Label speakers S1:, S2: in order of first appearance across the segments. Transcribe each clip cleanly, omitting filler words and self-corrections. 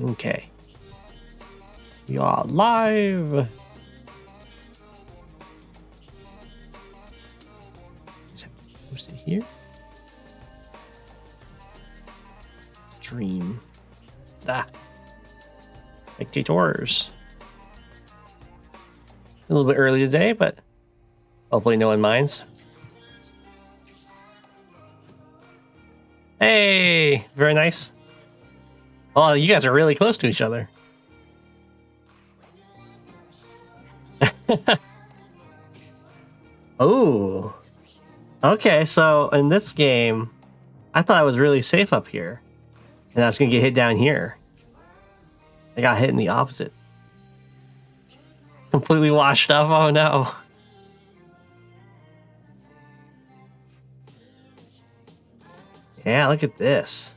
S1: Okay. We are live. Just have to post it here. Stream. Spectators. A little bit early today, but hopefully no one minds. Hey, very nice. Oh, you guys are really close to each other. Oh. Okay, so in this game, I thought I was really safe up here. And I was going to get hit down here. I got hit in the opposite. Completely washed up. Oh no. Yeah, look at this.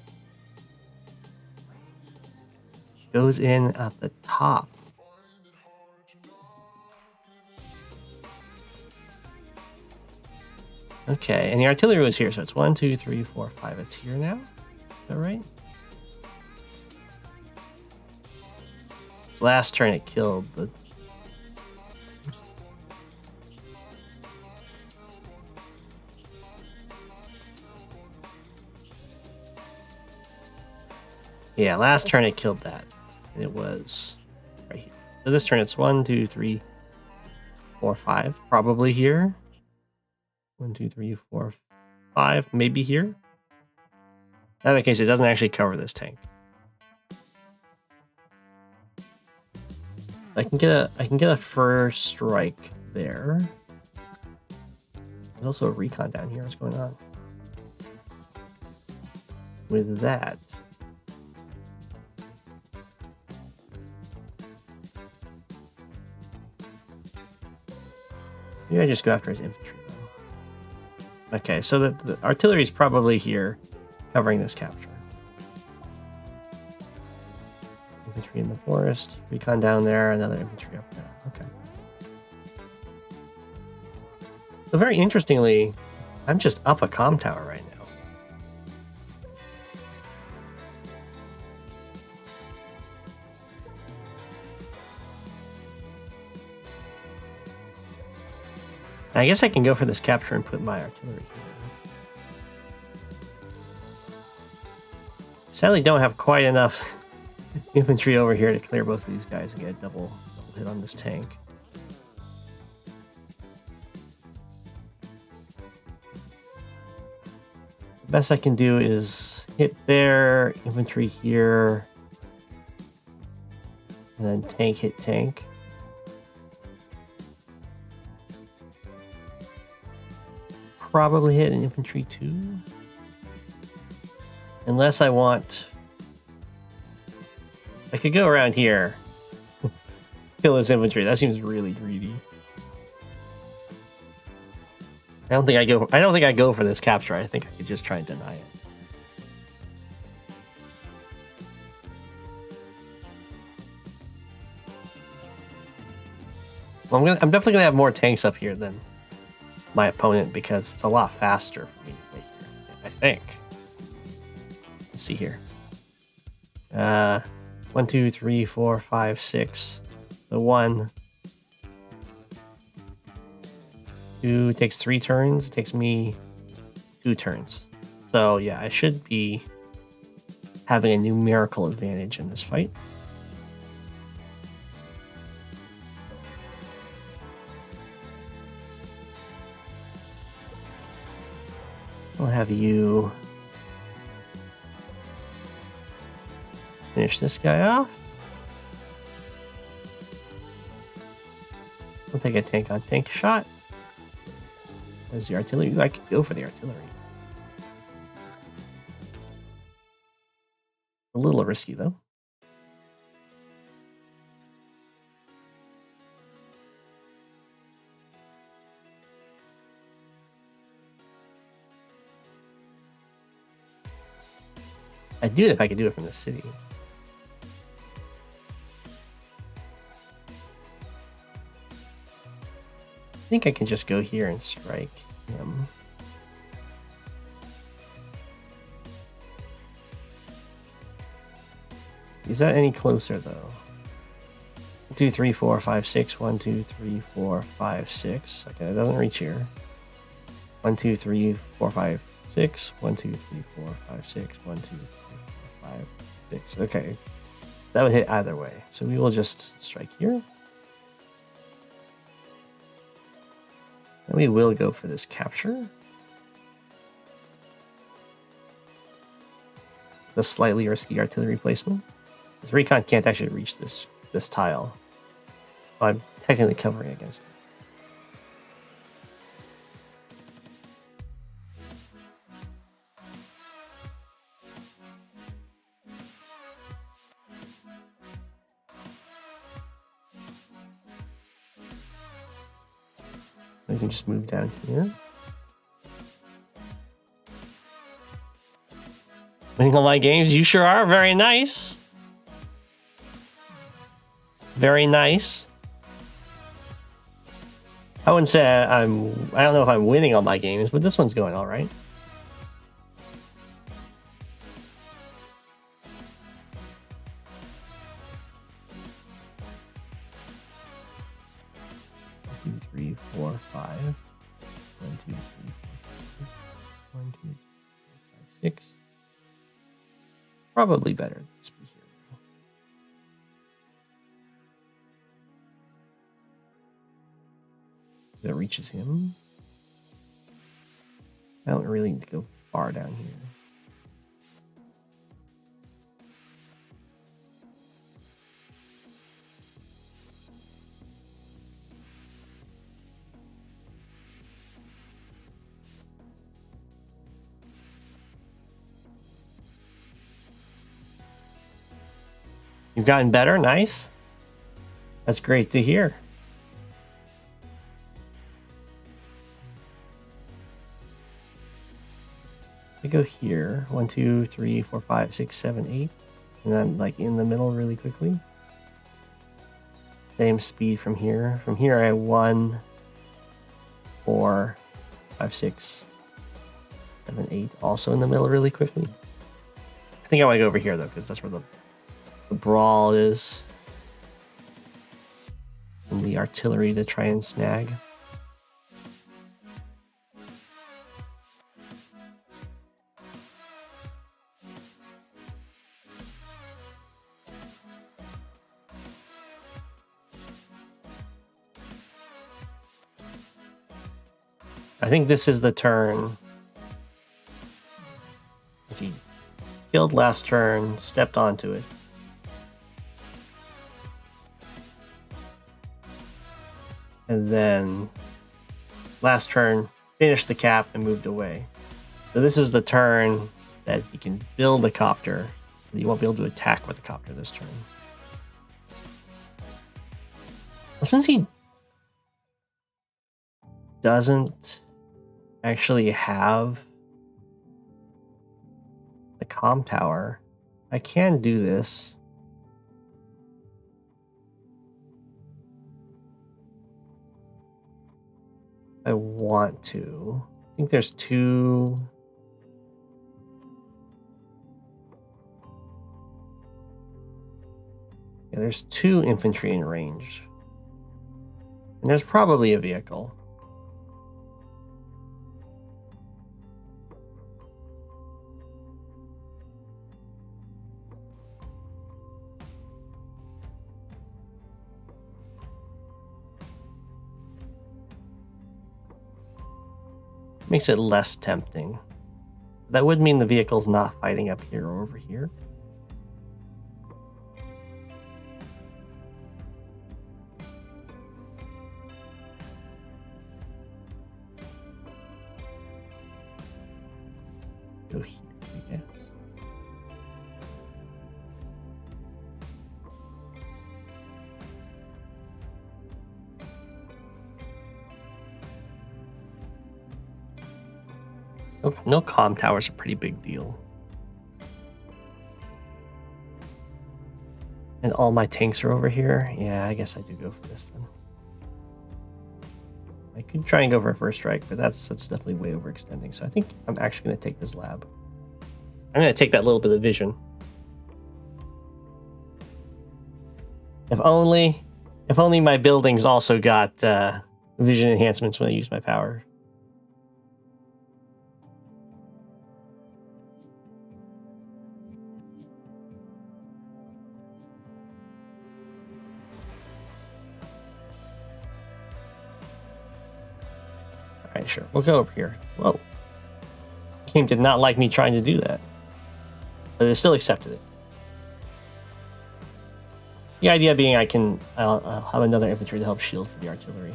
S1: Goes in at the top. Okay, and the artillery was here, so it's 1, 2, 3, 4, 5. It's here now. Is that right? So last turn it killed the... Yeah, last turn it killed that. And it was right here. So this turn it's 1, 2, 3, 4, 5. Probably here. 1, 2, 3, 4, 5. Maybe here. In that case, it doesn't actually cover this tank. I can get a first strike there. There's also a recon down here. What's going on with that? Maybe I just go after his infantry though. Okay, so the artillery is probably here, covering this capture. Infantry in the forest, recon down there, another infantry up there. Okay. So very interestingly, I'm just up a comm tower right now. I guess I can go for this capture and put my artillery here. Sadly, don't have quite enough infantry over here to clear both of these guys and get a double hit on this tank. The best I can do is hit there, infantry here, and then tank hit tank. Probably hit an infantry too. Unless I want... I could go around here. Kill his infantry. That seems really greedy. I don't think I go for this capture. I think I could just try and deny it. Well, I'm definitely gonna have more tanks up here than my opponent because it's a lot faster for me to play here, I think. Let's see here. 1, 2, 3, 4, 5, 6. The 1. 2 takes 3 turns. It takes me 2 turns. So yeah, I should be having a numerical advantage in this fight. I'll have you finish this guy off. I'll take a tank on tank shot. There's the artillery. I could go for the artillery. A little risky though. I'd do it if I could do it from the city. I think I can just go here and strike him. Is that any closer though? 1, 2, 3, 4, 5, 6. 1, 2, 3, 4, 5, 6. Okay, it doesn't reach here. 1, 2, 3, 4, 5, 6. 1, 2, 3, 4, 5, 6. 1, 2, 3, 4, 5, 6. Okay. That would hit either way. So we will just strike here. And we will go for this capture. The slightly risky artillery placement. Because Recon can't actually reach this tile. I'm technically covering against it. We can just move down here. Winning all my games, you sure are. Very nice. Very nice. I wouldn't say I don't know if I'm winning all my games, but this one's going all right. Three, 4, 5. 1, 2, 3, 4, 5. 1, 2, 3, 4, 5, 6. Probably better to just be here. That reaches him. I don't really need to go far down here. You've gotten better? Nice. That's great to hear. I go here. 1, 2, 3, 4, 5, 6, 7, 8. And then like in the middle really quickly. Same speed from here. From here I have 1, 4, 5, 6, 7, 8. Also in the middle really quickly. I think I want to go over here though, because that's where the brawl is. And the artillery to try and snag. I think this is the turn. Let's see. Killed last turn, stepped onto it. And then last turn, finished the cap and moved away. So this is the turn that you can build a copter. You won't be able to attack with the copter this turn. Well, since he doesn't actually have the comm tower, I can do this. I want to. I think there's 2. Yeah, there's 2 infantry in range. And there's probably a vehicle. Makes it less tempting. That would mean the vehicle's not fighting up here or over here. Go here, I guess. No comm tower's a pretty big deal. And all my tanks are over here. Yeah, I guess I do go for this then. I could try and go for a first strike, but that's definitely way overextending. So I think I'm actually going to take this lab. I'm going to take that little bit of vision. If only my buildings also got vision enhancements when I use my power. Okay, sure. We'll go over here. Whoa. The game did not like me trying to do that. But it still accepted it. The idea being I'll have another infantry to help shield for the artillery.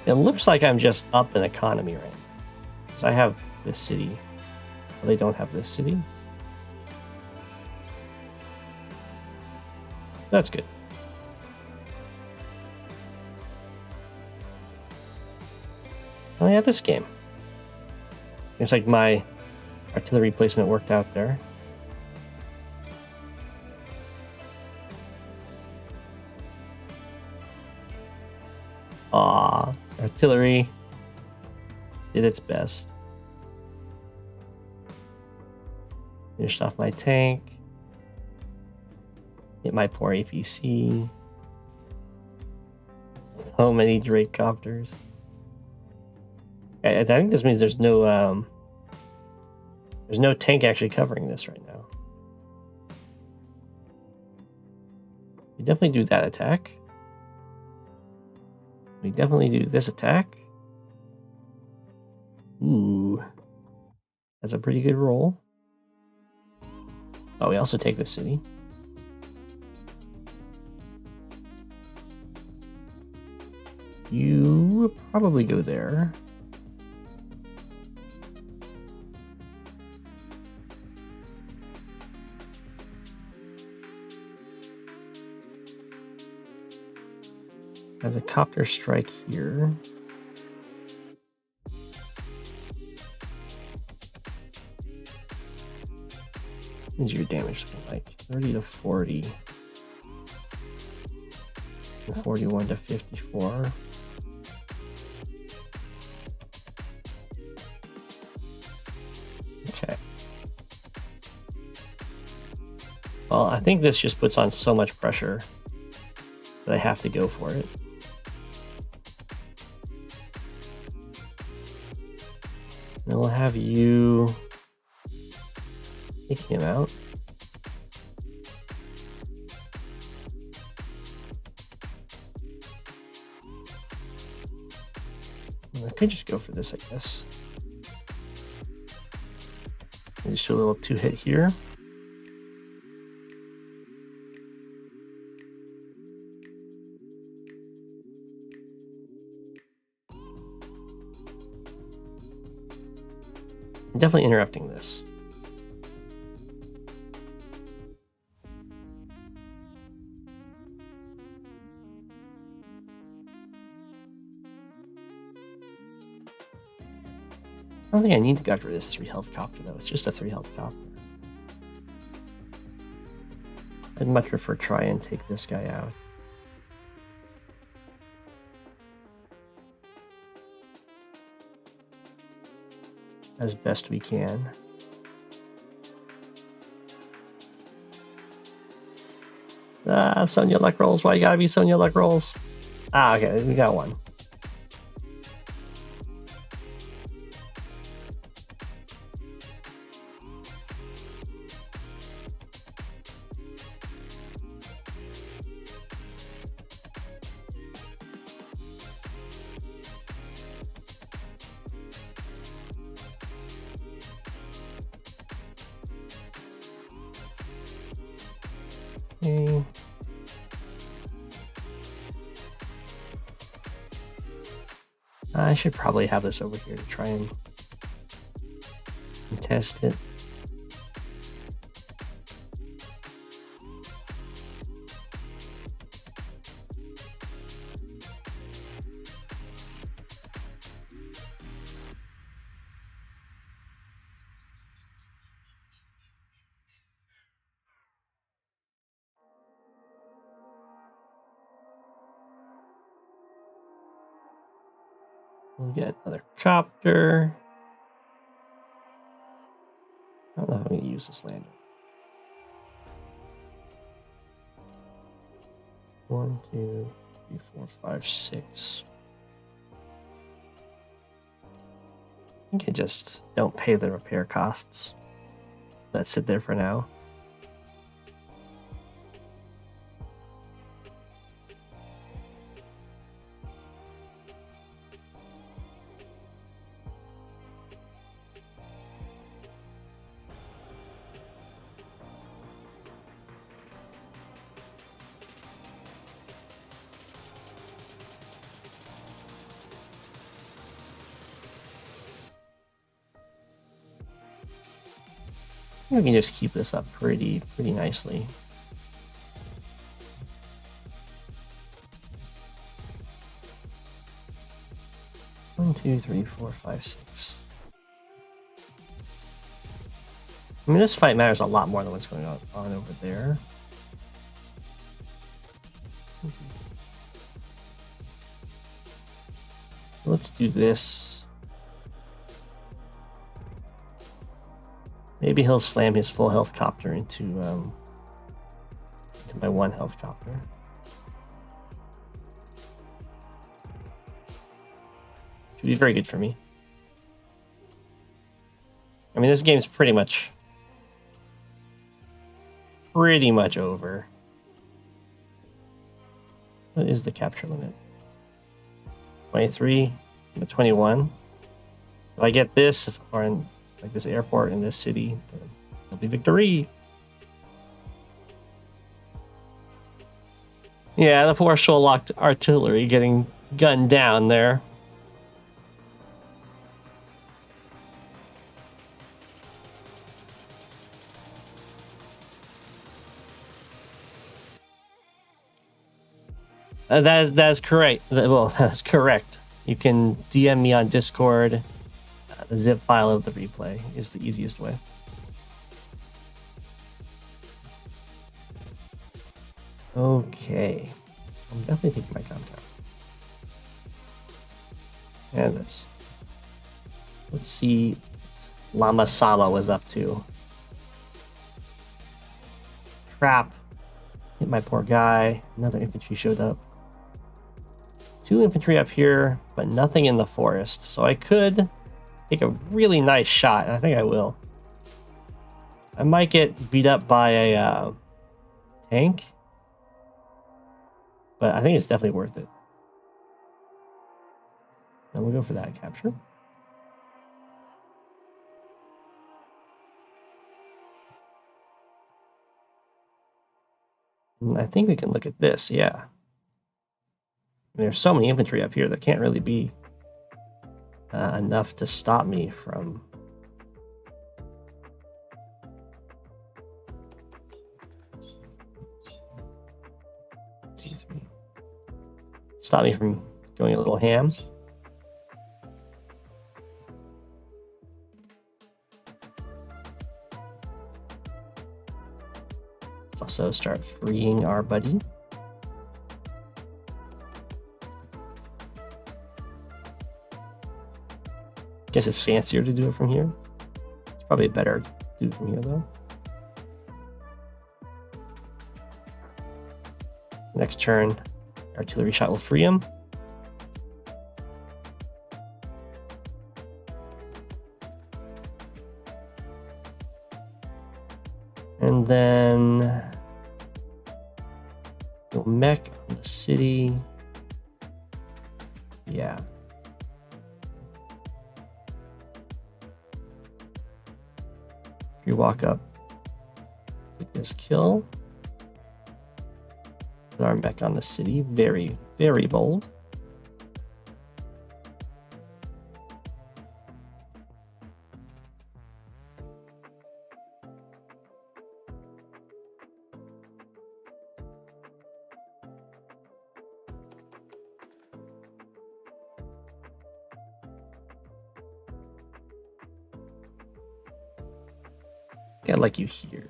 S1: It looks like I'm just up in economy right now. Because I have this city. Well, they don't have this city. That's good. Oh yeah, this game. It's like my artillery placement worked out there. Aw, artillery did its best. Finished off my tank. Hit my poor APC. So many Drake copters. I think this means there's no tank actually covering this right now. We definitely do that attack. We definitely do this attack. Ooh. That's a pretty good roll. Oh, we also take this city. You probably go there. Have the copter strike here. What's your damage looking like? 30 to 40. 41 to 54. Okay. Well, I think this just puts on so much pressure that I have to go for it. And we'll have you take him out. I could just go for this, I guess. And just do a little 2-hit here. I'm definitely interrupting this. I don't think I need to go after this 3 health copter though. It's just a 3 health copter. I'd much prefer try and take this guy out. As best we can. Sonya luck rolls. Why you gotta be Sonya luck rolls? Okay, we got one. Okay. I should probably have this over here to try and test it. We'll get another copter. I don't know if I'm going to use this lander. 1, 2, 3, 4, 5, 6. I think I just don't pay the repair costs. Let's sit there for now. We can just keep this up pretty nicely. One, 2, 3, 4, 5, 6. I mean, this fight matters a lot more than what's going on over there. Let's do this. Maybe he'll slam his full health copter into my 1 health copter. Should be very good for me. I mean, this game's pretty much over. What is the capture limit? 23, 21. If I get this, or in like this airport in this city, then it'll be victory. Yeah, the poor shoal-locked artillery getting gunned down there. That is correct. Well, that's correct. You can DM me on Discord. The zip file of the replay is the easiest way. Okay. I'm definitely taking my contact. And this. Let's see what Lama Sama was up to. Trap. Hit my poor guy. Another infantry showed up. 2 infantry up here, but nothing in the forest. So I could take a really nice shot, and I think I will. I might get beat up by a tank, but I think it's definitely worth it. And we'll go for that capture. And I think we can look at this, yeah. There's so many infantry up here that can't really be enough to stop me from going a little ham. Let's also start freeing our buddy. Guess it's fancier to do it from here. It's probably better to do it from here though. Next turn, artillery shot will free him. And then go mech on the city. Yeah. You walk up, get this kill. Put our mech on the city. Very, very bold. I like you here.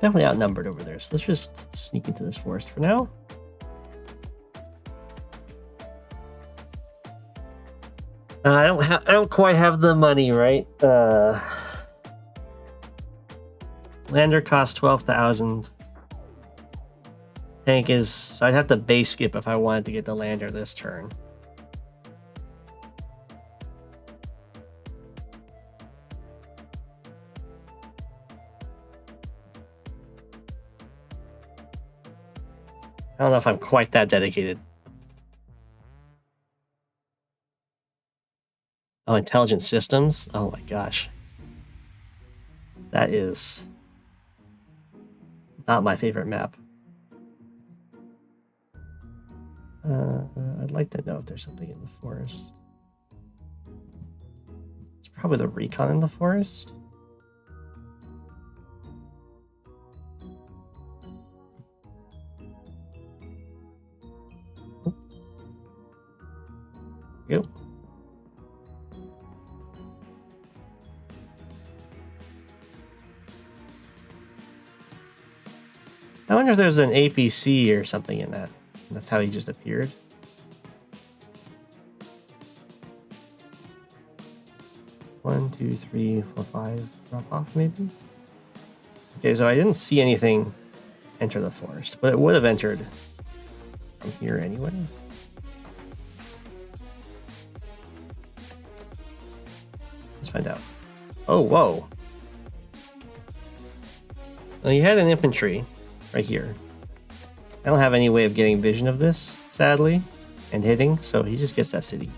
S1: Definitely outnumbered over there, so let's just sneak into this forest for now. I don't quite have the money, right? Lander costs 12,000. Tank is, so I'd have to base skip if I wanted to get the lander this turn. I don't know if I'm quite that dedicated. Oh, intelligent systems? Oh my gosh. That is not my favorite map. I'd like to know if there's something in the forest. It's probably the recon in the forest. Yep. I wonder if there's an APC or something in that. That's how he just appeared. One, two, three, four, 5. Drop off, maybe? Okay, so I didn't see anything enter the forest, but it would have entered from here anyway. Let's find out. Oh, whoa. Well, you had an infantry right here. I don't have any way of getting vision of this, sadly, and hitting, so he just gets that city.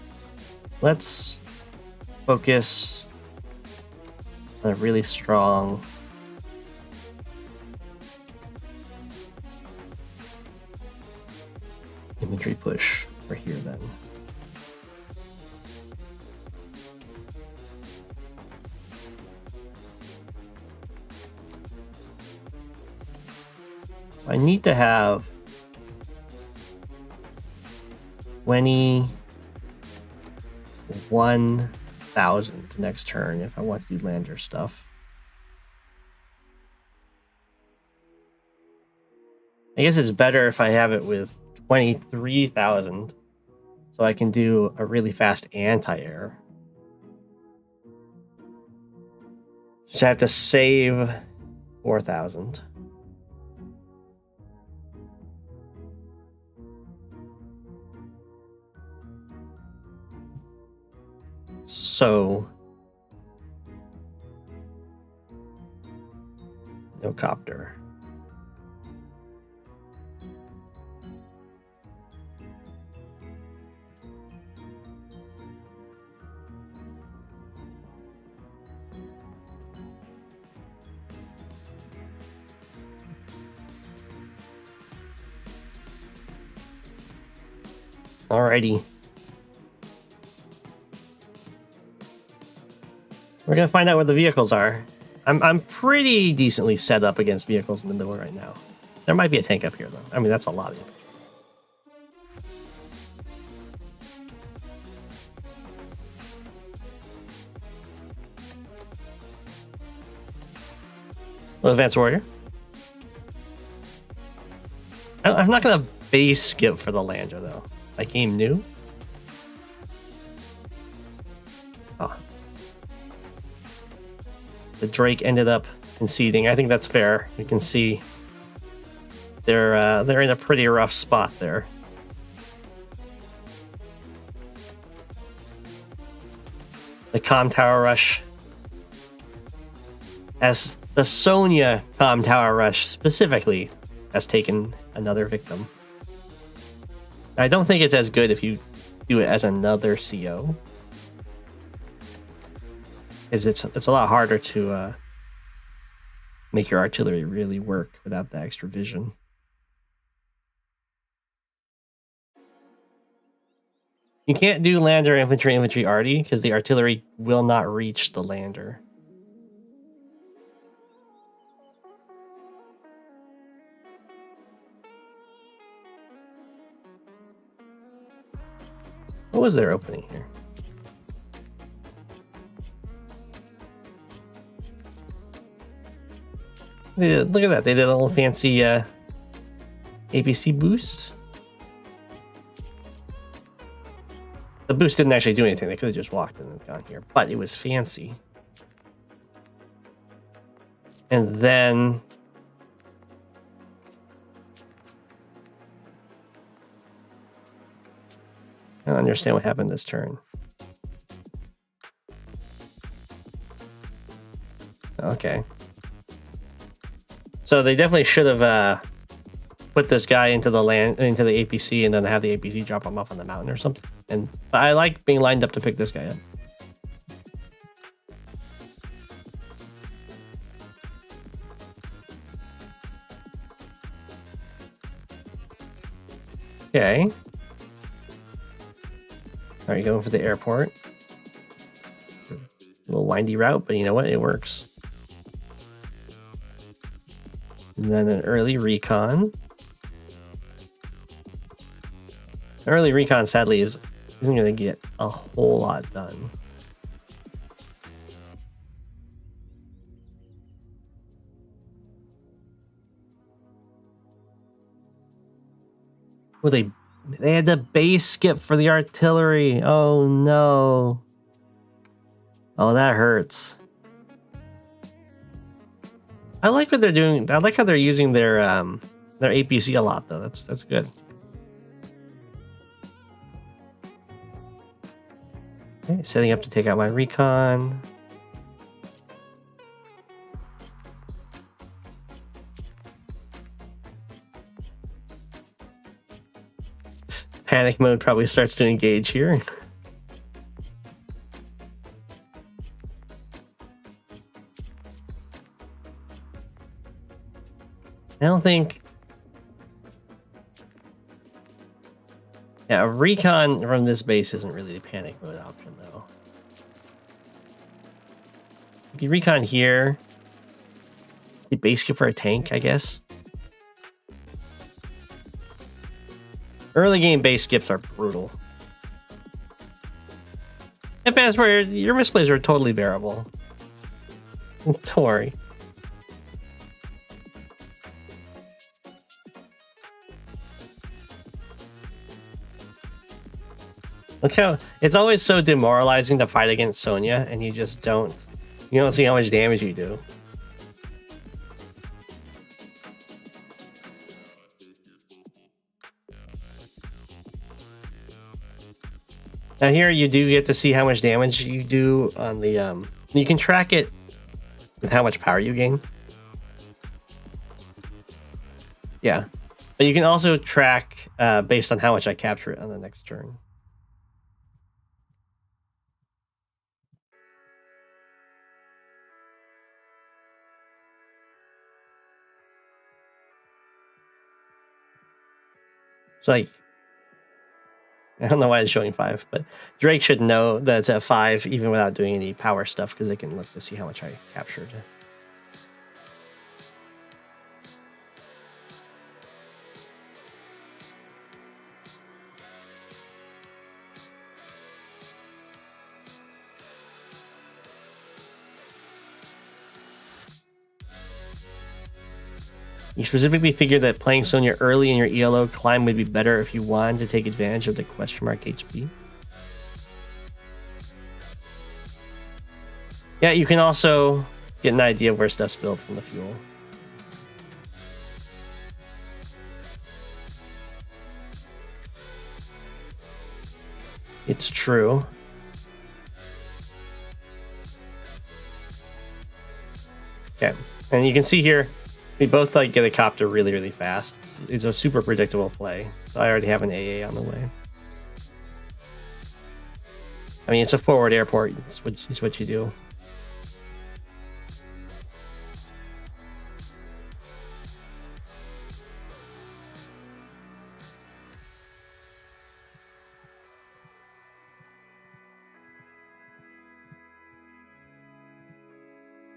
S1: Let's focus on a really strong infantry push for here then. I need to have 21,000 next turn if I want to do lander stuff. I guess it's better if I have it with 23,000 so I can do a really fast anti-air. Just have to save 4,000. So, no copter. Alrighty. We're gonna find out where the vehicles are. I'm pretty decently set up against vehicles in the middle right now. There might be a tank up here though. I mean, that's a lot of it. Well, Advanced Warrior. I'm not gonna base skip for the lander though. Like game new. Oh. The Drake ended up conceding. I think that's fair. You can see they're in a pretty rough spot there. The comm tower rush, as the Sonya comm tower rush specifically, has taken another victim. I don't think it's as good if you do it as another CO. Is it's a lot harder to make your artillery really work without the extra vision. You can't do lander infantry arty because the artillery will not reach the lander. What was their opening here? Yeah, look at that. They did a little fancy APC boost. The boost didn't actually do anything. They could have just walked in and gone here, but it was fancy. And then I don't understand what happened this turn. Okay. So they definitely should have put this guy into the APC and then have the APC drop him off on the mountain or something. But I like being lined up to pick this guy up. Okay. Are you going for the airport? A little windy route, but you know what? It works. And then an early recon. Early recon, sadly, isn't going to get a whole lot done. Well, they had the base skip for the artillery. Oh no. Oh, that hurts. I like what they're doing. I like how they're using their APC a lot, though. That's good. Okay, setting up to take out my recon. Panic mode probably starts to engage here. I don't think... Yeah, a recon from this base isn't really the panic mode option, though. If you recon here, you base skip for a tank, I guess. Early game base skips are brutal. Advanced where your misplays are totally bearable. Don't worry. Look how it's always so demoralizing to fight against Sonya, and you just don't see how much damage you do. Now here you do get to see how much damage you do on the you can track it with how much power you gain. Yeah, but you can also track based on how much I capture it on the next turn. It's like, I don't know why it's showing 5, but Drake should know that it's at 5 even without doing any power stuff, because they can look to see how much I captured. You specifically figured that playing Sonya early in your ELO climb would be better if you wanted to take advantage of the question mark HP. Yeah, you can also get an idea of where stuff's built from the fuel. It's true. Okay, and you can see here, we both get a copter really, really fast. It's a super predictable play. So I already have an AA on the way. I mean, it's a forward airport. It's what you do.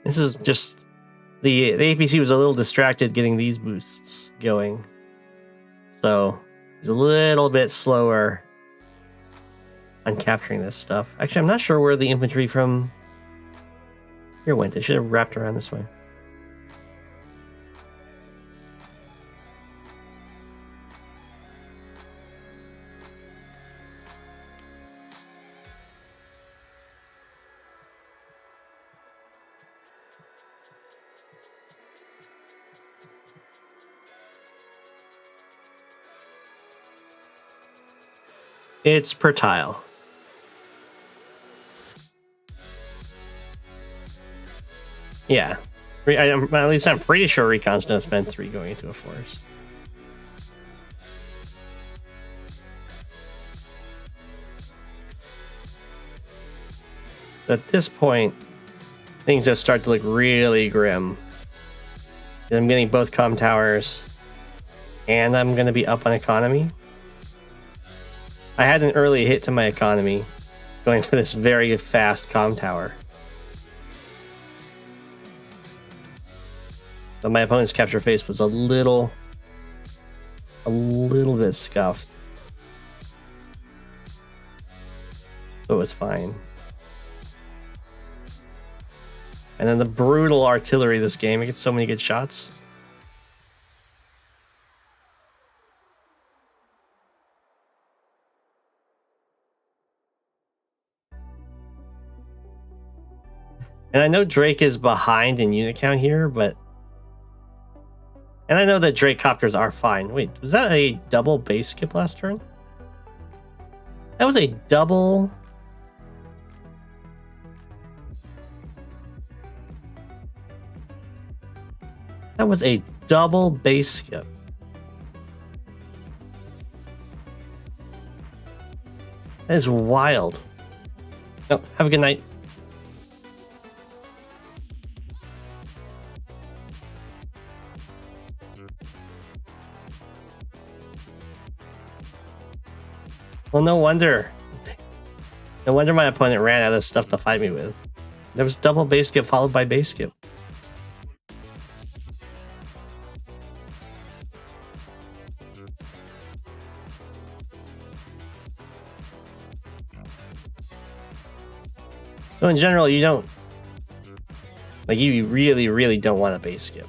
S1: This is just... The APC was a little distracted getting these boosts going. So, he's a little bit slower on capturing this stuff. Actually, I'm not sure where the infantry from here went. They should have wrapped around this way. It's per tile. Yeah. At least I'm pretty sure Recon's don't spend 3 going into a forest. At this point, things just start to look really grim. I'm getting both comm towers, and I'm going to be up on economy. I had an early hit to my economy going for this very fast comm tower. But my opponent's capture phase was a little bit scuffed. So it was fine. And then the brutal artillery this game, it gets so many good shots. And I know Drake is behind in unit count here, but... And I know that Drake copters are fine. Wait, was that a double base skip last turn? That was a double... That was a double base skip. That is wild. Oh, have a good night. Well, no wonder. No wonder my opponent ran out of stuff to fight me with. There was double base skip followed by base skip. So in general, you don't... Like, you really, really don't want a base skip.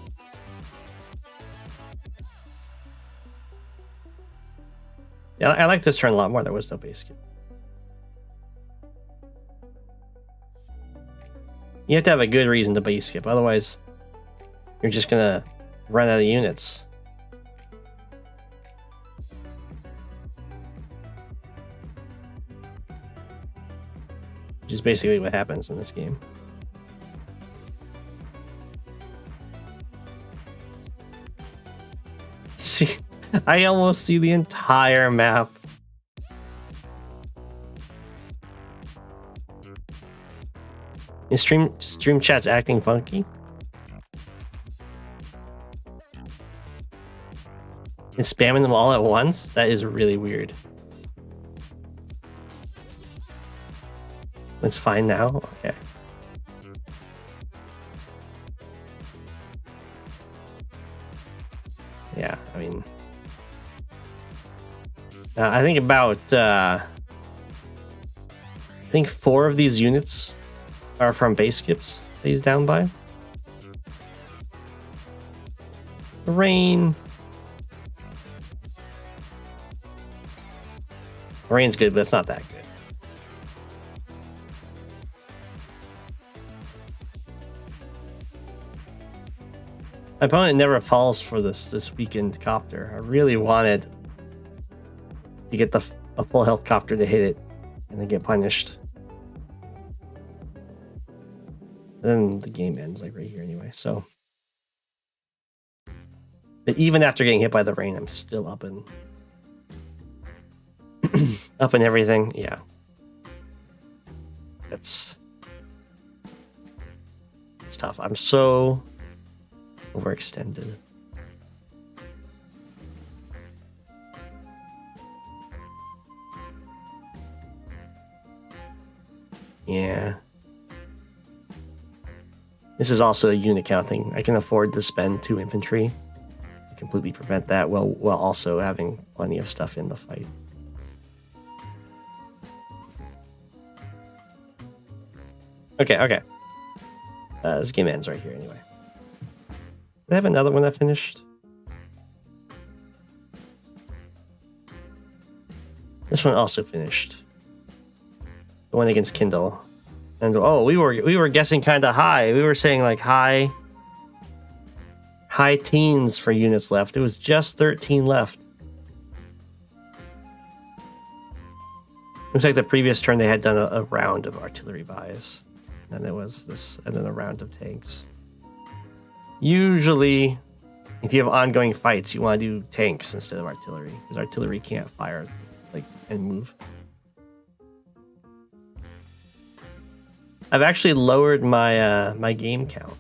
S1: Yeah, I like this turn a lot more. There was no base skip. You have to have a good reason to base skip. Otherwise, you're just going to run out of units. Which is basically what happens in this game. See, I almost see the entire map. Is stream chat's acting funky? And spamming them all at once? That is really weird. Looks fine now? Okay. Yeah, I mean... I think about... I think 4 of these units are from base skips that he's down by. The rain... The rain's good, but it's not that good. My opponent never falls for this weakened copter. I really wanted to get a full health copter to hit it and then get punished. Then the game ends like right here anyway. So, but even after getting hit by the rain, I'm still up in up in everything. Yeah, it's tough. I'm so overextended. Yeah. This is also a unit count thing. I can afford to spend 2 infantry to completely prevent that while also having plenty of stuff in the fight. Okay. This game ends right here anyway. Did I have another one that finished? This one also finished. The one against Kindle. And oh, we were guessing kind of high. We were saying like high teens for units left. It was just 13 left. Looks like the previous turn they had done a round of artillery buys. And there was this, and then a round of tanks. Usually, if you have ongoing fights, you want to do tanks instead of artillery, because artillery can't fire and move. I've actually lowered my my game count.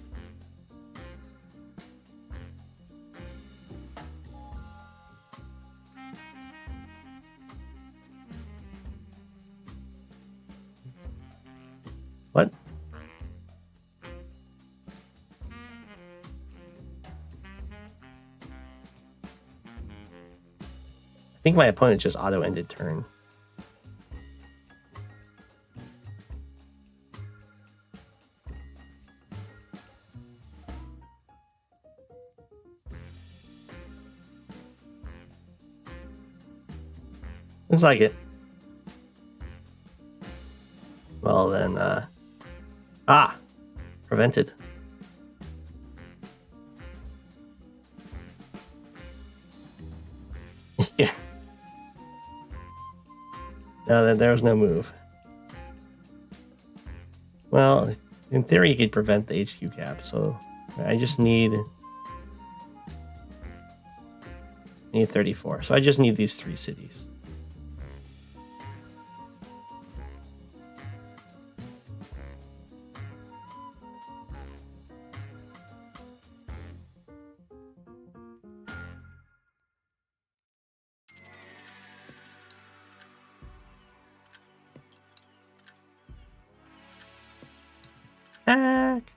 S1: What? I think my opponent just auto-ended turn. Looks like it. Well then, prevented. Yeah. No, there was no move. Well, in theory, you could prevent the HQ cap, so I just need 34. So I just need these 3 cities. Attack.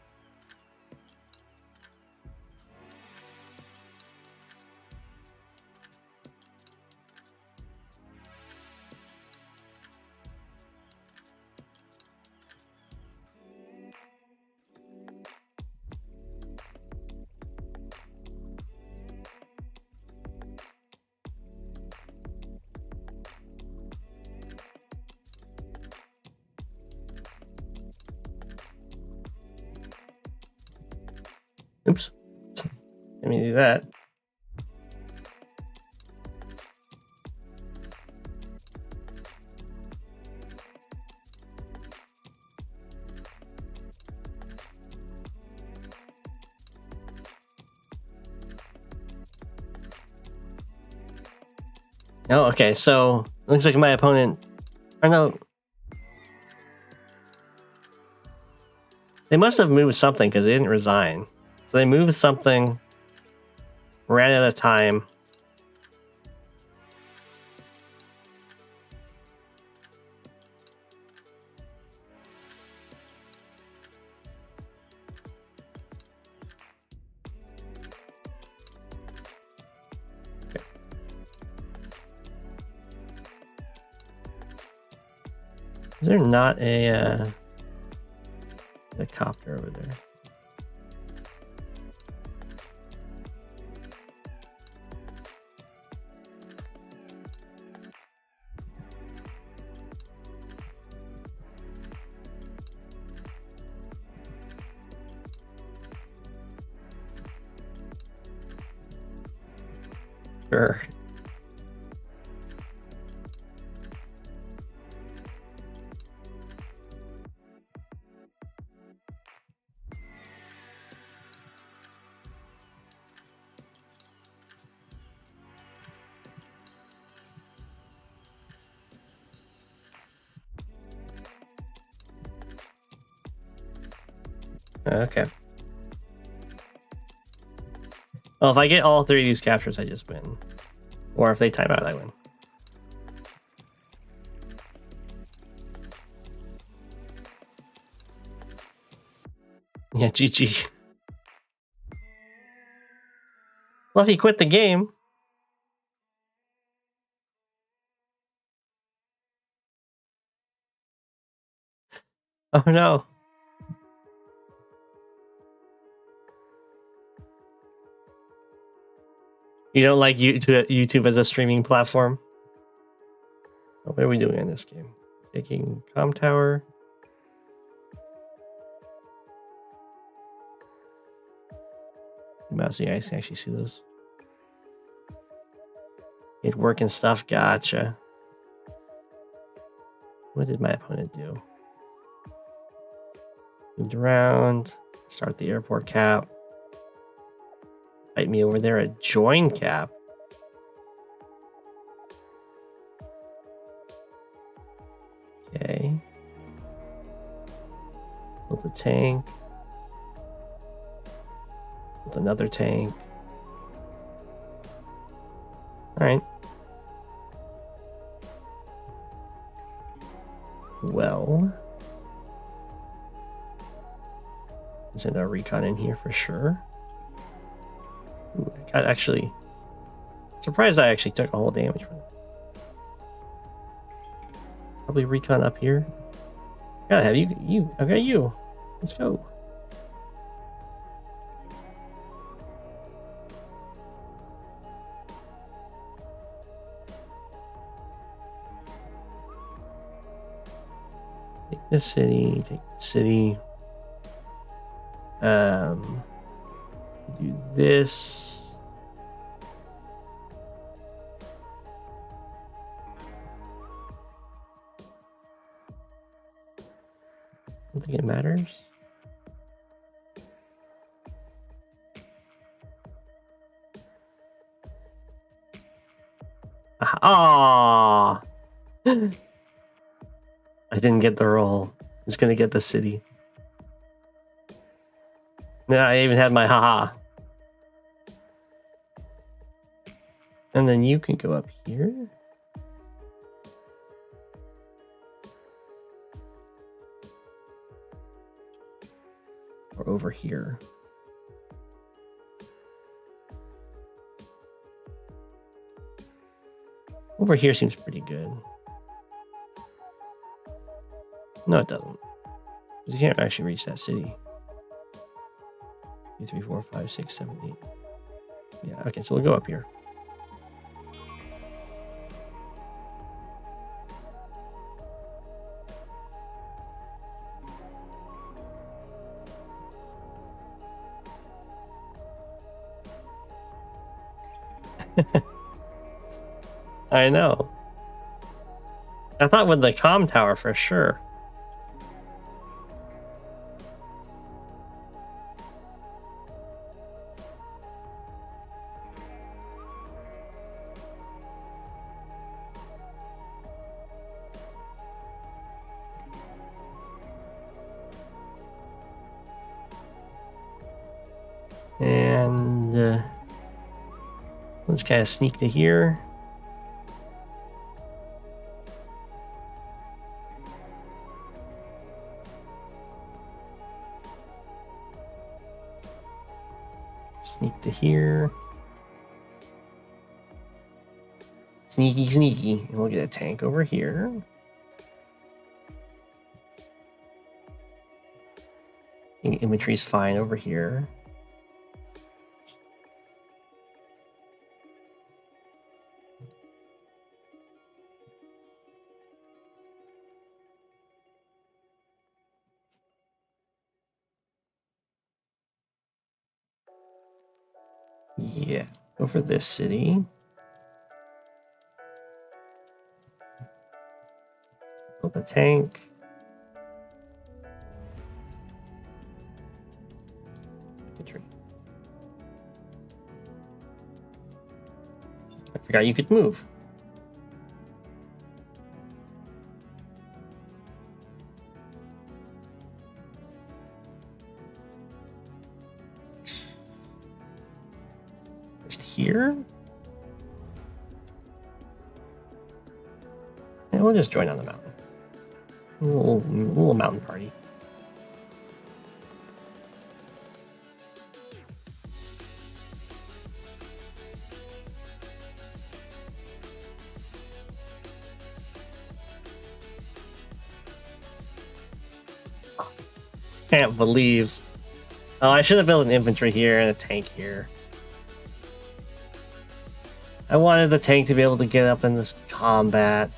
S1: Oops. Let me do that. Oh, okay. So it looks like my opponent. Or no. They must have moved something because they didn't resign. So they moved something, ran out of time. Okay. Is there not a copter over there? Sure. Okay. Well, if I get all 3 of these captures, I just win. Or if they time out, I win. Yeah, GG. Fluffy quit the game. Oh no. You don't like YouTube as a streaming platform? Oh, what are we doing in this game? Taking comm tower. Mouse, yeah, I can actually see those. It working stuff, gotcha. What did my opponent do? Moved around. Start the airport cap. Fight me over there at join cap. Okay. Build a tank. Build another tank. Alright. Well. Send our recon in here for sure. Ooh, I got actually surprised I actually took a whole damage from it. Probably recon up here. Gotta have you. Okay, you. Let's go. Take this city. Take the city. Do this. I don't think it matters. Ah! I didn't get the roll. I was gonna get the city. No, I even had my haha. And then you can go up here. Or over here. Over here seems pretty good. No, it doesn't. Because you can't actually reach that city. 2, 3, 4, 5, 6, 7, 8. Yeah, okay, so we'll go up here. I know. I thought with the comm tower for sure. And let's kind of sneak to here. Sneak to here. Sneaky, sneaky. And we'll get a tank over here. Inventory's fine over here. Yeah, go for this city. Build a tank. Infantry. I forgot you could move. Here, and we'll just join on the mountain. A little mountain party. Can't believe. Oh, I should have built an infantry here and a tank here. I wanted the tank to be able to get up in this combat,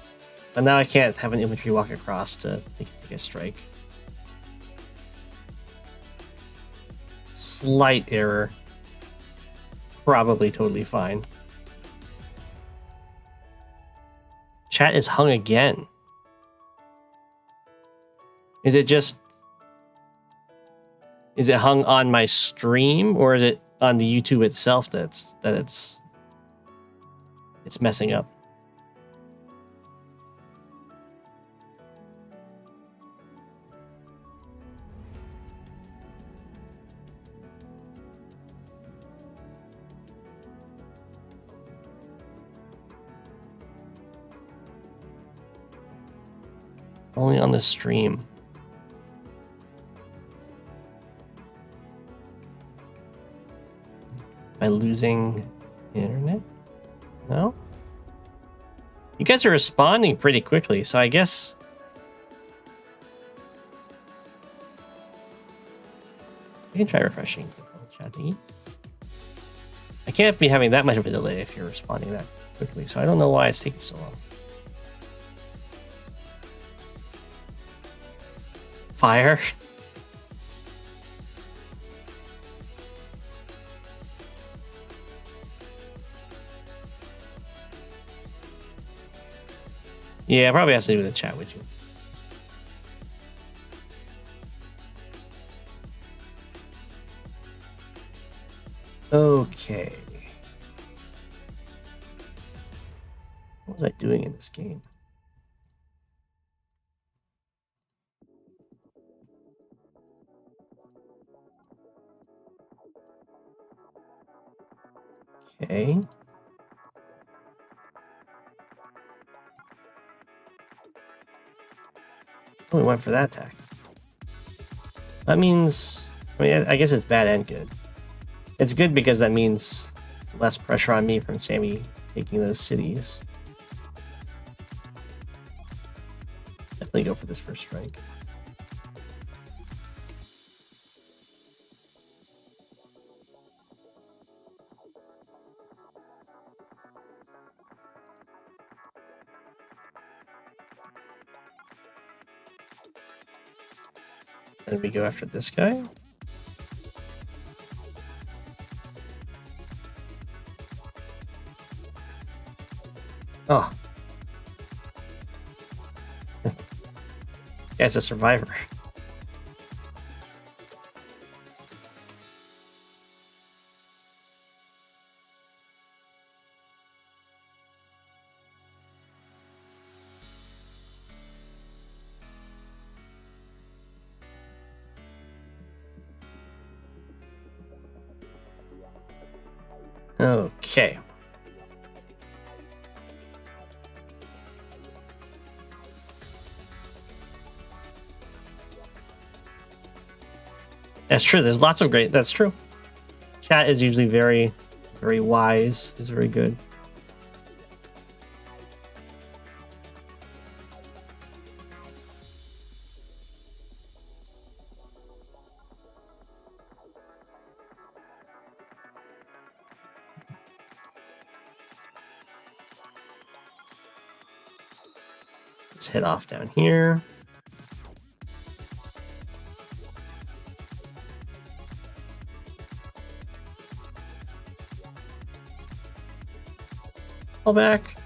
S1: but now I can't have an infantry walk across to take a strike. Slight error. Probably totally fine. Chat is hung again. Is it hung on my stream, or is it on the YouTube itself that it's messing up? Only on the stream. Am I losing internet? No? You guys are responding pretty quickly, so I guess... I can try refreshing chat thingy. I can't be having that much of a delay if you're responding that quickly, so I don't know why it's taking so long. Fire. Yeah, probably has to do with the chat with you. Okay. What was I doing in this game? Okay. Oh, we went for that attack. That means... I mean, I guess it's bad and good. It's good because that means less pressure on me from Sammy taking those cities. Definitely go for this first strike. Then we go after this guy. Oh. Guy's a survivor. Okay. That's true. There's lots of great. That's true. Chat is usually very, very wise. Is very good. Let's head off down here. Pull back.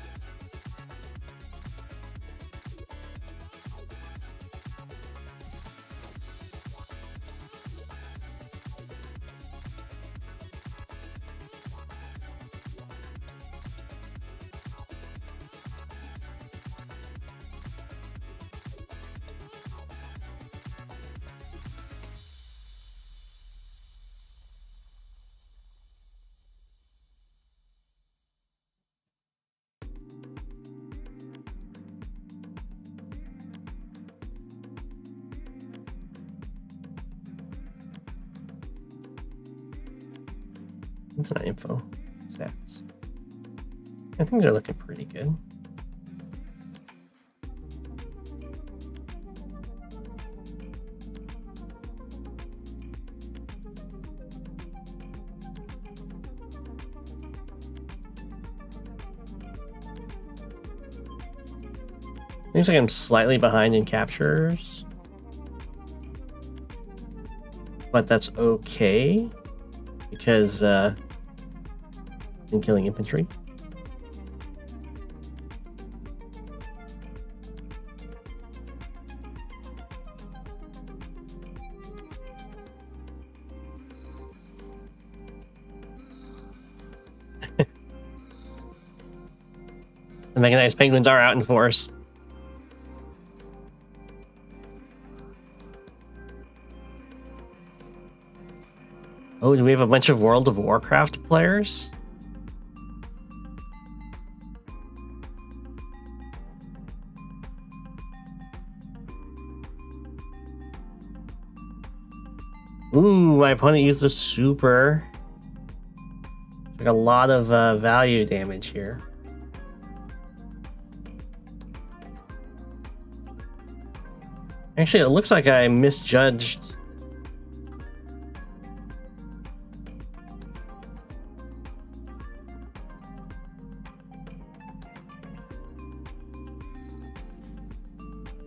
S1: Info stats. I think they're looking pretty good. Seems like I'm slightly behind in captures, but that's okay because in killing infantry. mechanized penguins are out in force. Oh, do we have a bunch of World of Warcraft players? Ooh, my opponent used a super. Like a lot of value damage here. Actually, it looks like I misjudged.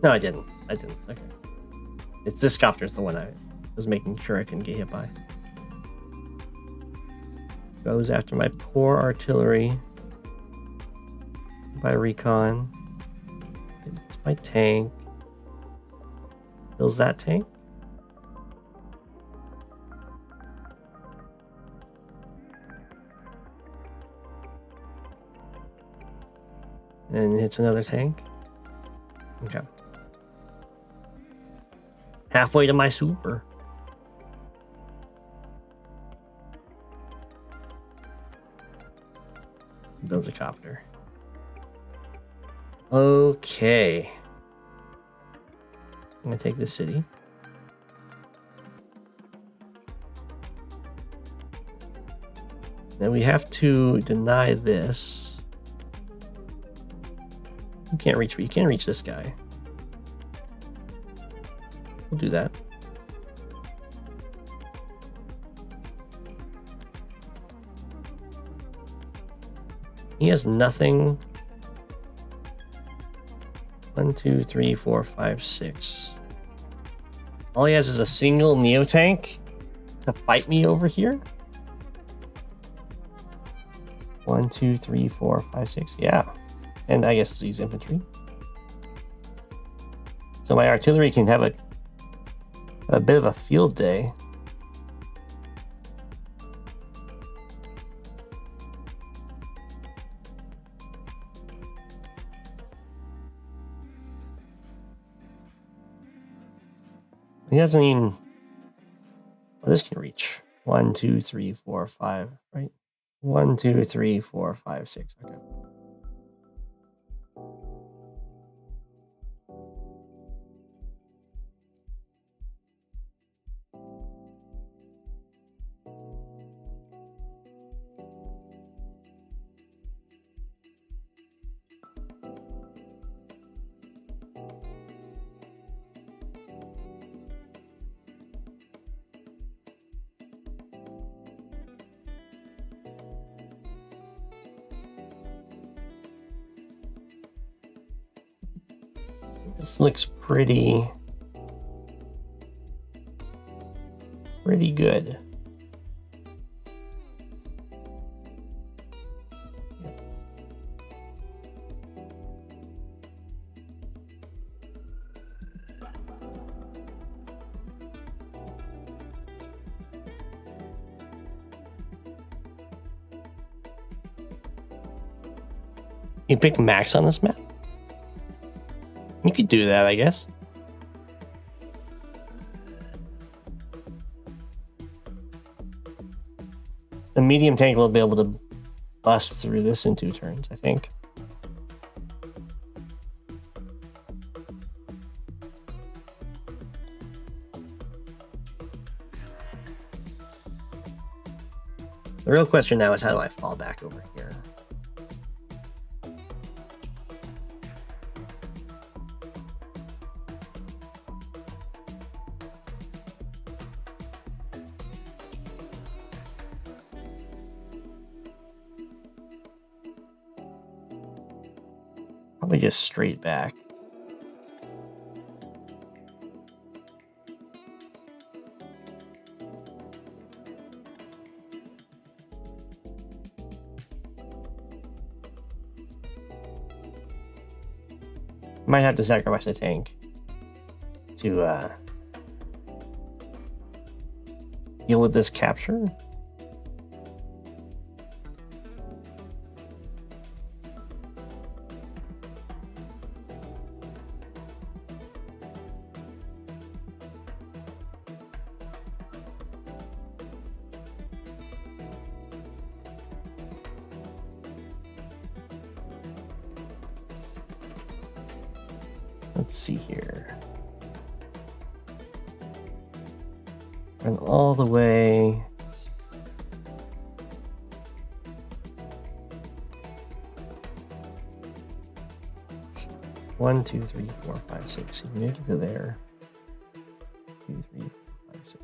S1: No, I didn't. Okay. It's this copter's the one I was making sure I couldn't get hit by. Goes after my poor artillery. By recon. It's my tank. Kills that tank. And hits another tank. Okay. Halfway to my super. Builds a copter. Okay. I'm gonna take this city. Now we have to deny this. You can't reach me. You can't reach this guy. We'll do that. He has nothing. 1, 2, 3, 4, 5, 6. All he has is a single Neo tank to fight me over here. 1, 2, 3, 4, 5, 6. Yeah. And I guess these infantry. So my artillery can have a bit of a field day. He doesn't even. Well, this can reach 1, 2, 3, 4, 5, right? 1, 2, 3, 4, 5, 6. Okay. This looks pretty good. You pick max on this map? You could do that, I guess. The medium tank will be able to bust through this in 2 turns, I think. The real question now is, how do I fall back over here? Probably just straight back. Might have to sacrifice a tank to deal with this capture. Let's see here. Run all the way. One, two, three, four, five, six. You can make it to there. 2, 3, 4, 5, 6.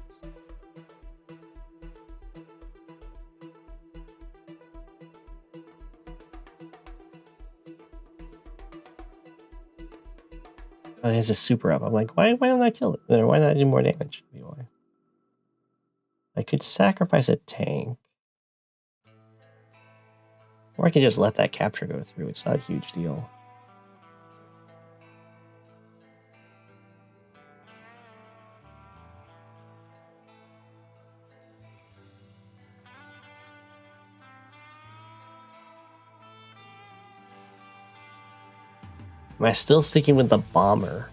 S1: Oh, he has a super up. I'm like, why don't I kill it? Or why not do more damage? Why? I could sacrifice a tank. Or I could just let that capture go through. It's not a huge deal. Am I still sticking with the bomber?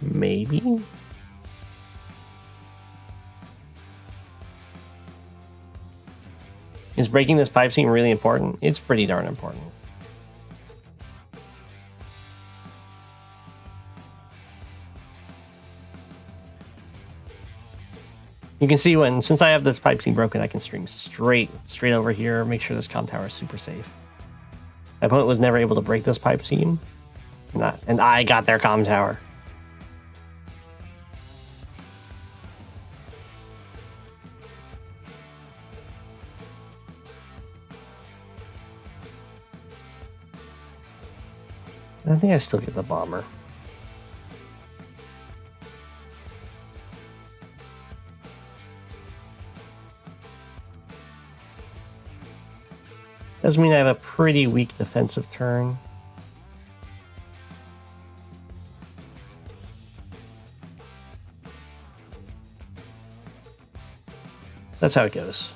S1: Maybe? Is breaking this pipe seam really important? It's pretty darn important. You can see since I have this pipe seam broken, I can stream straight over here, make sure this comm tower is super safe. My opponent was never able to break this pipe seam, and I got their comm tower. I think I still get the bomber. Does mean I have a pretty weak defensive turn. That's how it goes.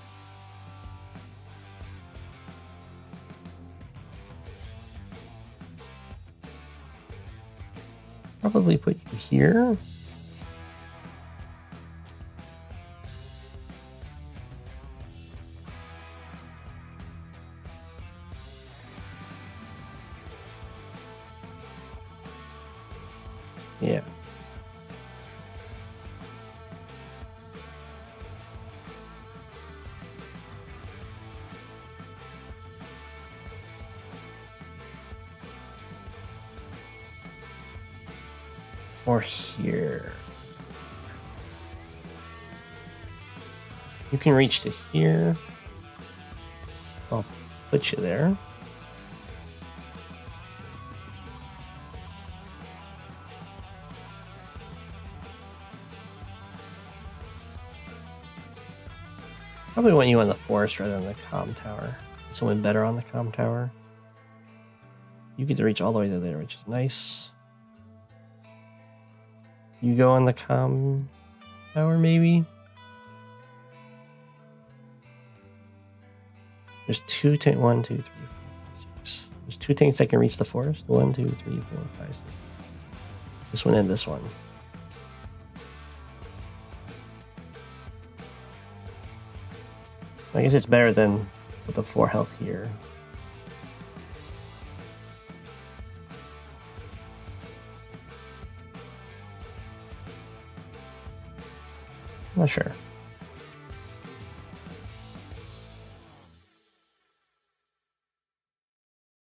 S1: Probably put you here. Yeah. Or here. You can reach to here. I'll put you there. Probably want you on the forest rather than the comm tower. Someone better on the comm tower. You get to reach all the way to there, which is nice. You go on the comm tower, maybe? There's 2 tanks. 1, 2, 3, 4, 5, 6. There's 2 tanks that can reach the forest. 1, 2, 3, 4, 5, 6. This one and this one. I guess it's better than with the 4 health here. I'm not sure.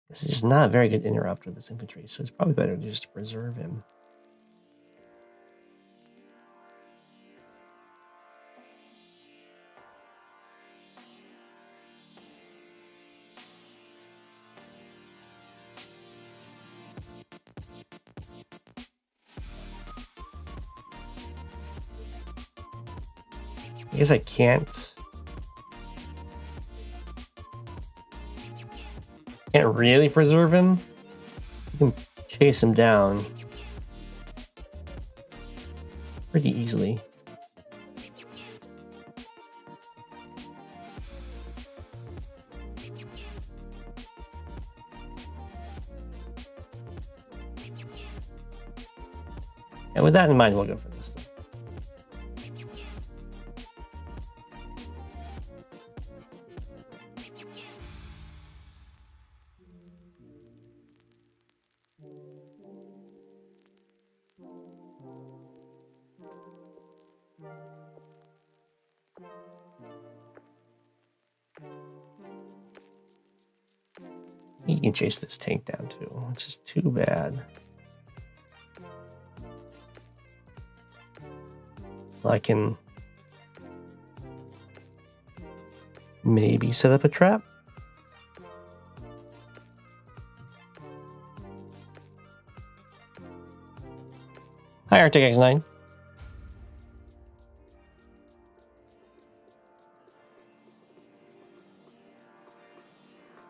S1: This is just not a very good interrupt with this infantry, so it's probably better to just preserve him. I guess I can't really preserve him. You can chase him down pretty easily. And with that in mind, we'll go for this thing. You can chase this tank down too, which is too bad. I can maybe set up a trap. Hi, Arctic X9.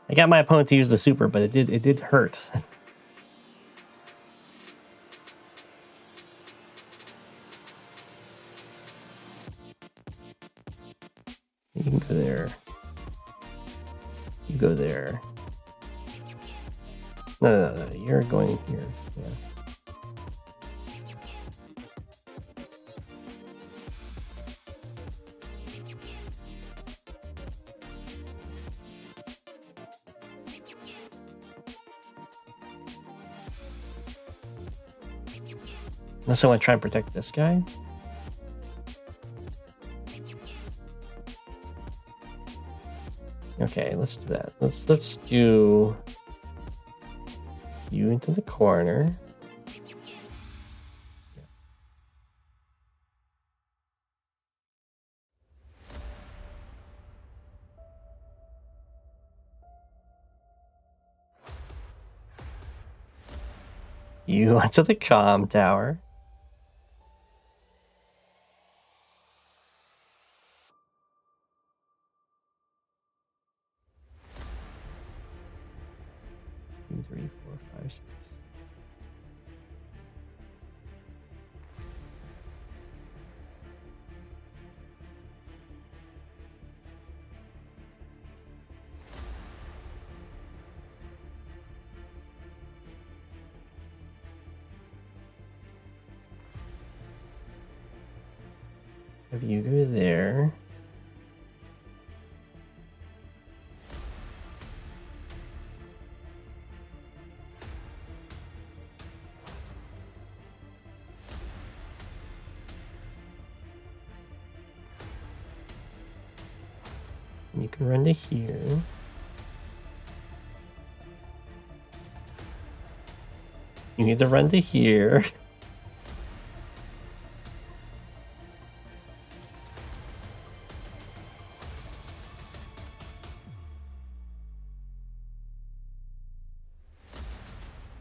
S1: I got my opponent to use the super, but it did hurt. You can go there. You go there. No. You're going here. Yeah. Unless I want to try and protect this guy. Okay, let's do that. Let's do you into the corner. Yeah. You onto the comm tower. Two, 3, 4, 5, 6. Have you go there. You can run to here. You need to run to here.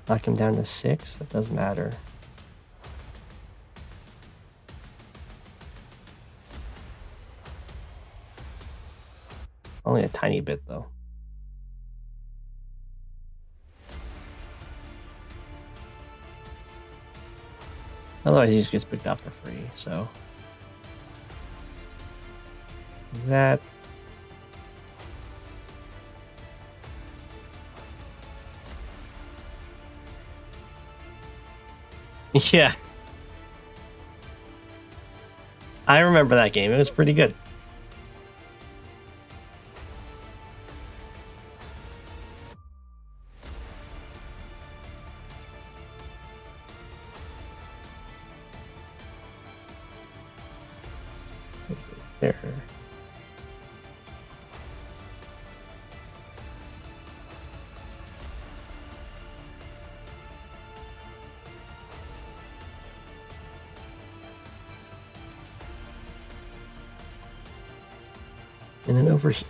S1: Knock him down to 6. That doesn't matter. Only a tiny bit, though. Otherwise, he just gets picked up for free, so. That. Yeah. I remember that game. It was pretty good. There. And then over here,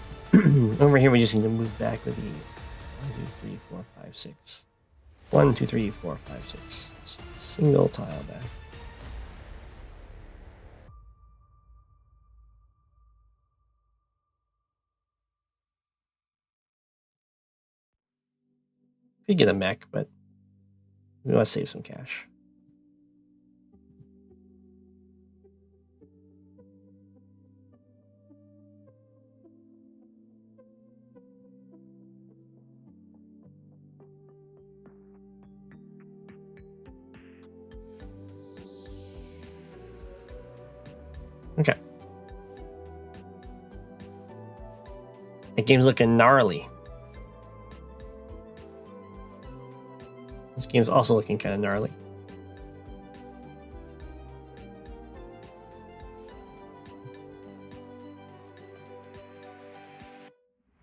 S1: over here, we just need to move back with the 1, 2, 3, 4, 5, 6. 1, 2, 3, 4, 5, 6. Single tile back. Could get a mech, but we want to save some cash. Okay. That game's looking gnarly. This game's also looking kind of gnarly.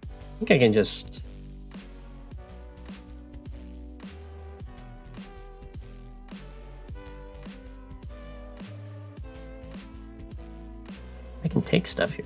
S1: I think I can just... I can take stuff here.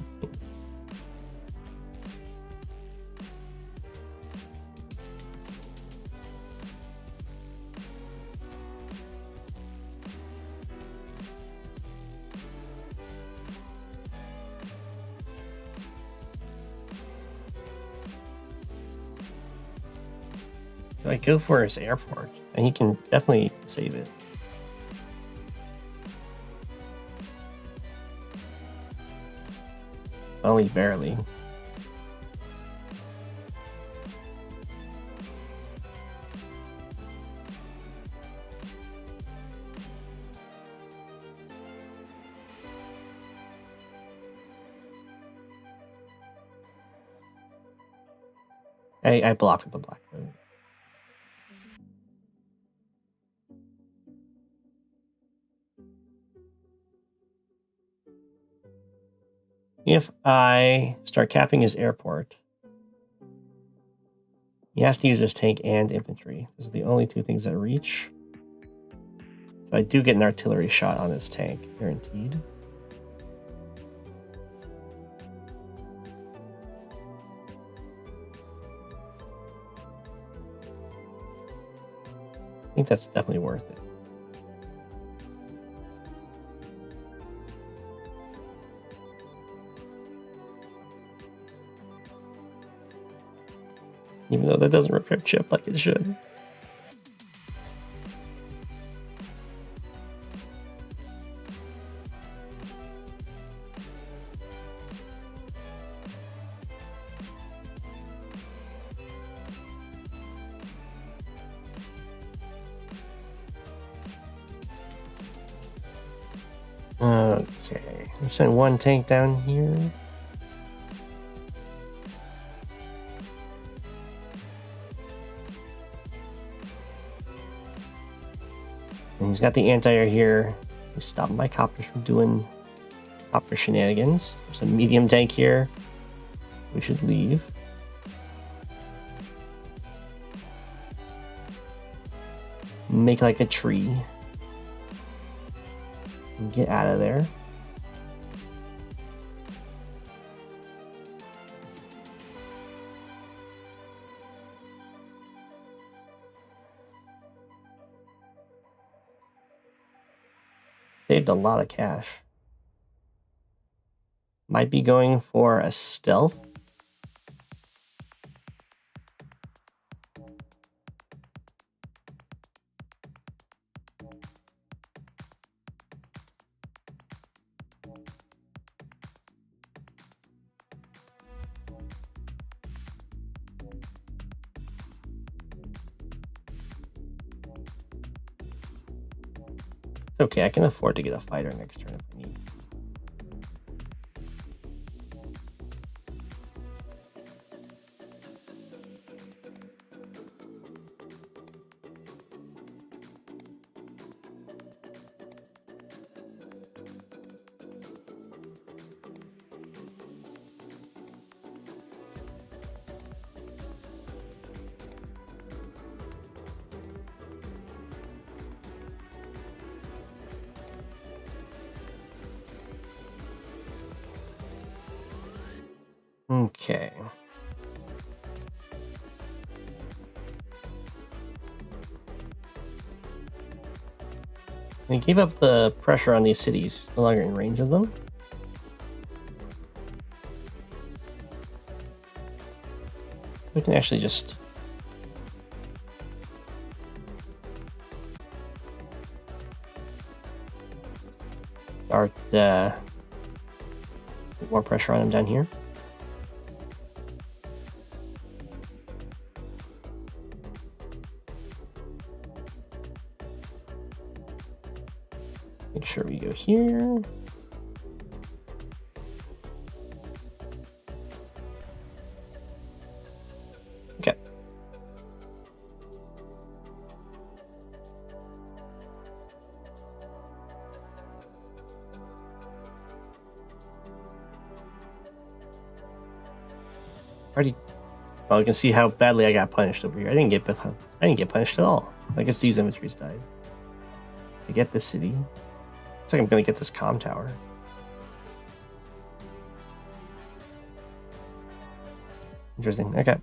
S1: Do I go for his airport? And he can definitely save it. Only barely. I blocked the black move. If I start capping his airport, he has to use his tank and infantry. Those are the only two things that reach. So I do get an artillery shot on his tank, guaranteed. I think that's definitely worth it. Even though that doesn't repair chip like it should. Okay, let's send one tank down here. And he's got the anti-air here. He's stopping my copters from doing copter shenanigans. There's a medium tank here. We should leave. Make like a tree. And get out of there. Saved a lot of cash. Might be going for a stealth. Okay, I can afford to get a fighter next turn if I need. Okay. We gave up the pressure on these cities, no longer in range of them. We can actually just start put more pressure on them down here. Make sure we go here. Already. Well, you can see how badly I got punished over here. I didn't get punished at all. I guess these infantries died. I get this city. Looks like I'm gonna get this comm tower. Interesting. Okay.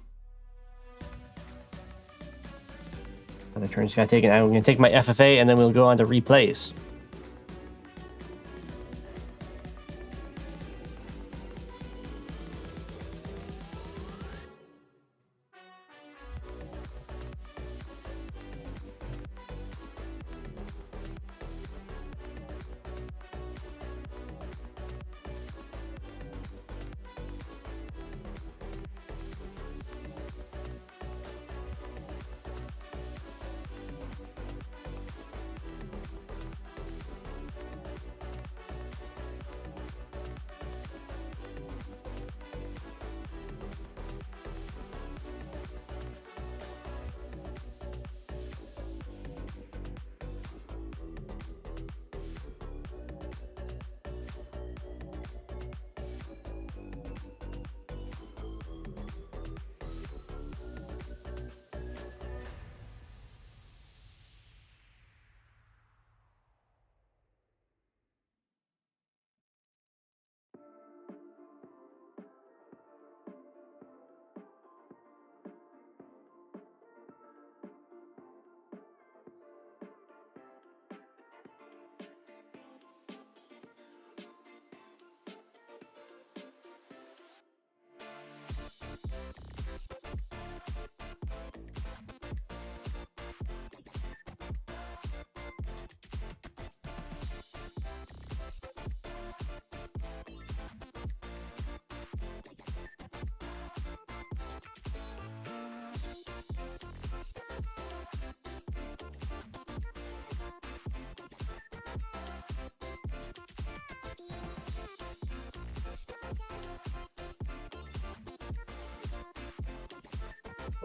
S1: Another turn's got taken. I'm gonna take my FFA and then we'll go on to replace.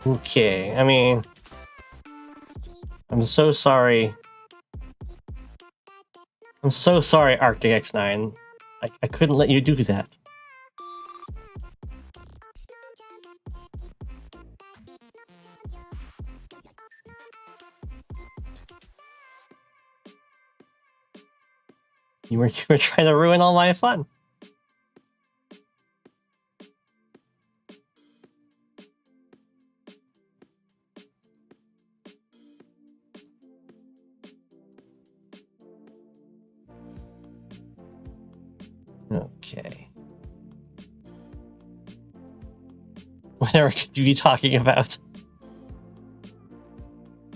S1: Okay, I mean, I'm so sorry. I'm so sorry, Arctic X9. I couldn't let you do that. You were trying to ruin all my fun. Okay. Whatever could you be talking about?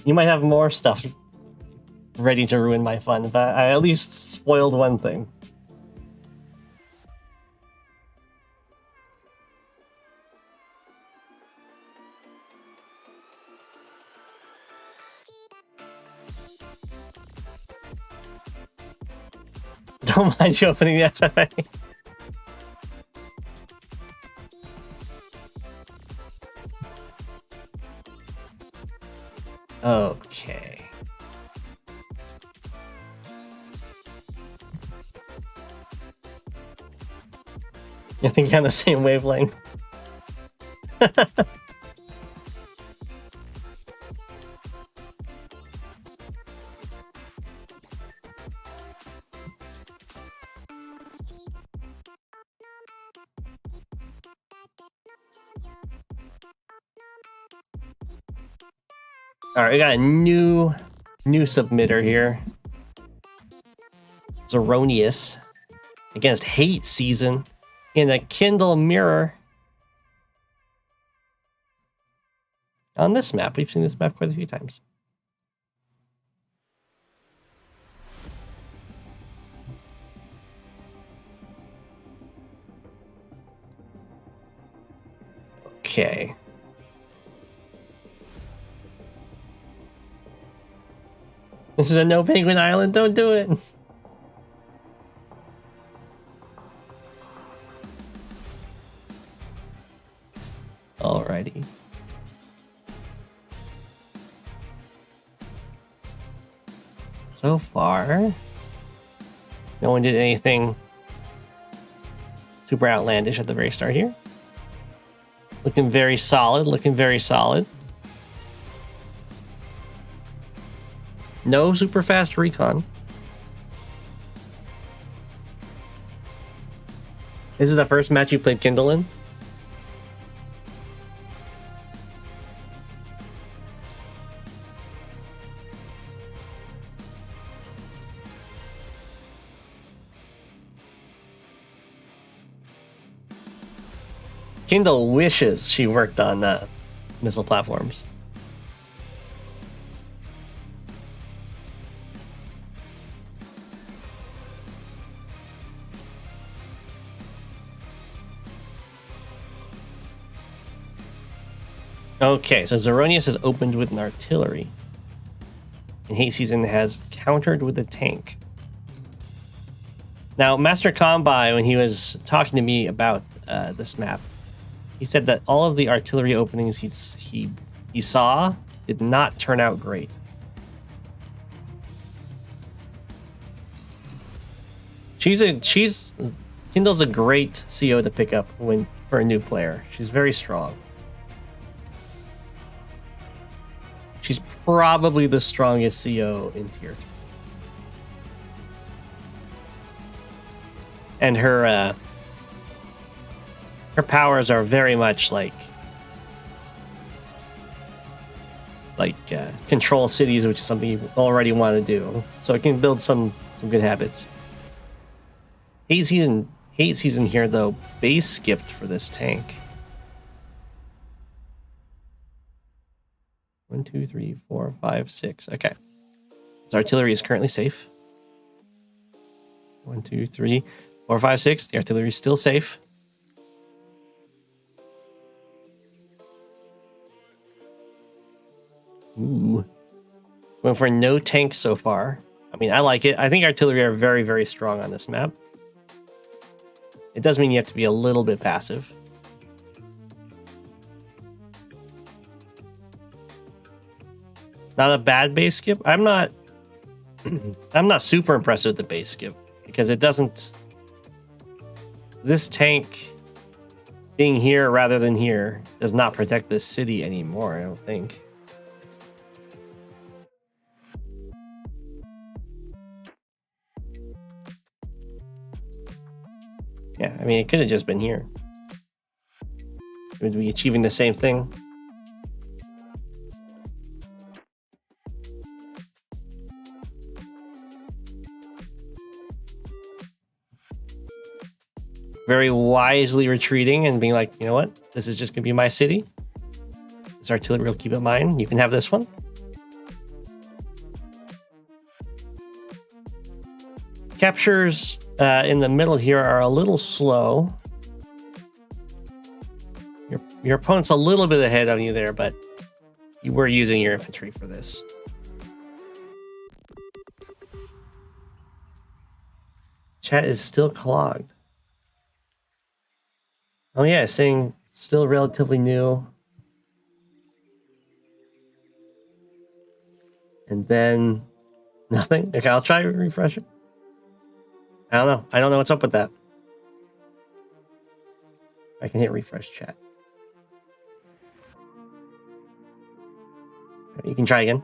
S1: You might have more stuff ready to ruin my fun, but I at least spoiled one thing. Don't mind you opening the FFA. Okay. I think you're on the same wavelength. All right, we got a new submitter here. Zeronius against Hate Season in a Kindle mirror. On this map, we've seen this map quite a few times. Okay. This is a no penguin island, don't do it! Alrighty. So far, no one did anything super outlandish at the very start here. Looking very solid, looking very solid. No super fast recon. This is the first match you played Kindle in? Kindle wishes she worked on missile platforms. Okay, so Zeronius has opened with an artillery. And Hate Season has countered with a tank. Now, Master Combi, when he was talking to me about this map, he said that all of the artillery openings he saw did not turn out great. Kindle's a great CO to pick up for a new player. She's very strong. She's probably the strongest CO in tier 3. And her powers are very much like control cities, which is something you already want to do. So it can build some good habits. Hate season here though, base skipped for this tank. 1, 2, 3, 4, 5, 6. Okay. His artillery is currently safe. 1, 2, 3, 4, 5, 6. The artillery is still safe. Ooh. Went for no tanks so far. I mean, I like it. I think artillery are very, very strong on this map. It does mean you have to be a little bit passive. Not a bad base skip. I'm not super impressed with the base skip because it doesn't. This tank being here rather than here does not protect this city anymore, I don't think. Yeah, I mean, it could have just been here. Would we be achieving the same thing? Very wisely retreating and being like, you know what? This is just going to be my city. This artillery will keep it mine. You can have this one. Captures in the middle here are a little slow. Your opponent's a little bit ahead on you there, but you were using your infantry for this. Chat is still clogged. Oh yeah, saying still relatively new. And then nothing. Okay, I'll try to refresh it. I don't know. I don't know what's up with that. I can hit refresh chat. You can try again.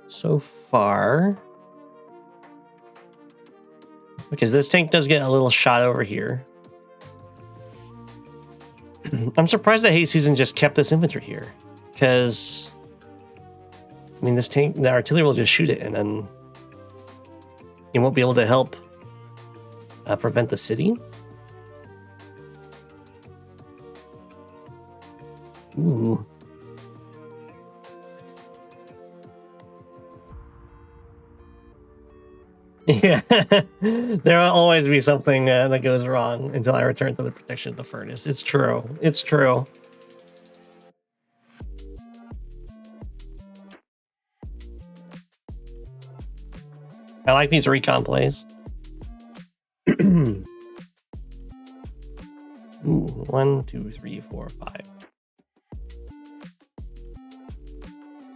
S1: So far, because this tank does get a little shot over here. I'm surprised that Hate Season just kept this infantry here, because I mean, this tank, the artillery will just shoot it, and then it won't be able to help prevent the city. Ooh. Yeah, there will always be something that goes wrong until I return to the protection of the furnace. It's true. It's true. I like these recon plays. Ooh, 1, 2, 3, 4, 5.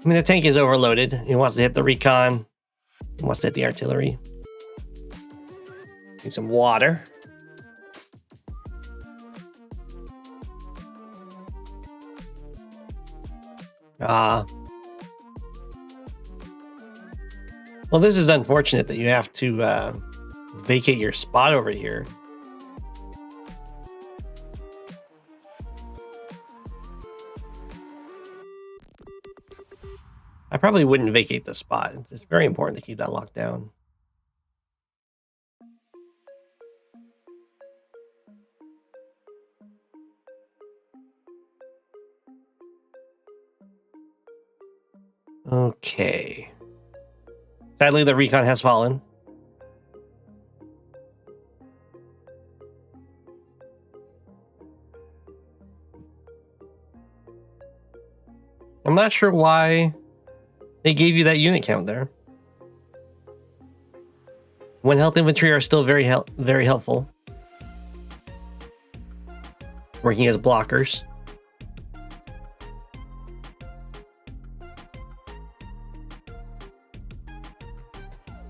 S1: I mean, the tank is overloaded. He wants to hit the recon. He wants to hit the artillery. Need some water. Well, this is unfortunate that you have to vacate your spot over here. I probably wouldn't vacate the spot. It's very important to keep that locked down. Okay. Sadly, the recon has fallen. I'm not sure why they gave you that unit count there. One health infantry are still very helpful. Working as blockers.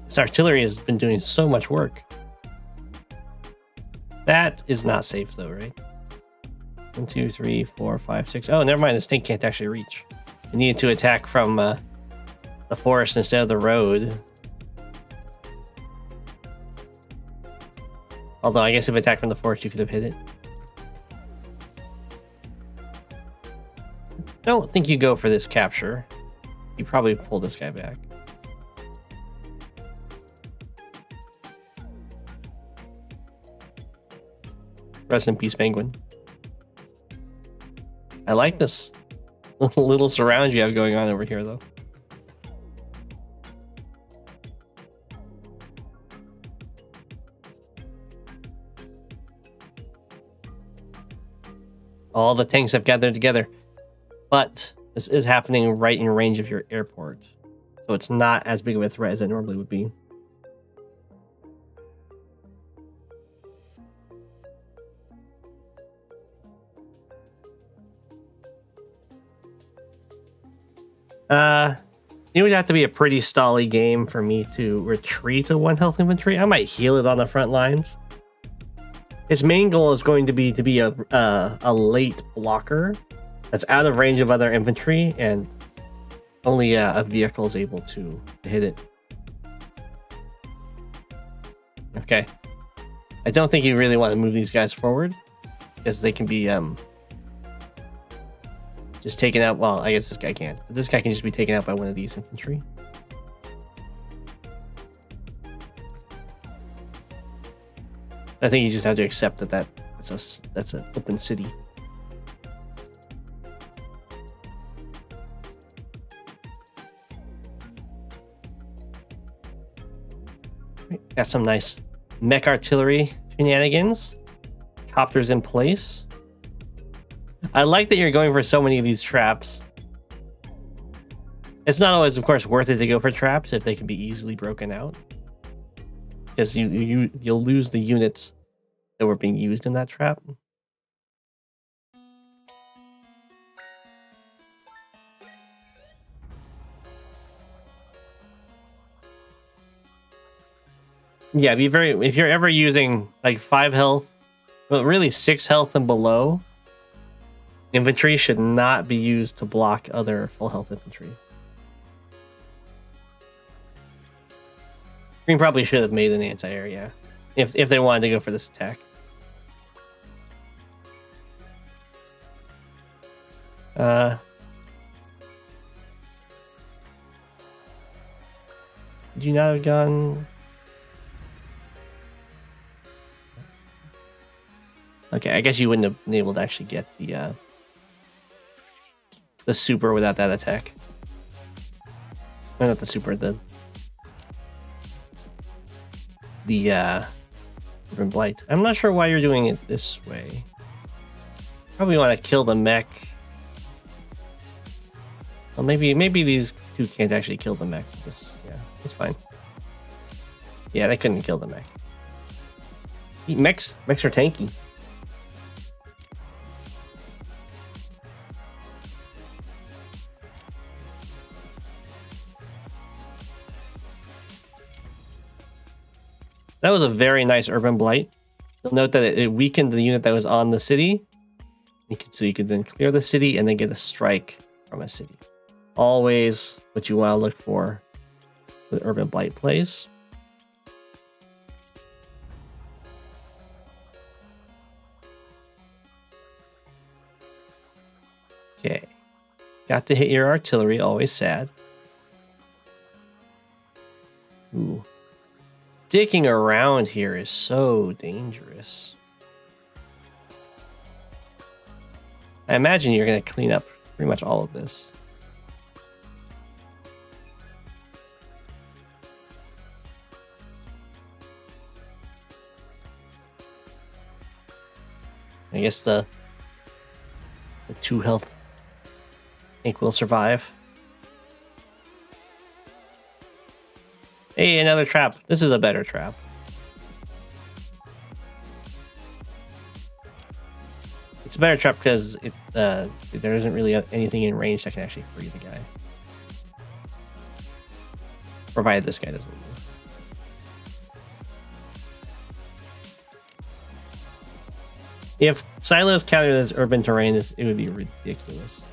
S1: This artillery has been doing so much work. That is not safe though, right? 1, 2, 3, 4, 5, 6. Oh, never mind. This tank can't actually reach. You needed to attack from the forest instead of the road. Although I guess if attacked from the forest, you could have hit it. Don't think you go for this capture. You probably pull this guy back. Rest in peace, Penguin. I like this little surround you have going on over here, though. All the tanks have gathered together, but this is happening right in range of your airport, so it's not as big of a threat as it normally would be. It would have to be a pretty stally game for me to retreat a 1 health infantry. I might heal it on the front lines. Its main goal is going to be a late blocker that's out of range of other infantry, and only a vehicle is able to hit it. Okay. I don't think you really want to move these guys forward, because they can be just taken out. Well, I guess this guy can't. But this guy can just be taken out by one of these infantry. I think you just have to accept that that's an open city. Got some nice mech artillery shenanigans. Copters in place. I like that you're going for so many of these traps. It's not always, of course, worth it to go for traps if they can be easily broken out, because you'll lose the units that were being used in that trap. Yeah, if you're ever using like 5 health, well, really 6 health and below, infantry should not be used to block other full health infantry. Green probably should have made an anti-air, yeah, if they wanted to go for this attack. Did you not have gone? Okay, I guess you wouldn't have been able to actually get the super without that attack. No, not the super, the Urban Blight. I'm not sure why you're doing it this way. Probably want to kill the mech. Well, maybe these two can't actually kill the mech. Yeah, it's fine. Yeah, they couldn't kill the mech. Mechs are tanky. That was a very nice urban blight. You'll note that it weakened the unit that was on the city. So you could then clear the city and then get a strike from a city. Always what you want to look for with urban blight plays. Okay. Got to hit your artillery, always sad. Ooh. Sticking around here is so dangerous. I imagine you're going to clean up pretty much all of this. I guess the 2 health tank will survive. Hey, another trap. This is a better trap. It's a better trap because there isn't really anything in range that can actually free the guy. Provided this guy doesn't move. If silos counted as urban terrain, it would be ridiculous.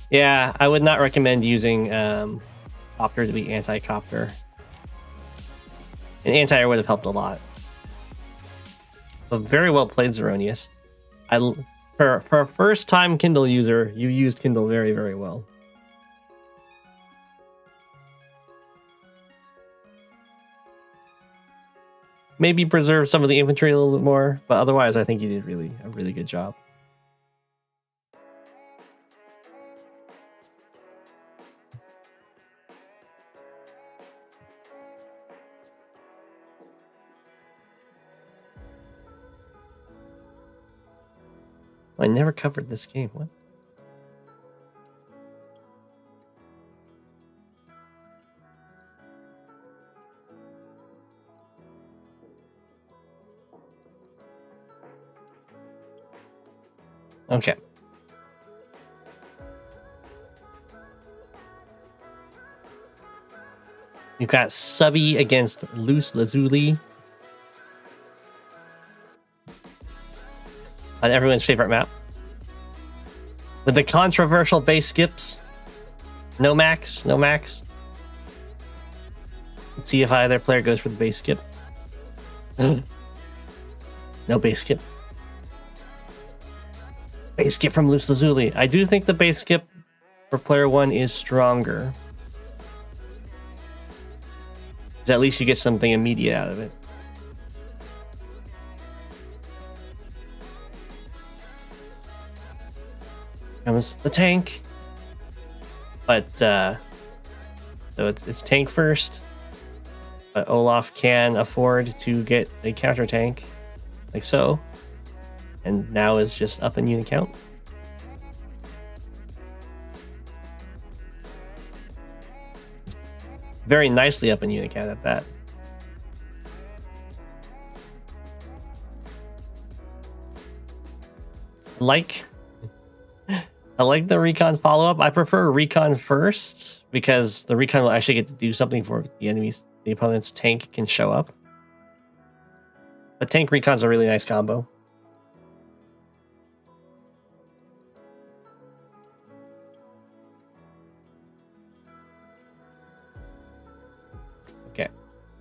S1: Yeah, I would not recommend using copter to be anti-copter. An anti-air would have helped a lot. But very well played, Zeronius. For a first-time Kindle user, you used Kindle very, very well. Maybe preserve some of the infantry a little bit more, but otherwise I think you did a really good job. I never covered this game. What? Okay. You've got Subby against Loose Lazuli. On everyone's favorite map. With the controversial base skips. No max. Let's see if either player goes for the base skip. No base skip. Base skip from Loose Lazuli. I do think the base skip for player 1 is stronger. Because at least you get something immediate out of it. Comes the tank. But, so it's tank first. But Olaf can afford to get a counter tank. Like so. And now is just up in unit count. Very nicely up in unit count at that. I like the recon follow-up. I prefer recon first because the recon will actually get to do something for the opponent's tank can show up. But tank recon's a really nice combo. Okay,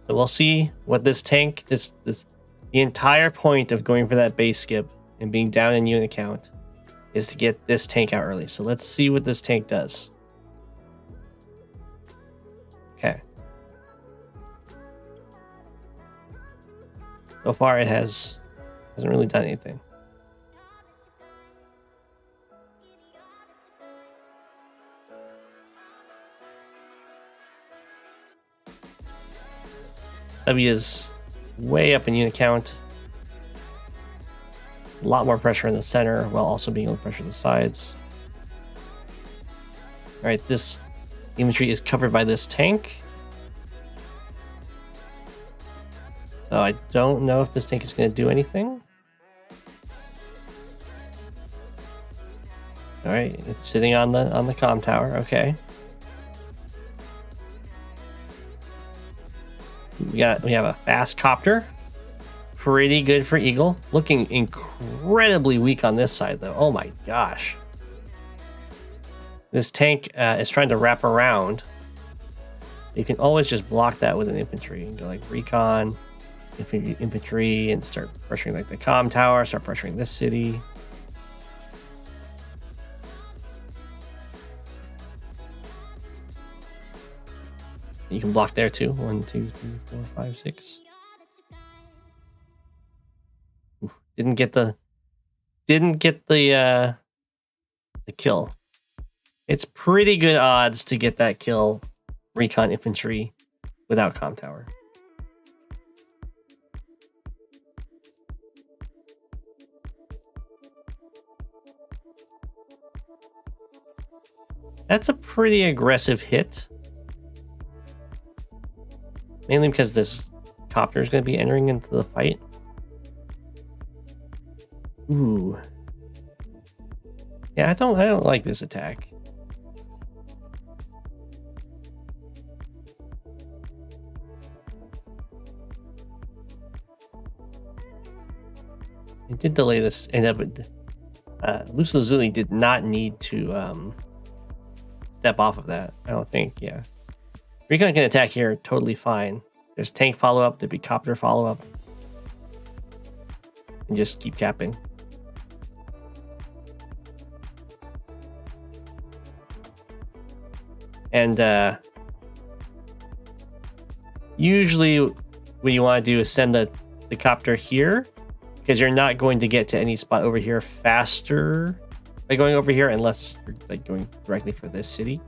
S1: so we'll see what this tank, the entire point of going for that base skip and being down in unit count is to get this tank out early. So let's see what this tank does. Okay. So far it hasn't really done anything. W is way up in unit count. A lot more pressure in the center while also being able to pressure the sides. All right, this infantry is covered by this tank. So I don't know if this tank is going to do anything. All right, it's sitting on the comm tower. Okay. we have a fast copter. Pretty good for Eagle. Looking incredibly weak on this side, though. Oh my gosh. This tank is trying to wrap around. You can always just block that with an infantry. You can go like recon, infantry, and start pressuring like the comm tower, start pressuring this city. You can block there too. 1, 2, 3, 4, 5, 6. Didn't get the kill. It's pretty good odds to get that kill, recon infantry, without comm tower. That's a pretty aggressive hit. Mainly because this copter is going to be entering into the fight. Ooh. Yeah, I don't like this attack. It did delay this, and Luce Lazuli did not need to step off of that. I don't think. Yeah, Recon can attack here totally fine. There's tank follow up. There'd be copter follow up, and just keep capping. And usually what you want to do is send the copter here, because you're not going to get to any spot over here faster by going over here unless you're like going directly for this city.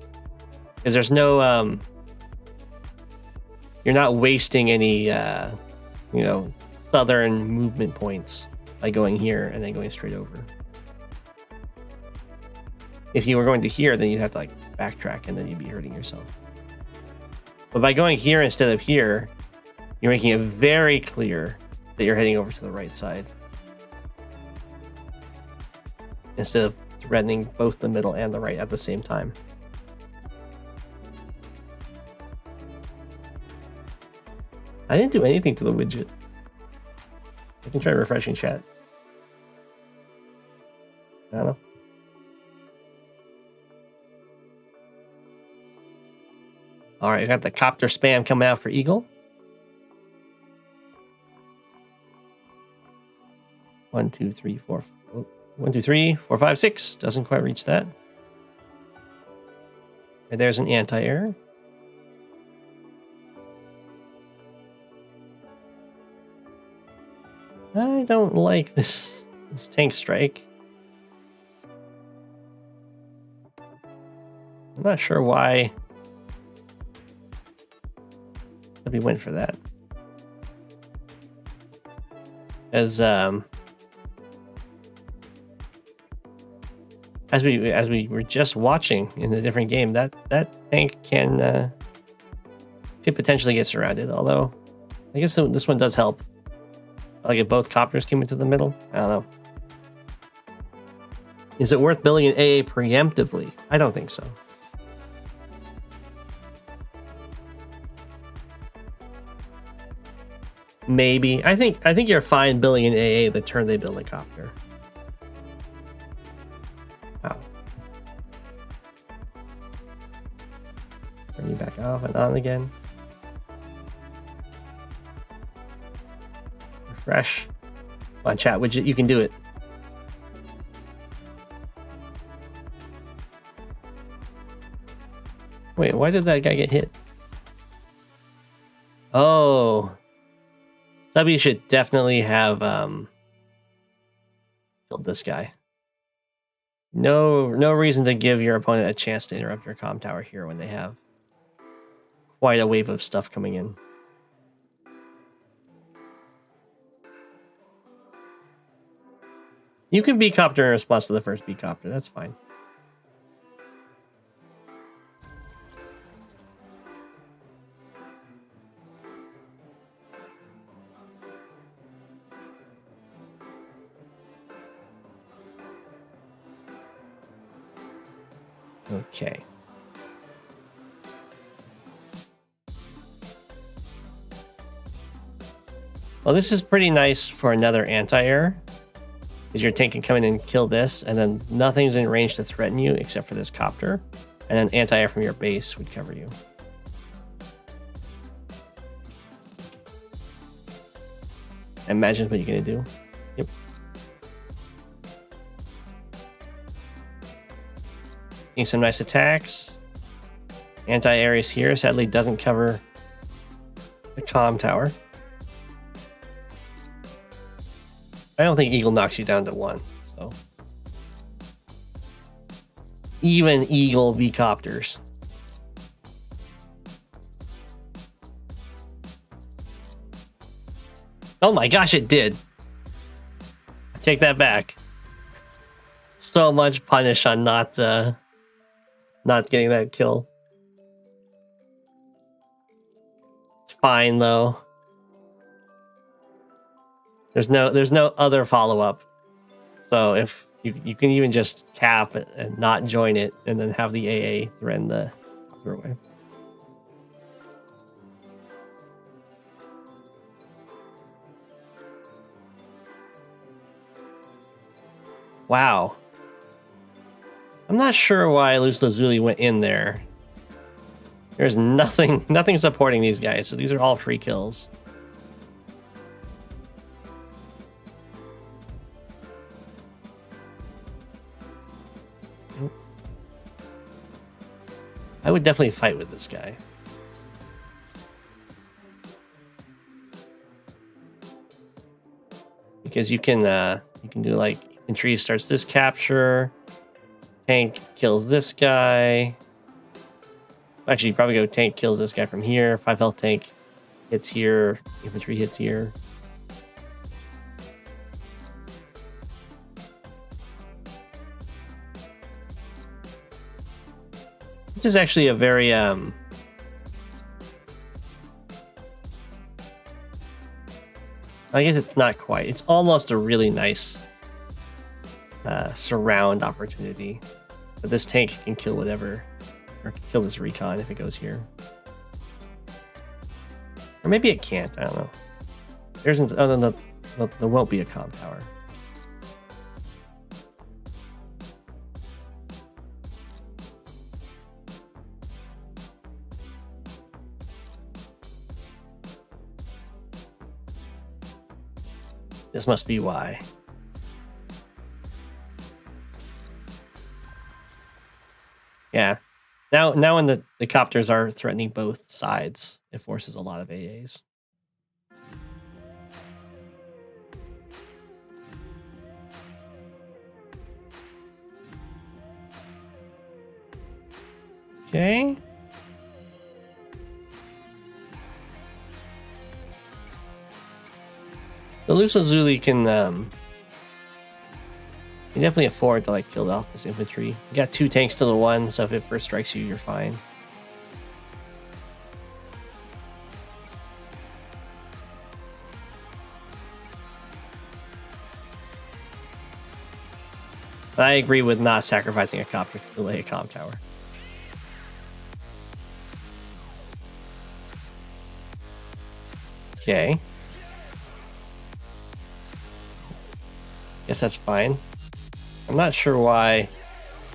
S1: Because there's no you're not wasting any southern movement points by going here and then going straight over. If you were going to here, then you'd have to like backtrack and then you'd be hurting yourself. But by going here instead of here, you're making it very clear that you're heading over to the right side, instead of threatening both the middle and the right at the same time. I didn't do anything to the widget. I can try refreshing chat. I don't know. All right, we got the copter spam coming out for Eagle. 1, 2, 3, 4. 1, 2, 3, 4, 5, 6. Doesn't quite reach that. And there's an anti-air. I don't like this tank strike. I'm not sure why we went for that. As we were just watching in a different game, that tank could potentially get surrounded. Although, I guess this one does help. Like if both copters came into the middle, I don't know. Is it worth building an AA preemptively? I don't think so. Maybe. I think you're fine building an AA the turn they build a copter. Wow. Turn you back off and on again. Refresh. Come on, chat widget, you can do it. Wait, why did that guy get hit? Oh. Subby should definitely have killed this guy. No reason to give your opponent a chance to interrupt your comm tower here when they have quite a wave of stuff coming in. You can B-copter in response to the first B-copter, that's fine. Okay. Well, this is pretty nice for another anti-air. Because your tank can come in and kill this, and then nothing's in range to threaten you except for this copter. And then anti-air from your base would cover you. Imagine what you're gonna do. Yep. Getting some nice attacks. Anti-air is here. Sadly, doesn't cover the comm tower. I don't think Eagle knocks you down to 1, so. Even Eagle v copters. Oh my gosh, it did. I take that back. So much punish on not getting that kill. It's fine though. There's no other follow-up. So if you can even just cap it and not join it and then have the AA threaten the other way. Wow. I'm not sure why Luz Lazuli went in there. There's nothing supporting these guys, so these are all free kills. I would definitely fight with this guy. Because you can do like infantry starts this capture, tank kills this guy. Actually, you probably go tank kills this guy from here. 5 health tank hits here, infantry hits here. This is actually a very I guess it's not quite. It's almost a really nice surround opportunity. But this tank can kill whatever, or kill this recon if it goes here. Or maybe it can't. I don't know. There isn't. Other than there won't be a comm tower. This must be why. Yeah. Now when the copters are threatening both sides, it forces a lot of AAs. Okay. The Luz Lazuli can definitely afford to like kill off this infantry. You got 2 tanks to the 1, so if it first strikes you, you're fine. But I agree with not sacrificing a copter to delay a comm tower. Okay. Guess that's fine. I'm not sure why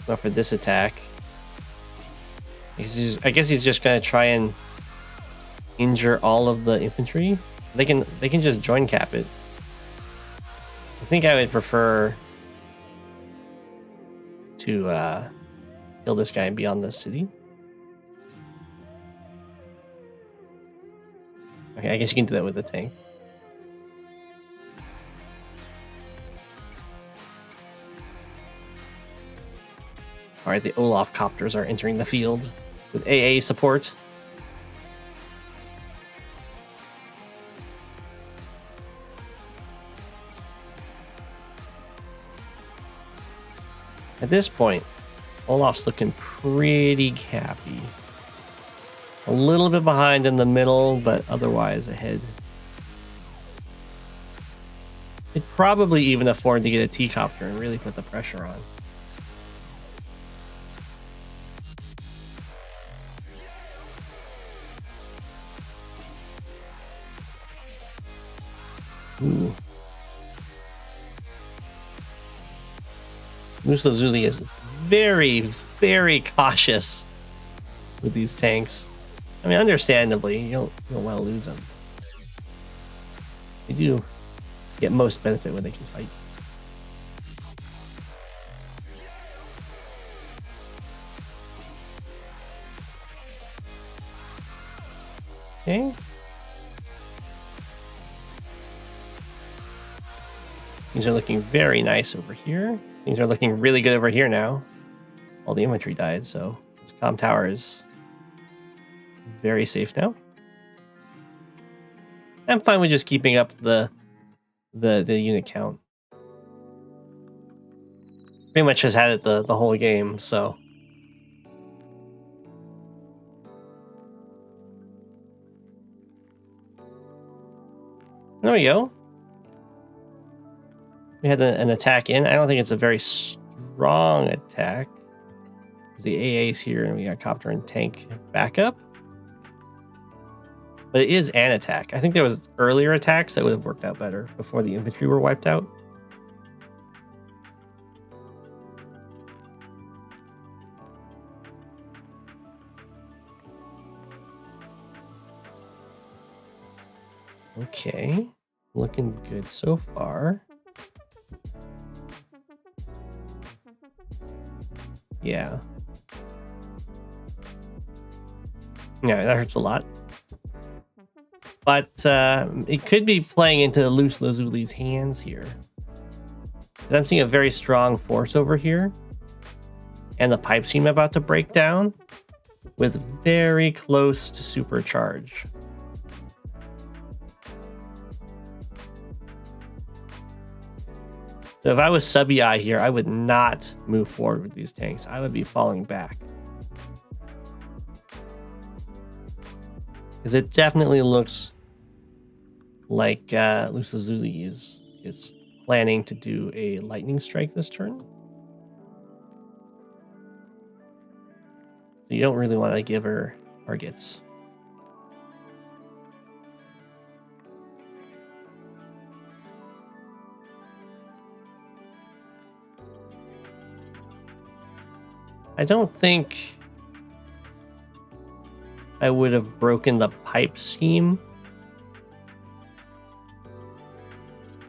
S1: went for this attack. I guess he's just gonna try and injure all of the infantry. They can just join cap it. I think I would prefer to kill this guy and be on the city. Okay, I guess you can do that with the tank. All right, the Olaf copters are entering the field with AA support. At this point, Olaf's looking pretty cappy. A little bit behind in the middle, but otherwise ahead. He'd probably even afford to get a T-copter and really put the pressure on. Ooh. Moose Lazuli is very, very cautious with these tanks. I mean, understandably, you don't want to lose them. They do get most benefit when they can fight. Okay. Things are looking very nice over here. Things are looking really good over here now. All the infantry died, so this comm tower is very safe now. I'm fine with just keeping up the unit count. Pretty much has had it the whole game, so. There we go. We had an attack in. I don't think it's a very strong attack. The AA's here, and we got copter and tank backup. But it is an attack. I think there was earlier attacks that would have worked out better before the infantry were wiped out. Okay, looking good so far. Yeah. Yeah, that hurts a lot. But it could be playing into Loose Lazuli's hands here. I'm seeing a very strong force over here. And the pipe seem about to break down with very close to supercharge. So if I was sub-EI here, I would not move forward with these tanks. I would be falling back. Because it definitely looks like Loose Lazuli is planning to do a lightning strike this turn. So you don't really want to give her targets. I don't think I would have broken the pipe scheme.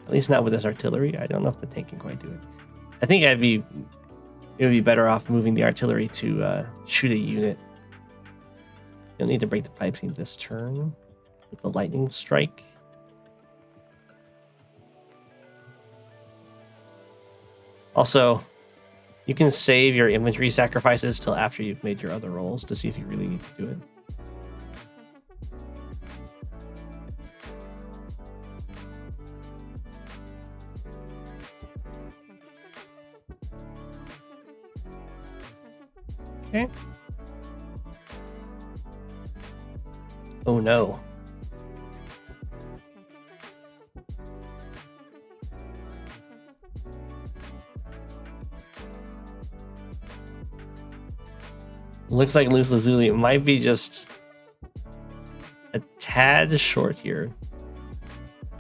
S1: At least not with this artillery. I don't know if the tank can quite do it. I think it would be better off moving the artillery to shoot a unit. You'll need to break the pipe scheme this turn with the lightning strike. Also, you can save your infantry sacrifices till after you've made your other rolls to see if you really need to do it. Okay. Oh no. Looks like Loose Lazuli might be just a tad short here.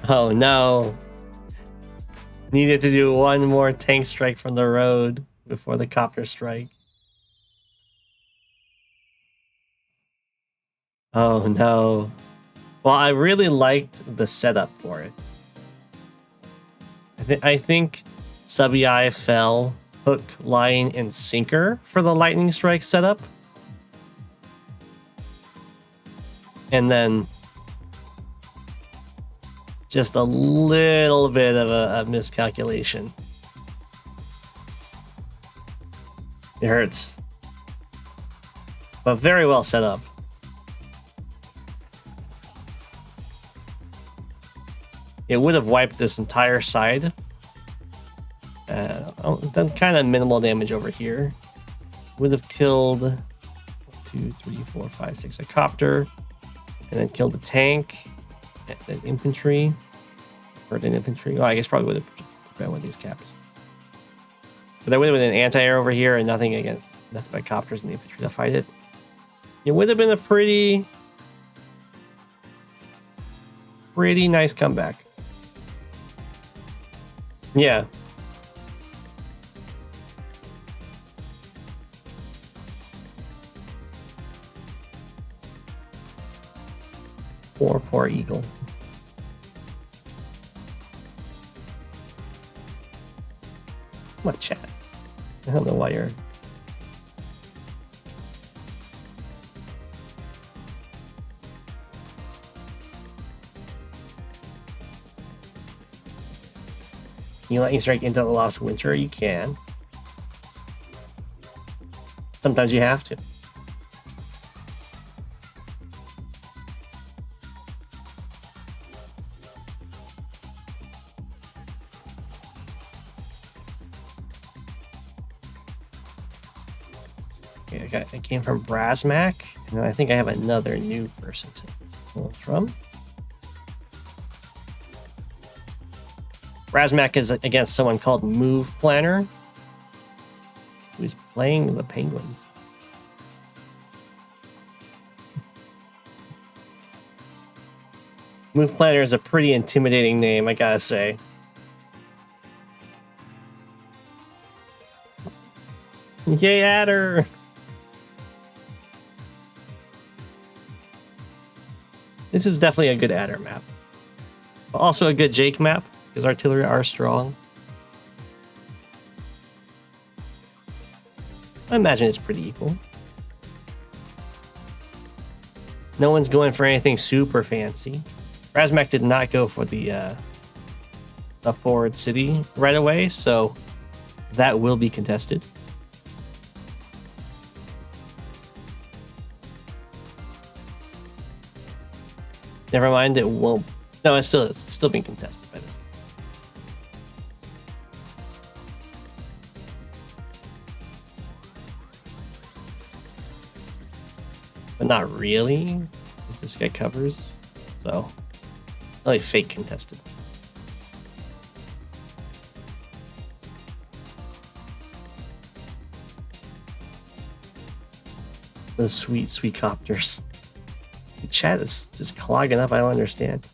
S1: Oh no. Needed to do one more tank strike from the road before the copter strike. Oh no. Well, I really liked the setup for it. I think sub-EI fell hook, line, and sinker for the lightning strike setup. And then just a little bit of a miscalculation. It hurts. But very well set up. It would have wiped this entire side. Done kind of minimal damage over here. Would have killed 2, 3, 4, 5, 6 a copter. And then killed the tank. And infantry. Hurt an infantry. Oh, I guess probably would have been one of these caps. But there would have been an anti-air over here and nothing but copters and the infantry to fight it. It would have been a pretty nice comeback. Yeah. Poor eagle. What chat? I don't know why you're... Can you lightning strike into the lost winter? You can. Sometimes you have to. Okay, I came from Brasmac, and I think I have another new person to pull from. Brasmac is against someone called Move Planner, who's playing the Penguins. Move Planner is a pretty intimidating name, I gotta say. Yay, Adder! This is definitely a good Adder map. Also a good Jake map, because artillery are strong. I imagine it's pretty equal. No one's going for anything super fancy. Brasmac did not go for the forward city right away, so that will be contested. Never mind, it won't. No, it's still being contested by this. But not really, because this guy covers, so it's only fake contested. Those sweet copters. The chat is just clogging up. I don't understand.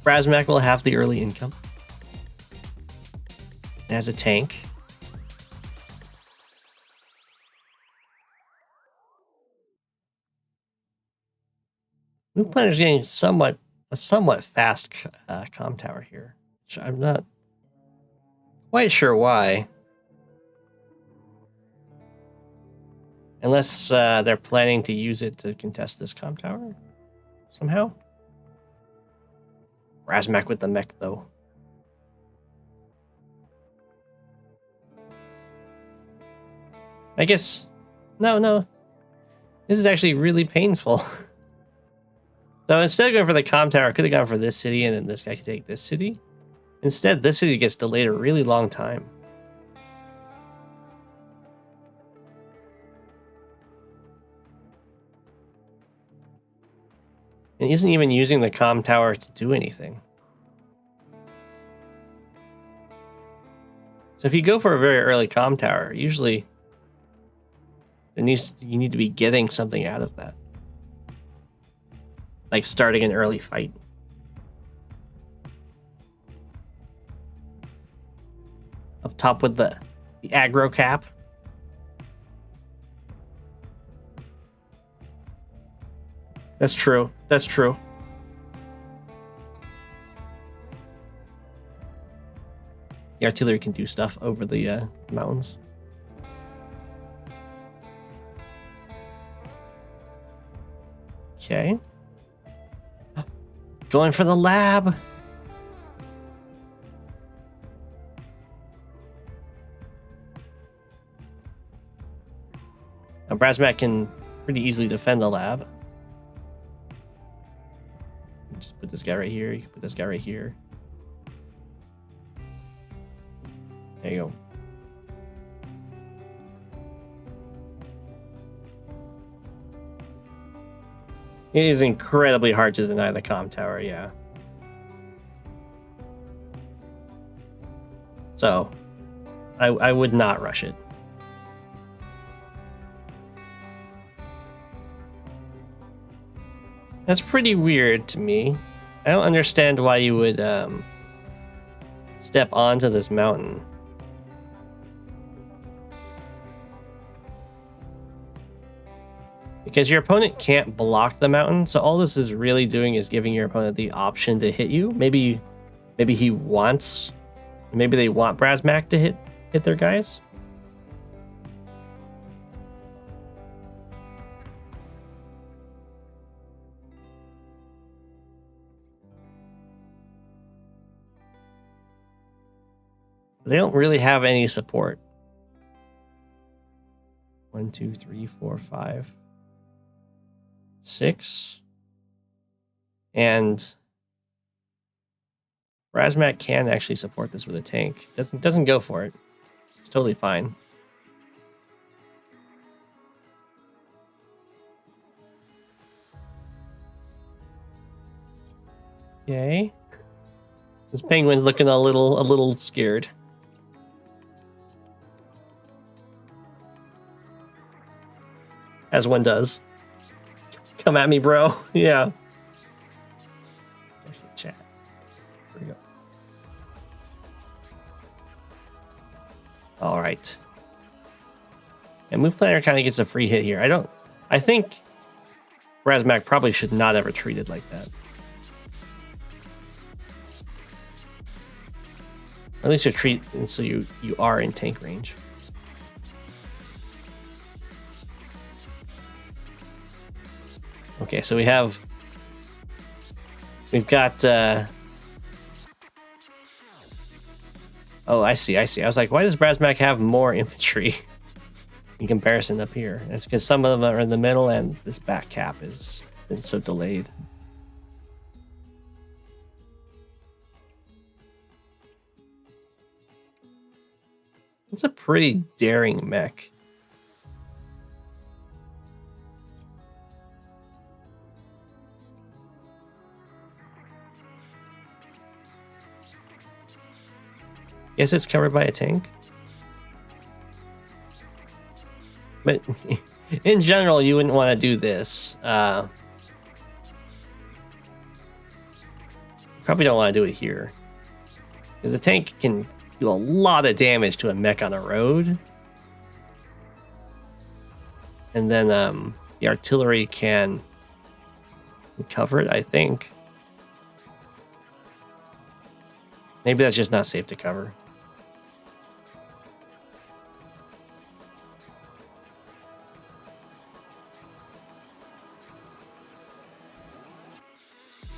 S1: Brasmac will have the early income. It has a tank. Move Planner's getting a somewhat fast comm tower here, which I'm not quite sure why. Unless they're planning to use it to contest this comm tower somehow. Brasmac with the mech, though. I guess... No. This is actually really painful. So instead of going for the comm tower, I could have gone for this city, and then this guy could take this city. Instead, this city gets delayed a really long time. And he isn't even using the comm tower to do anything. So if you go for a very early comm tower, usually you need to be getting something out of that. Like starting an early fight. Up top with the aggro cap. That's true. That's true. The artillery can do stuff over the mountains. Okay. Going for the lab. Now Brasmac can pretty easily defend the lab. Just put this guy right here. You can put this guy right here. There you go. It is incredibly hard to deny the comm tower, yeah. So, I would not rush it. That's pretty weird to me. I don't understand why you would step onto this mountain. Because your opponent can't block the mountain, so all this is really doing is giving your opponent the option to hit you. Maybe he wants, maybe they want Brasmac to hit their guys. They don't really have any support. 1, 2, 3, 4, 5, 6. And Brasmac can actually support this with a tank. Doesn't go for it. It's totally fine. Okay. This penguin's looking a little scared. As one does. Come at me, bro. Yeah. There's the chat. There we go. All right. And Move Planner kind of gets a free hit here. I think Brasmac probably should not have retreated like that. At least retreat until you are in tank range. Okay, so we've got oh, I see. I was like, why does Brasmac have more infantry in comparison up here? It's because some of them are in the middle and this back cap has been so delayed. It's a pretty daring mech. Guess it's covered by a tank. But in general, you wouldn't want to do this. Probably don't want to do it here. Because the tank can do a lot of damage to a mech on a road. And then the artillery can cover it, I think. Maybe that's just not safe to cover.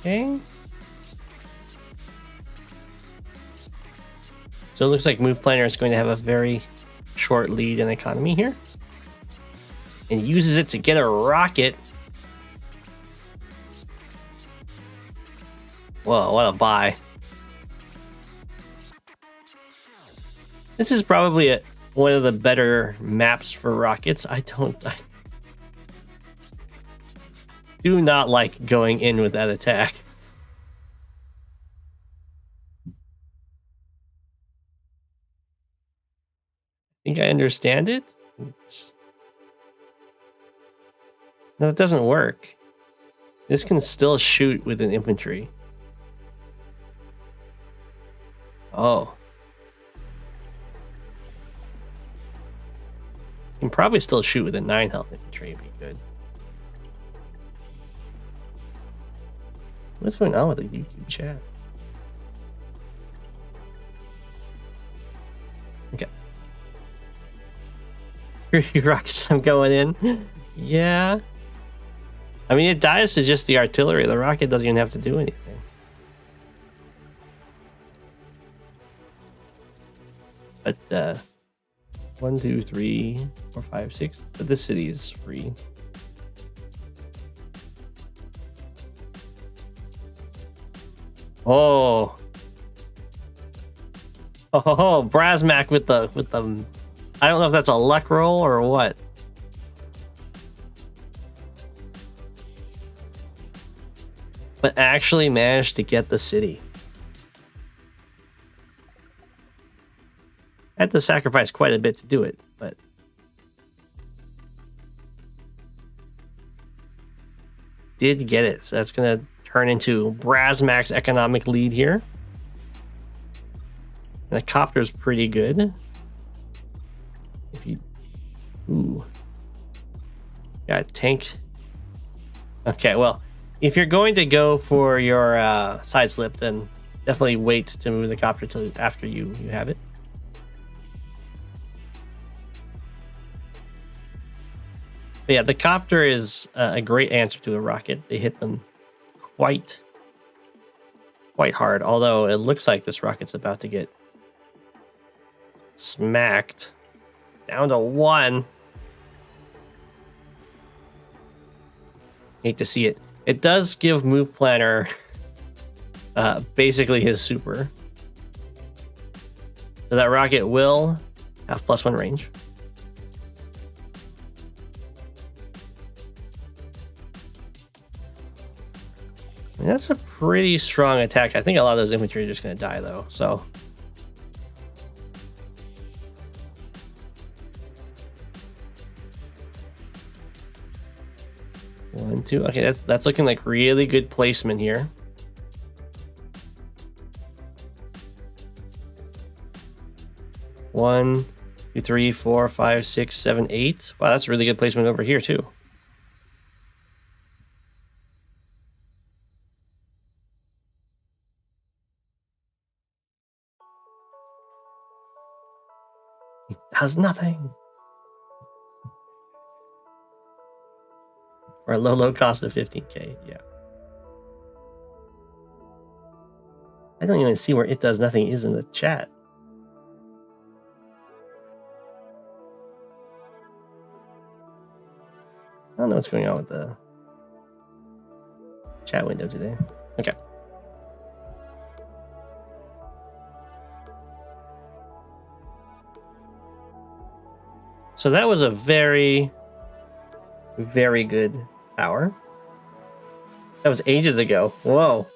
S1: Okay. So it looks like Move Planner is going to have a very short lead in economy here. And uses it to get a rocket. Whoa, what a buy. This is probably one of the better maps for rockets. I do not like going in with that attack. I think I understand it. No, it doesn't work. This can still shoot with an infantry. Oh. You can probably still shoot with a 9 health infantry. It'd be good. What's going on with the YouTube chat? Okay. Screw you, rockets, I'm going in. Yeah. I mean, it dies to just the artillery. The rocket doesn't even have to do anything. But, 1, 2, 3, 4, 5, 6. But this city is free. Oh. Oh, Brasmac with the I don't know if that's a luck roll or what. But actually managed to get the city. Had to sacrifice quite a bit to do it, but did get it, so that's going to turn into Brasmac's economic lead here. And the copter's pretty good. If you... Ooh. Got tank. Okay, well, if you're going to go for your side slip, then definitely wait to move the copter till after you have it. But yeah, the copter is a great answer to a rocket. They hit them quite hard, although it looks like this rocket's about to get smacked down to 1. Hate to see it. It does give Move Planner basically his super. So that rocket will have +1 range. And that's a pretty strong attack. I think a lot of those infantry are just going to die, though. So one, two. Okay, that's looking like really good placement here. One, two, three, 4, 5, 6, 7, 8. Wow, that's really good placement over here too. It does nothing. Or a low cost of 15k, yeah. I don't even see where it does nothing is in the chat. I don't know what's going on with the chat window today. Okay. So that was a very, very good power. That was ages ago. Whoa.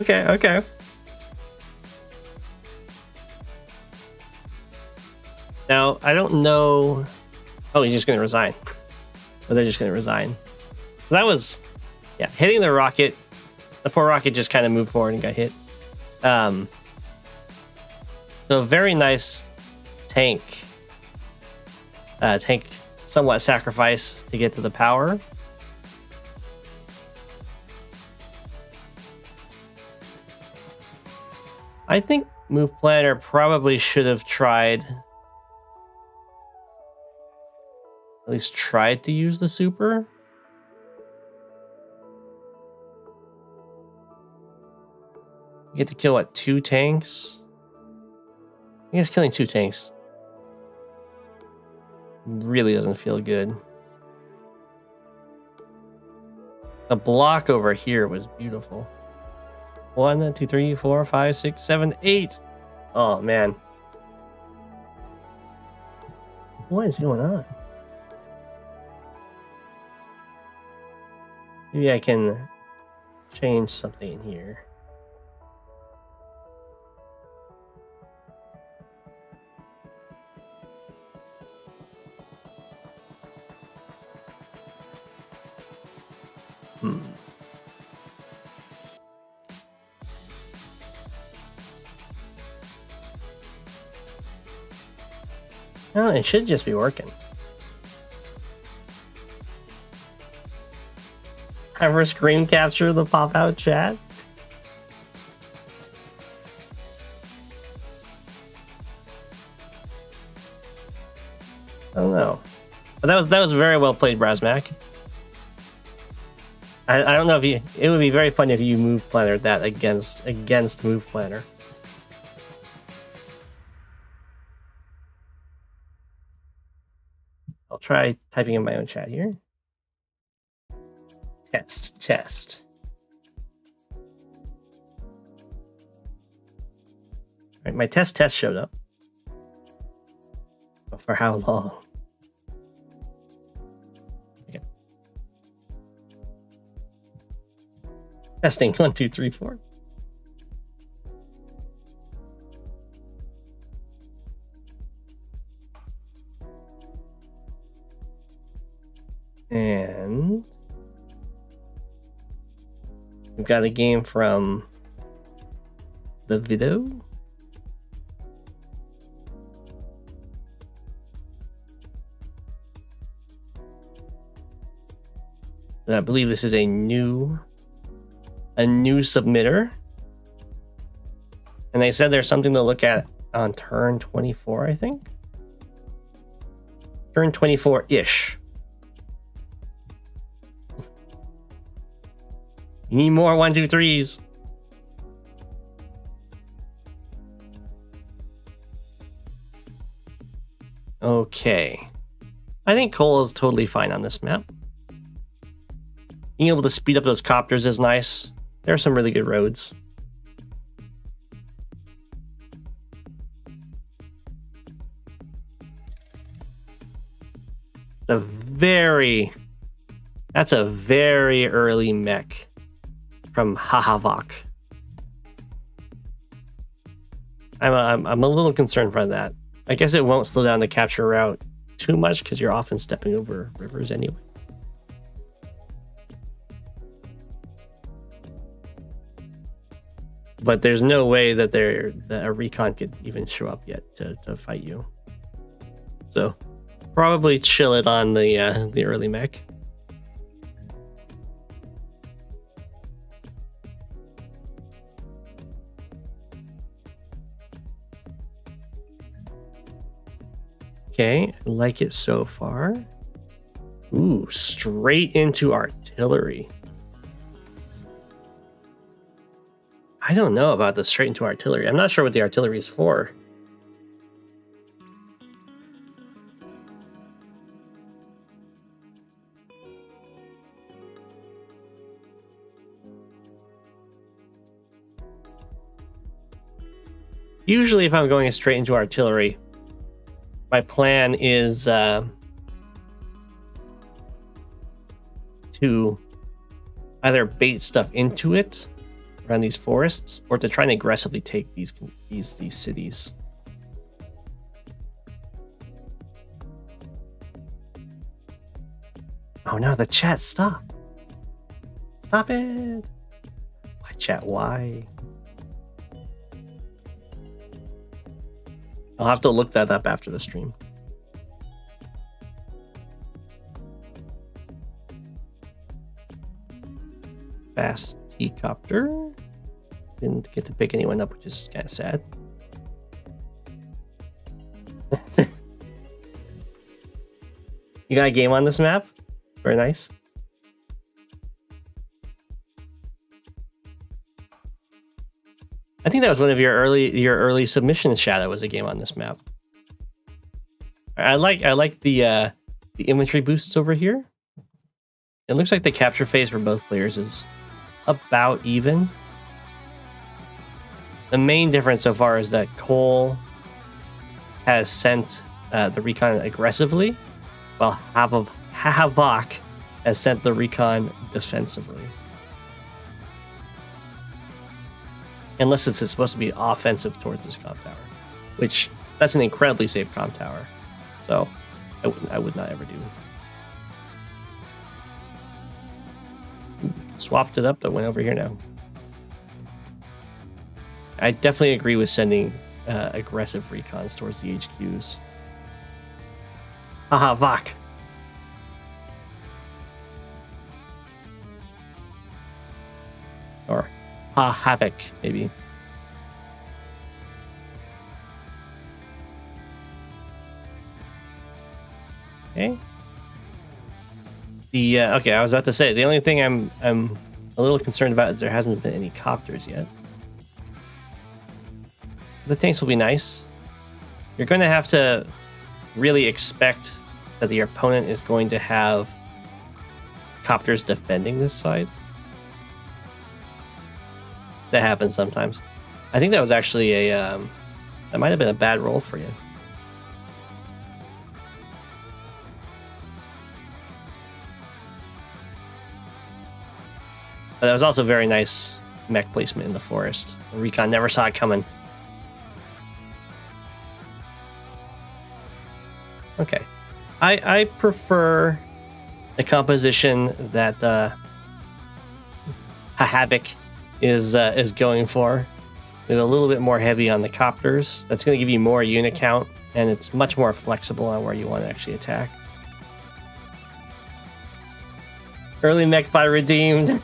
S1: Okay. Now, I don't know... Oh, he's just going to resign. Or they're just going to resign. So that was... Yeah, hitting the rocket. The poor rocket just kind of moved forward and got hit. So very nice tank. Tank somewhat sacrifice to get to the power. I think Move Planner probably should have tried... At least tried to use the super. You get to kill, what, 2 tanks? I guess killing 2 tanks really doesn't feel good. The block over here was beautiful. 1, 2, 3, 4, 5, 6, 7, 8. Oh, man. What is going on? Maybe I can change something in here. No, it should just be working. Ever screen capture the pop-out chat? I don't know. But that was very well played, Brasmac. I don't know if you... It would be very fun if you Move Planner that against Move Planner. I'll try typing in my own chat here. Test. All right, my test showed up. But for how long? Okay. Testing 1, 2, 3, 4. And We've got a game from the video. I believe this is a new submitter. And they said there's something to look at on turn 24, I think. Turn 24-ish. You need more 1, 2, 3s. Okay. I think coal is totally fine on this map. Being able to speed up those copters is nice. There are some really good roads. That's a very early mech from Hahavak. I'm a little concerned by that. I guess it won't slow down the capture route too much because you're often stepping over rivers anyway. But there's no way that a recon could even show up yet to fight you. So probably chill it on the early mech. Okay, I like it so far. Ooh, straight into artillery. I don't know about the straight into artillery. I'm not sure what the artillery is for. Usually if I'm going straight into artillery, my plan is to either bait stuff into it around these forests, or to try and aggressively take these cities. Oh no, the chat, stop it. Why chat, why? I'll have to look that up after the stream. Fast T-copter. Didn't get to pick anyone up, which is kind of sad. You got a game on this map? Very nice. I think that was one of your early submissions, Shadow, was a game on this map. I like the infantry boosts over here. It looks like the capture phase for both players is about even. The main difference so far is that Cole has sent the recon aggressively, while Havok has sent the recon defensively. Unless it's supposed to be offensive towards this comm tower, which that's an incredibly safe comm tower. So I would not ever do. Swapped it up, but went over here now. I definitely agree with sending aggressive recons towards the HQs. Haha, Vok. Or Havoc, maybe. Okay. Okay, I was about to say the only thing I'm a little concerned about is there hasn't been any copters yet. The tanks will be nice. You're going to have to really expect that the opponent is going to have copters defending this side. That happens sometimes. I think that was actually that might have been a bad roll for you. But that was also very nice mech placement in the forest. The recon never saw it coming. Okay. I prefer the composition that Havoc is going for. With a little bit more heavy on the copters. That's going to give you more unit count, and it's much more flexible on where you want to actually attack. Early mech by redeemed.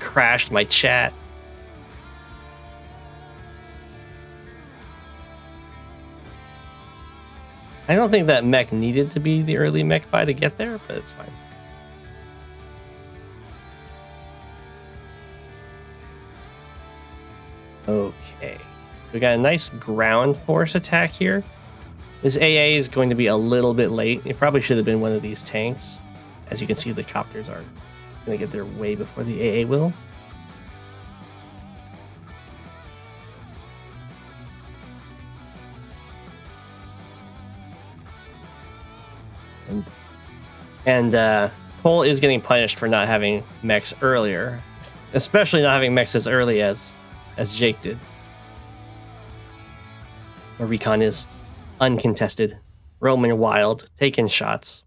S1: Crashed my chat. I don't think that mech needed to be the early mech buy to get there, but it's fine. Okay, we got a nice ground force attack here. This AA is going to be a little bit late. It probably should have been one of these tanks. As you can see, the copters are going to get there way before the AA will. And Cole is getting punished for not having mechs earlier, especially not having mechs as early as Jake did. Where recon is uncontested, roaming wild, taking shots.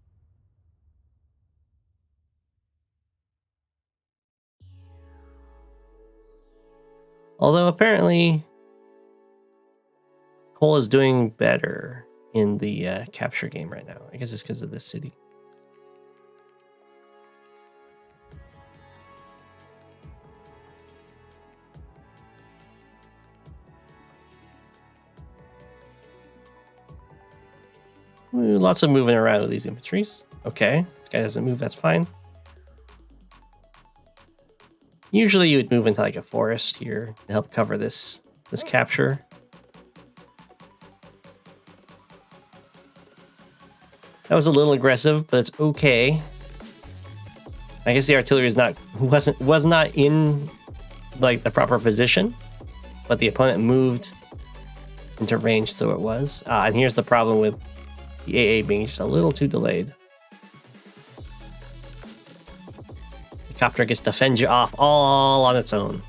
S1: Although apparently Cole is doing better in the capture game right now. I guess it's because of this city. Ooh, lots of moving around with these infantries. Okay, this guy doesn't move, that's fine. Usually you would move into like a forest here to help cover this capture. That was a little aggressive, but it's okay. I guess the artillery was not in like the proper position, but the opponent moved into range, so it was. And here's the problem with the AA being just a little too delayed. The copter gets to fend you off all on its own.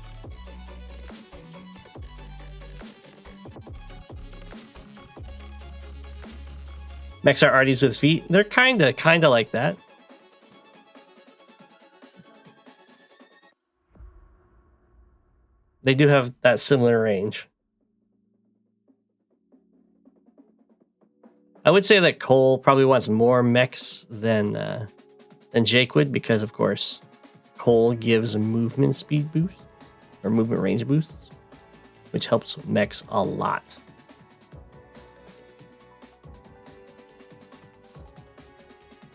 S1: Mechs are arties with feet. They're kinda like that. They do have that similar range. I would say that Cole probably wants more mechs than Jake would, because of course Cole gives a movement speed boost or movement range boosts, which helps mechs a lot.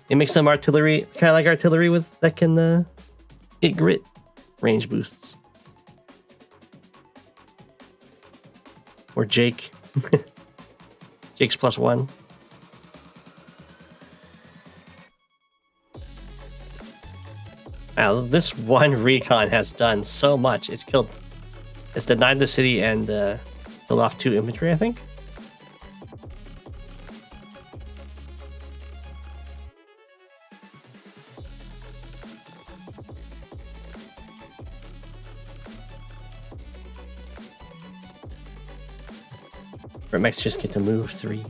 S1: It makes some artillery, kind of like artillery with that can hit grit range boosts. Or Jake. Jake's +1. Wow, this one recon has done so much. It's denied the city and killed off 2 infantry, I think. Mechs just get to move 3.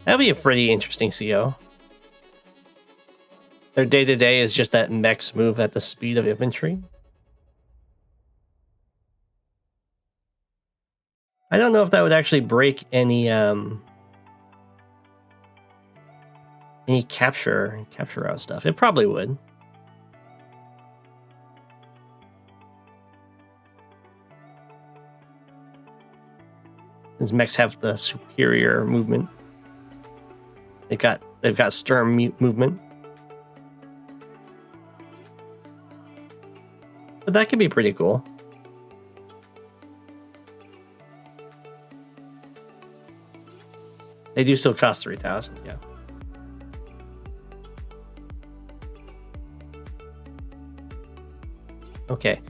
S1: That'll be a pretty interesting CO. Their day-to-day is just that mechs move at the speed of infantry. I don't know if that would actually break any capture route stuff. It probably would. Since mechs have the superior movement, they've got stern movement. But that could be pretty cool. They do still cost 3,000, yeah. Okay,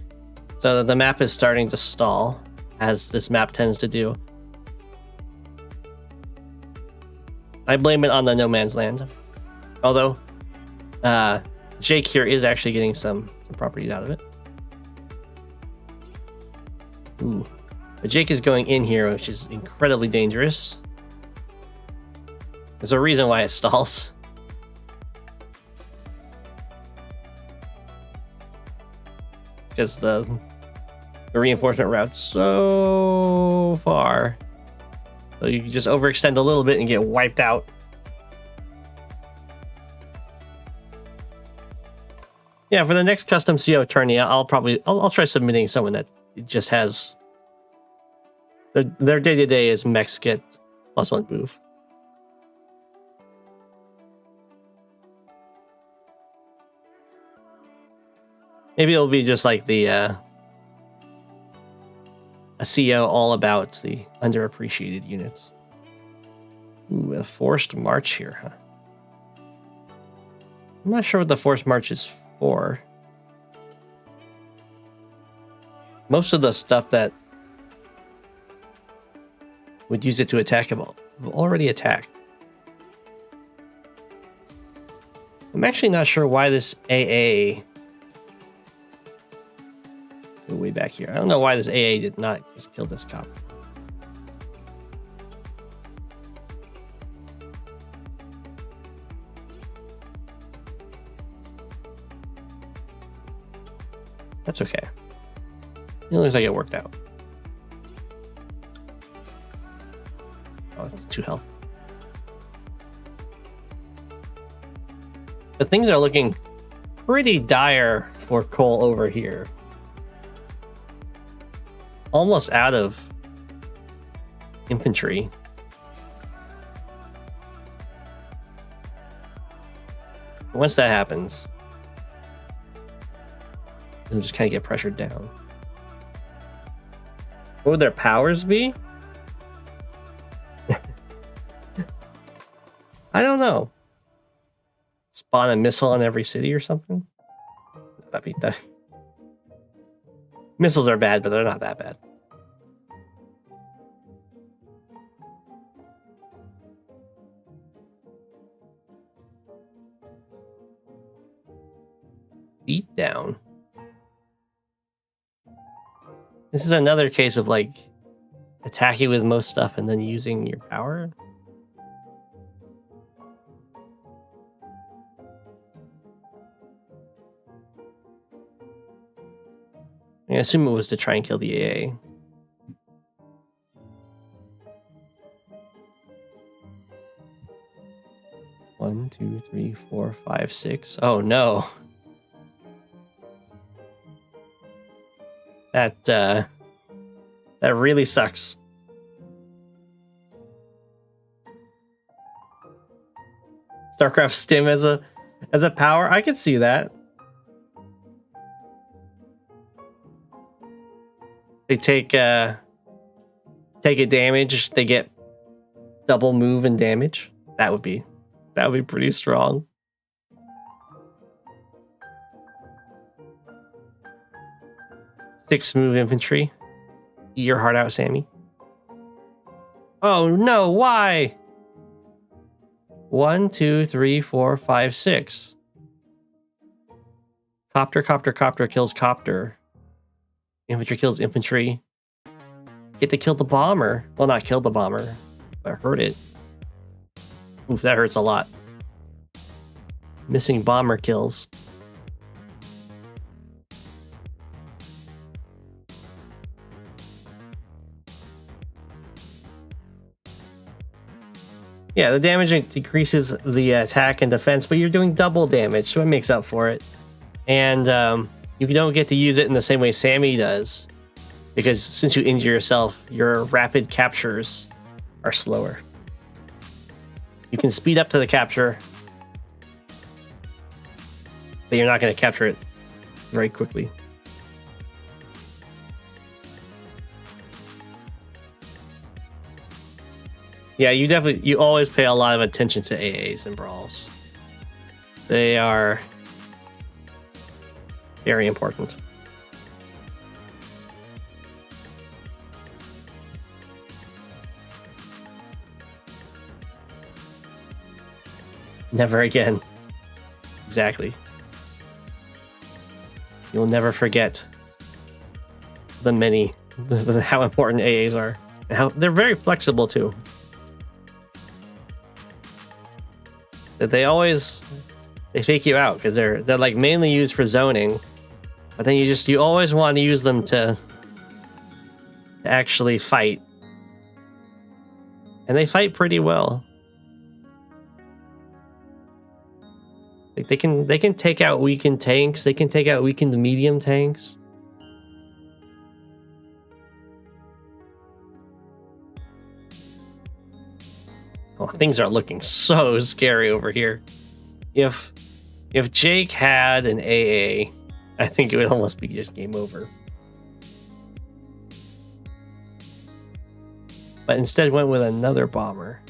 S1: so the map is starting to stall, as this map tends to do. I blame it on the no man's land. Although, Jake here is actually getting some properties out of it. Ooh. But Jake is going in here, which is incredibly dangerous. There's a reason why it stalls. Because the reinforcement route's so far. So you can just overextend a little bit and get wiped out. Yeah, for the next custom CO tourney, I'll try submitting someone that just has their day-to-day is mechs get +1 move. Maybe it'll be just like the a CO all about the underappreciated units. Ooh, a forced march here, huh? I'm not sure what the forced march is for. Most of the stuff that would use it to attack have already attacked. I'm actually not sure why this AA... Go way back here. I don't know why this AA did not just kill this cop. That's okay. It looks like it worked out. Oh, it's 2 health. But things are looking pretty dire for Cole over here. Almost out of infantry. Once that happens, they'll just kind of get pressured down. What would their powers be? I don't know. Spawn a missile in every city or something? That'd be that. Missiles are bad, but they're not that bad. Beat down. This is another case of like attacking with most stuff and then using your power. I assume it was to try and kill the AA. One, 2, 3, 4, 5, 6. Oh no. That really sucks. StarCraft Stim as a power? I could see that. They take a damage, they get double move and damage. That would be pretty strong. Six move infantry. Eat your heart out, Sammy. Oh no, why? 1, 2, 3, 4, 5, 6. Copter kills copter. Infantry kills infantry. Get to kill the bomber. Well, not kill the bomber, but hurt it. Oof, that hurts a lot. Missing bomber kills. Yeah, the damage decreases the attack and defense, but you're doing double damage, so it makes up for it. And you don't get to use it in the same way Sammy does, because since you injure yourself, your rapid captures are slower. You can speed up to the capture, but you're not going to capture it very quickly. Yeah, you always pay a lot of attention to AAs and brawls. They are very important. Never again. Exactly. You'll never forget how important AAs are. And how they're very flexible too. that they fake you out because they're like mainly used for zoning, but then you always want to use them to actually fight, and they fight pretty well. Like they can take out weakened tanks. They can take out weakened medium tanks. Oh, things are looking so scary over here. If Jake had an AA, I think it would almost be just game over. But instead went with another bomber.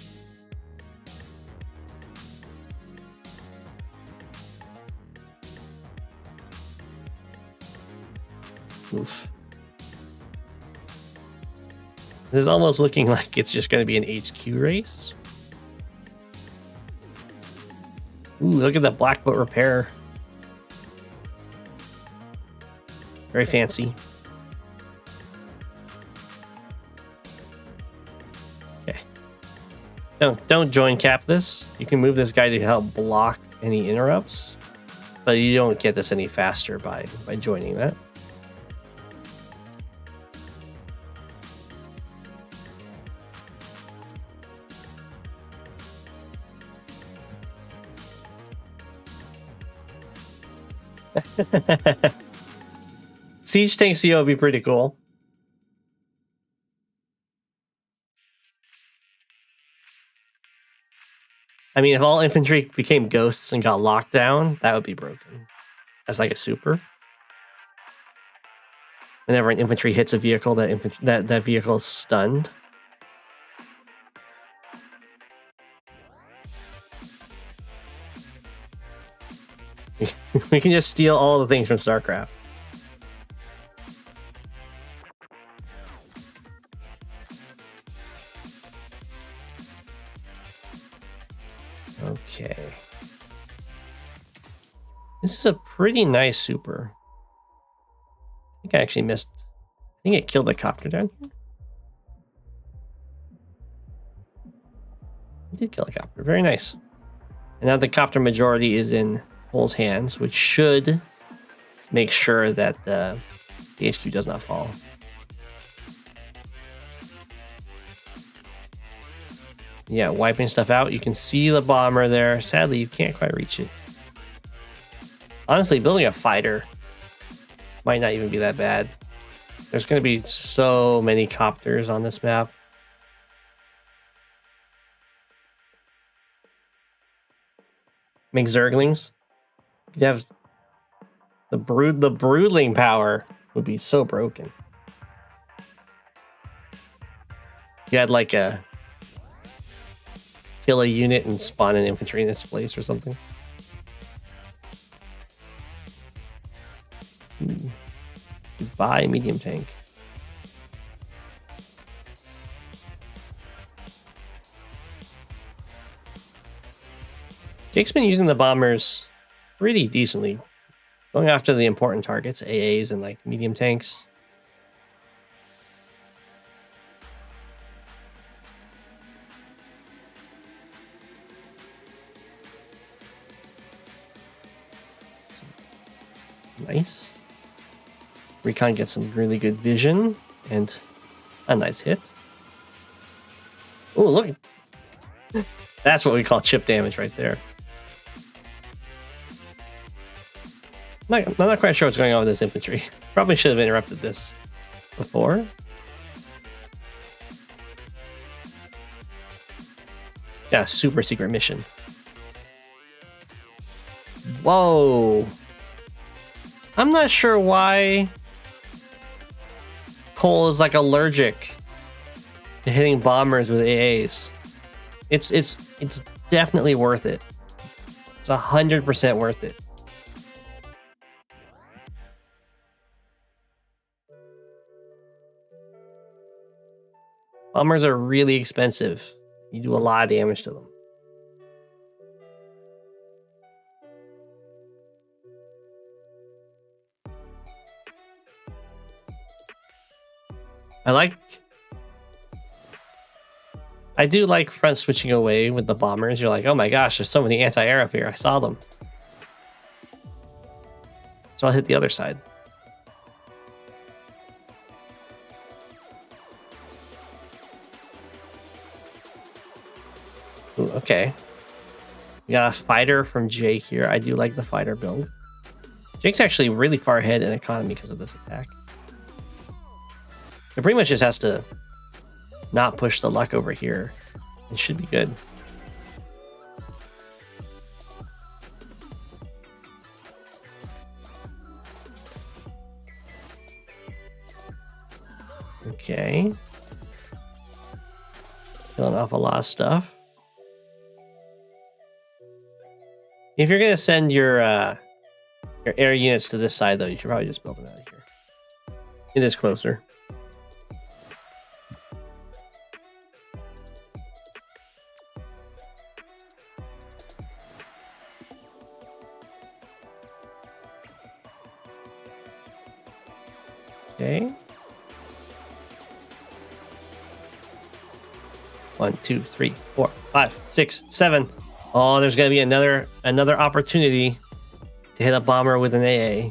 S1: Oof. This is almost looking like it's just going to be an HQ race. Ooh, look at that black boat repair. Very fancy. Okay. Don't join cap this. You can move this guy to help block any interrupts, but you don't get this any faster by joining that. Siege tank CO would be pretty cool. I mean, if all infantry became ghosts and got locked down, that would be broken. As like a super. Whenever an infantry hits a vehicle, that vehicle is stunned. We can just steal all the things from StarCraft. Okay. This is a pretty nice super. I think I actually missed. I think it killed a copter down here. It did kill a copter. Very nice. And now the copter majority is in Bull's hands, which should make sure that the HQ does not fall. Yeah, wiping stuff out. You can see the bomber there. Sadly, you can't quite reach it. Honestly, building a fighter might not even be that bad. There's going to be so many copters on this map. Make Zerglings. You'd have the broodling power would be so broken. You had like a kill a unit and spawn an infantry in its place or something. Goodbye, medium tank. Jake's been using the bombers pretty decently, going after the important targets, AAs and like medium tanks. Nice. Recon gets some really good vision and a nice hit. Oh, look. That's what we call chip damage right there. I'm not quite sure what's going on with this infantry. Probably should have interrupted this before. Yeah, super secret mission. Whoa. I'm not sure why Cole is like allergic to hitting bombers with AAs. It's definitely worth it. It's 100% worth it. Bombers are really expensive. You do a lot of damage to them. I do like front switching away with the bombers. You're like, oh my gosh, there's so many anti-air up here. I saw them. So I'll hit the other side. Ooh, okay. We got a fighter from Jake here. I do like the fighter build. Jake's actually really far ahead in economy because of this attack. It pretty much just has to not push the luck over here. It should be good. Okay. Killing off a lot of stuff. If you're gonna send your air units to this side, though, you should probably just build them out of here. It is closer. Okay. 1, 2, 3, 4, 5, 6, 7. Oh, there's gonna be another opportunity to hit a bomber with an AA.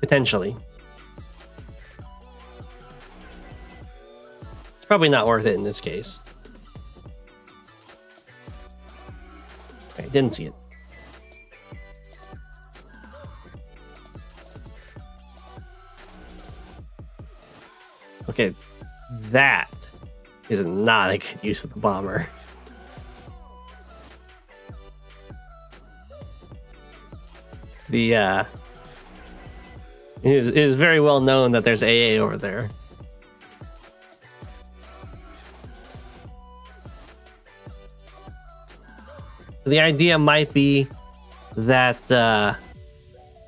S1: Potentially. It's probably not worth it in this case. Okay, didn't see it. Okay, that is not a good use of the bomber. It is very well known that there's AA over there. The idea might be that the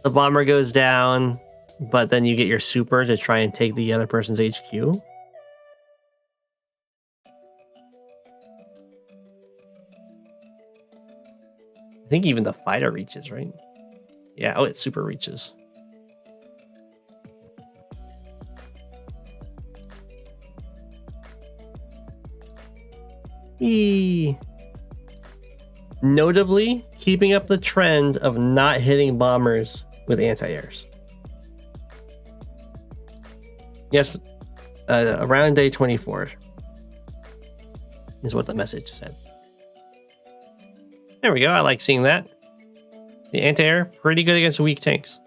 S1: bomber goes down, but then you get your super to try and take the other person's HQ. I think even the fighter reaches, right? Yeah, oh, it super reaches. Notably, keeping up the trend of not hitting bombers with anti-airs. Yes, around day 24 is what the message said. There we go. I like seeing that. The anti-air, pretty good against weak tanks.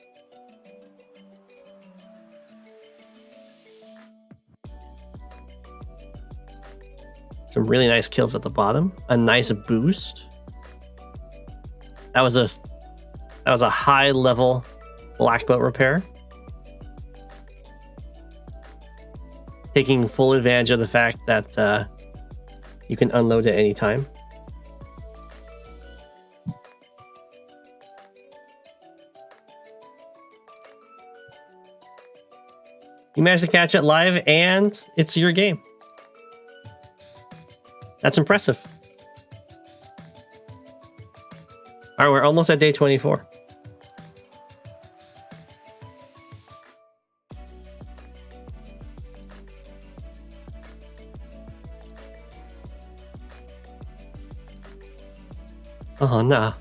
S1: Some really nice kills at the bottom. A nice boost. That was a high level black belt repair. Taking full advantage of the fact that you can unload at any time. You managed to catch it live, and it's your game. That's impressive. All right, we're almost at day 24. Oh, no.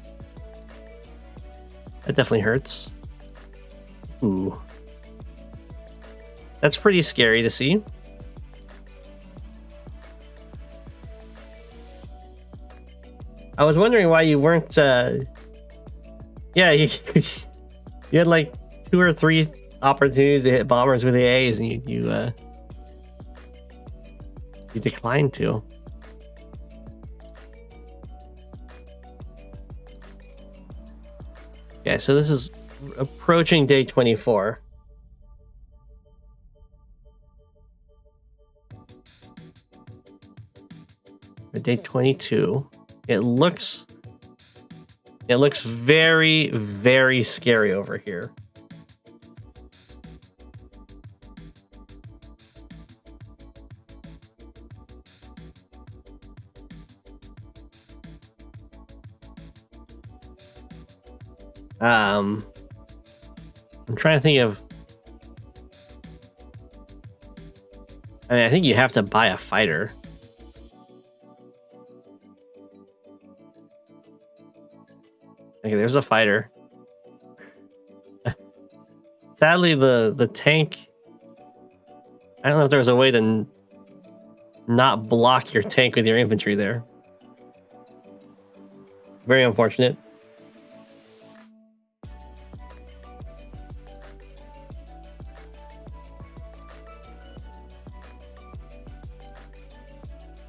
S1: That definitely hurts. Ooh. That's pretty scary to see. I was wondering why you weren't, yeah, you had like 2 or 3 opportunities to hit bombers with AAs, and you declined to. Yeah, so this is approaching day 24. Day 22. It looks very, very scary over here. I'm trying to think of I mean, I think you have to buy a fighter. Okay, there's a fighter. Sadly, the tank... I don't know if there's a way to not block your tank with your infantry there. Very unfortunate.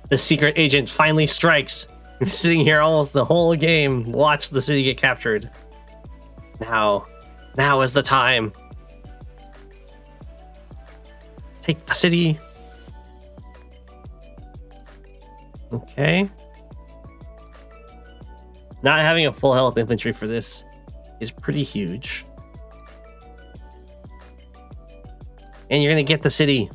S1: The secret agent finally strikes. I'm sitting here almost the whole game. Watch the city get captured. Now is the time. Take the city. Okay. Not having a full health infantry for this is pretty huge. And you're gonna get the city.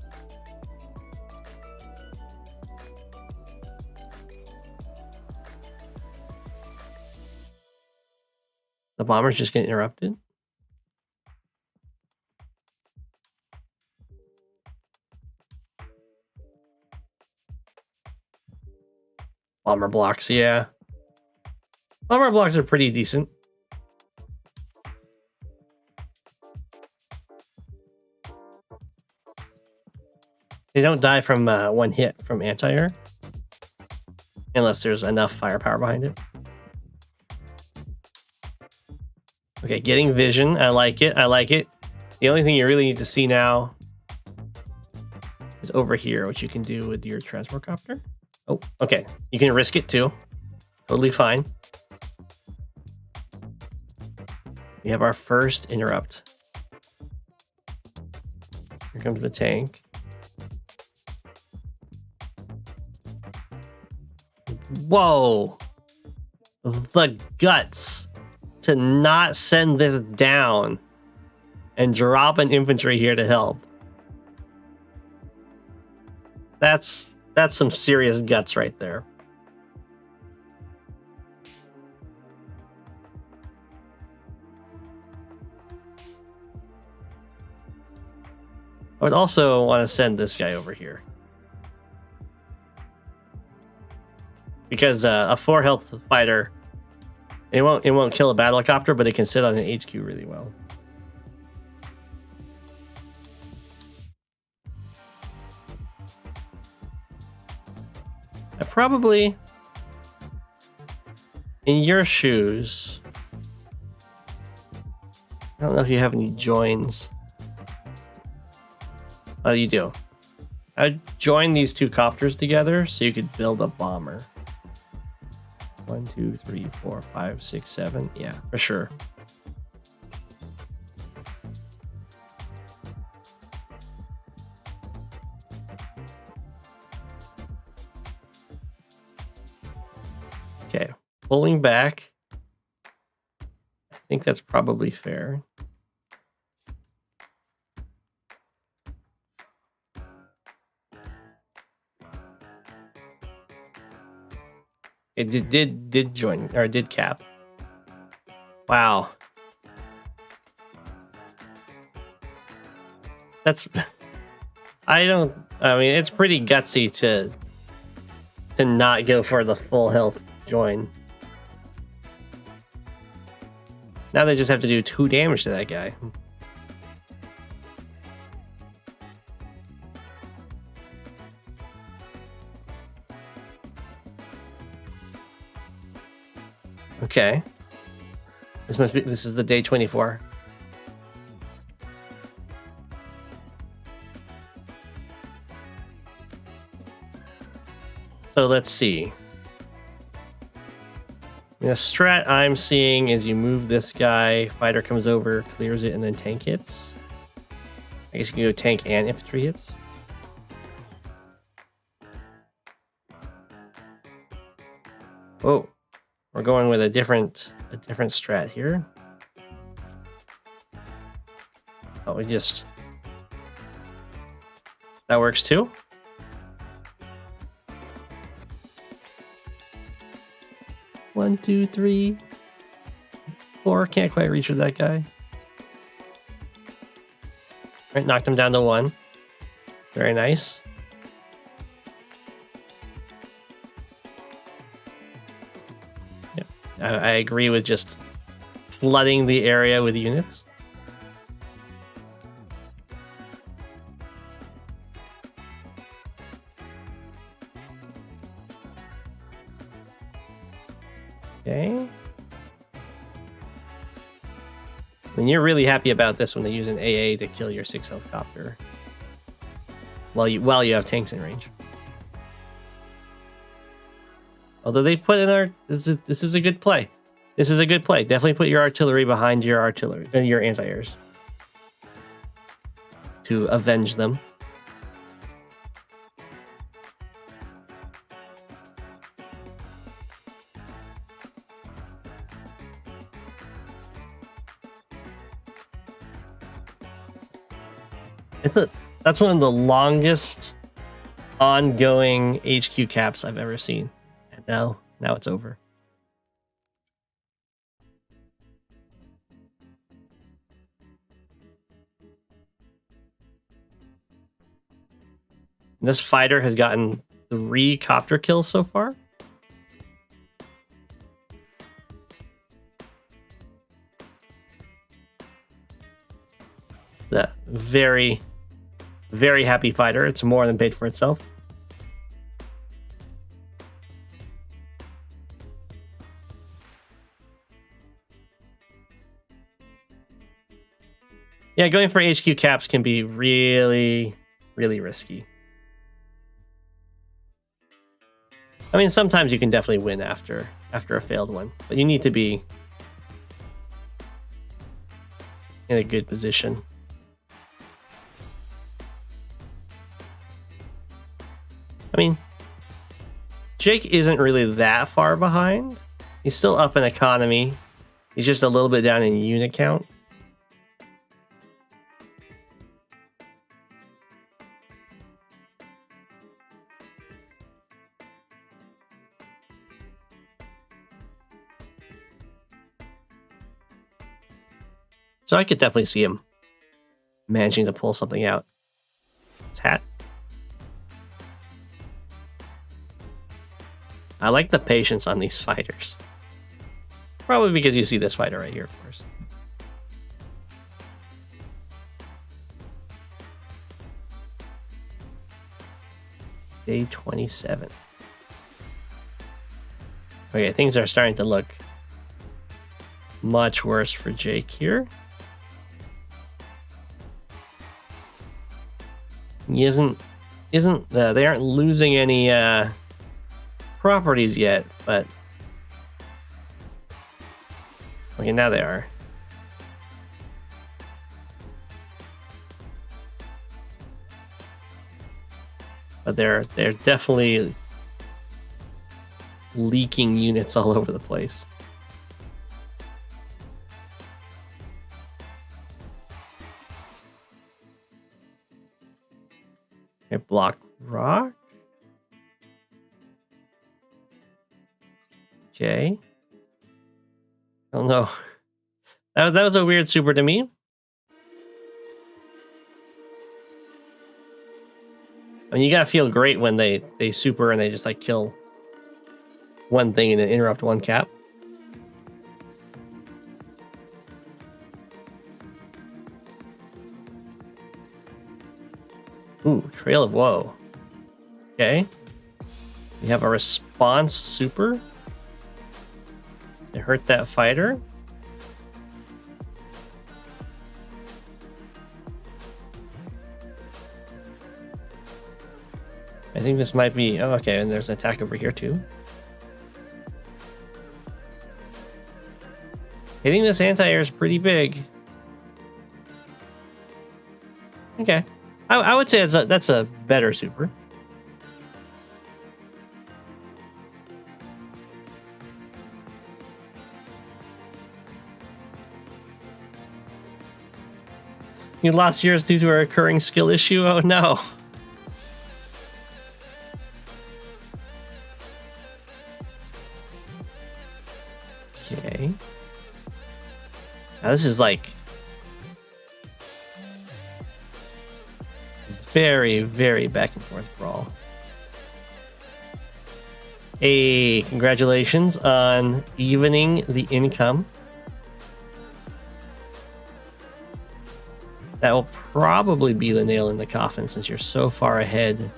S1: The bombers just get interrupted. Bomber blocks, yeah. Bomber blocks are pretty decent. They don't die from one hit from anti-air. Unless there's enough firepower behind it. Okay, getting vision. I like it. I like it. The only thing you really need to see now is over here, what you can do with your transport copter. Oh, okay. You can risk it too. Totally fine. We have our first interrupt. Here comes the tank. Whoa! The guts to not send this down and drop an infantry here to help. That's some serious guts right there. I would also want to send this guy over here. Because a 4 health fighter, it won't kill a battlecopter, but it can sit on an HQ really well. I probably, in your shoes, I don't know if you have any joins. Oh, you do. I'd join these two copters together so you could build a bomber. 1, 2, 3, 4, 5, 6, 7. Yeah, for sure. Okay, pulling back. I think that's probably fair. It did join, or did cap. Wow. That's... I mean, it's pretty gutsy to not go for the full health join. Now they just have to do 2 damage to that guy. Okay. This is the day 24. So let's see. The strat I'm seeing is you move this guy, fighter comes over, clears it, and then tank hits. I guess you can go tank and infantry hits. Oh, we're going with a different strat here. Oh, that works too. One, 2, 3, 4. Can't quite reach with that guy. Right, knocked him down to 1. Very nice. I agree with just flooding the area with units. Okay. I mean, you're really happy about this when they use an AA to kill your 6 helicopter while you have tanks in range. Although they put in our this is a good play. This is a good play. Definitely put your artillery behind your artillery and your anti-airs to avenge them. That's one of the longest ongoing HQ caps I've ever seen. And now it's over. This fighter has gotten 3 copter kills so far. The very, very happy fighter. It's more than paid for itself. Yeah, going for HQ caps can be really, really risky. I mean, sometimes you can definitely win after a failed one, but you need to be in a good position. I mean, Jake isn't really that far behind. He's still up in economy. He's just a little bit down in unit count. So I could definitely see him managing to pull something out. His hat. I like the patience on these fighters. Probably because you see this fighter right here, of course. Day 27. Okay, things are starting to look much worse for Jake here. He they aren't losing any properties yet, but okay, now they are. But they're definitely leaking units all over the place. Okay, block rock. Okay. Oh no. That was a weird super to me. I mean, you gotta feel great when they super and they just like kill one thing and then interrupt one cap. Ooh, Trail of Woe. Okay. We have a response super. It hurt that fighter. I think this might be... Oh, okay, and there's an attack over here too. Hitting this anti-air is pretty big. Okay. I would say that's a better super. You lost yours due to a recurring skill issue? Oh no. Okay. Now this is like very, very back and forth brawl. Hey, congratulations on evening the income. That will probably be the nail in the coffin since you're so far ahead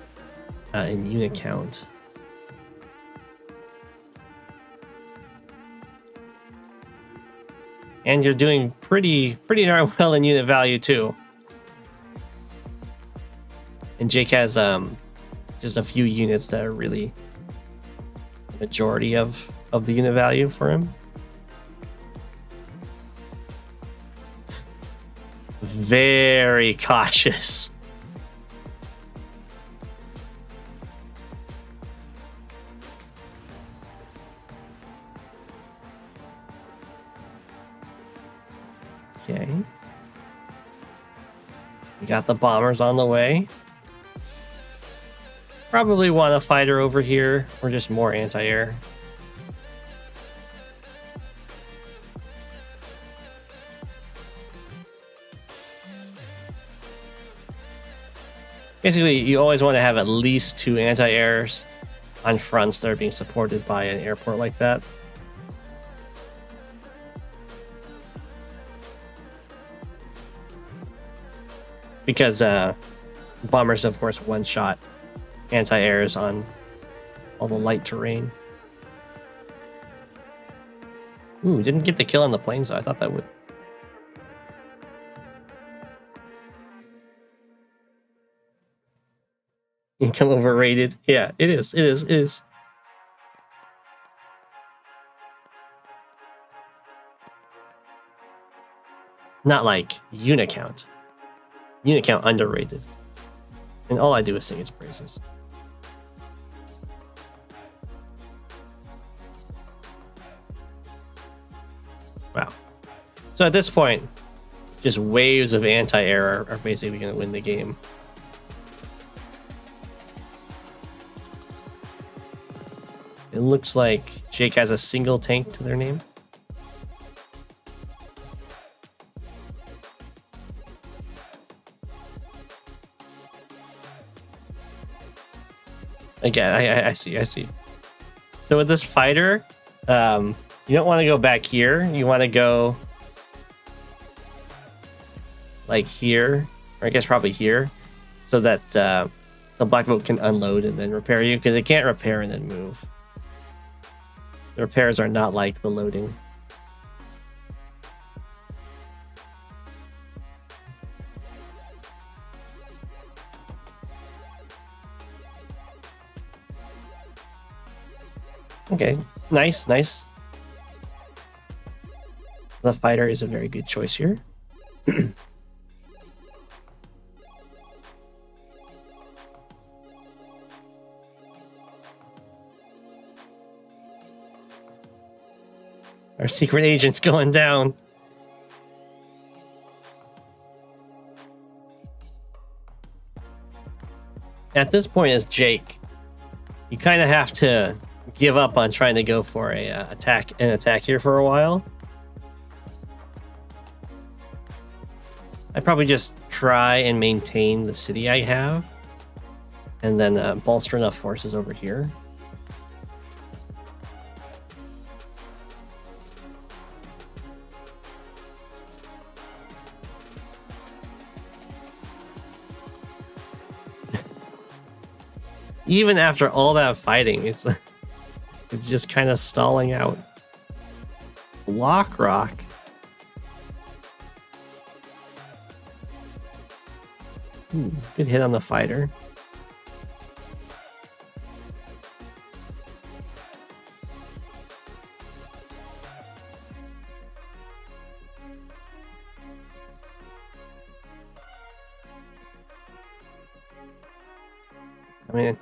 S1: in unit count. And you're doing pretty darn well in unit value too. And Jake has just a few units that are really the majority of the unit value for him. Very cautious. Okay. We got the bombers on the way. Probably want a fighter over here or just more anti-air. Basically, you always want to have at least 2 anti-airs on fronts that are being supported by an airport like that. Because bombers, of course, one-shot anti-airs on all the light terrain. Ooh, didn't get the kill on the planes, though. I thought that would. Income overrated. Yeah, it is. It is. It is. Not like unit count. Unit count underrated. And all I do is sing its praises. Wow. So at this point, just waves of anti-air are basically going to win the game. It looks like Jake has a single tank to their name. Again, I see. So with this fighter, you don't want to go back here. You want to go like here, or I guess probably here, so that the black boat can unload and then repair you, because it can't repair and then move. The repairs are not like the loading. Okay, nice. The fighter is a very good choice here. Our secret agent's going down. At this point, as Jake, you kind of have to give up on trying to go for an attack here for a while. I'd probably just try and maintain the city I have, and then bolster enough forces over here. Even after all that fighting, it's just kind of stalling out. Block rock. Good hit on the fighter. I mean,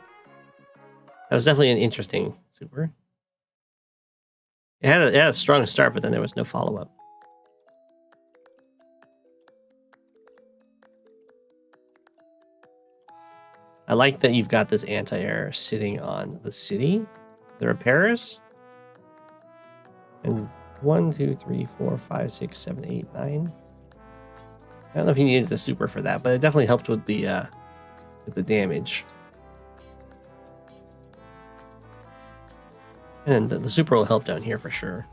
S1: that was definitely an interesting super. It had a strong start, but then there was no follow-up. I like that you've got this anti-air sitting on the city, the repairers. And 1, 2, 3, 4, 5, 6, 7, 8, 9. I don't know if you needed the super for that, but it definitely helped with the damage. And the super will help down here for sure.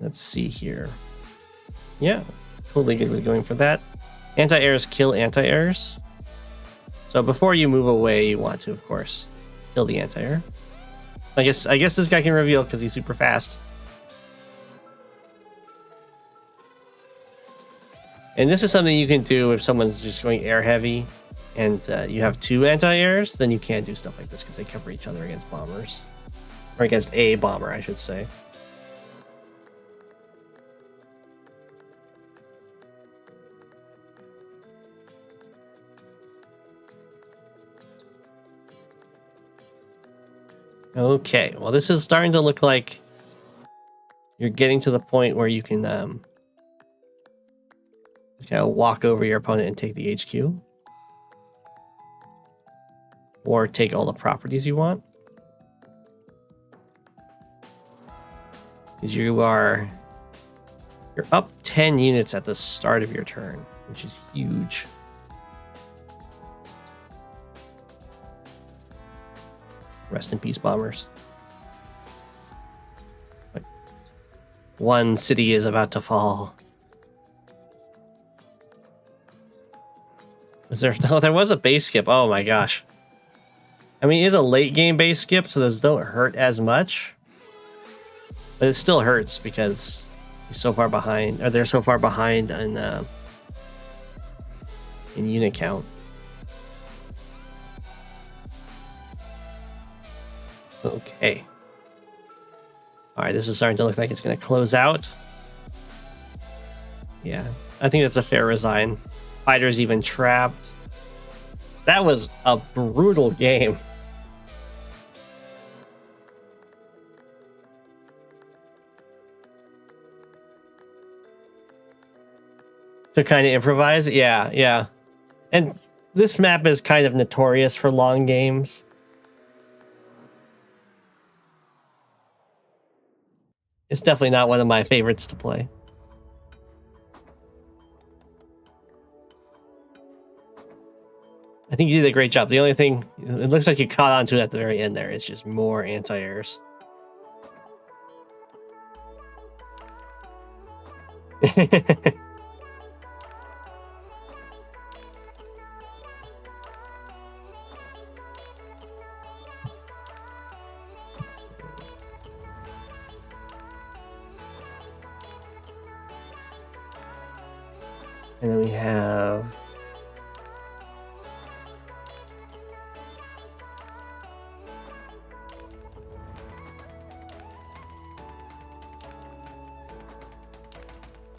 S1: Let's see here. Yeah, totally good with going for that. Anti-airs kill anti-airs. So before you move away, you want to, of course, kill the anti-air. I guess this guy can reveal because he's super fast. And this is something you can do if someone's just going air heavy and you have 2 anti-airs, then you can't do stuff like this because they cover each other against bombers. Or against a bomber, I should say. Okay, well this is starting to look like you're getting to the point where you can kind of walk over your opponent and take the HQ. Or take all the properties you want. Because you're up 10 units at the start of your turn, which is huge. Rest in peace, bombers. But one city is about to fall. Was there? No, there was a base skip. Oh my gosh. I mean, it is a late game base skip, so those don't hurt as much. But it still hurts because he's so far behind, or they're so far behind in unit count. Okay. All right, this is starting to look like it's going to close out. Yeah, I think that's a fair resign. Fighters even trapped. That was a brutal game. To kind of improvise, yeah. And this map is kind of notorious for long games. It's definitely not one of my favorites to play. I think you did a great job. The only thing, it looks like you caught on to it at the very end there. It's just more anti-airs. And then we have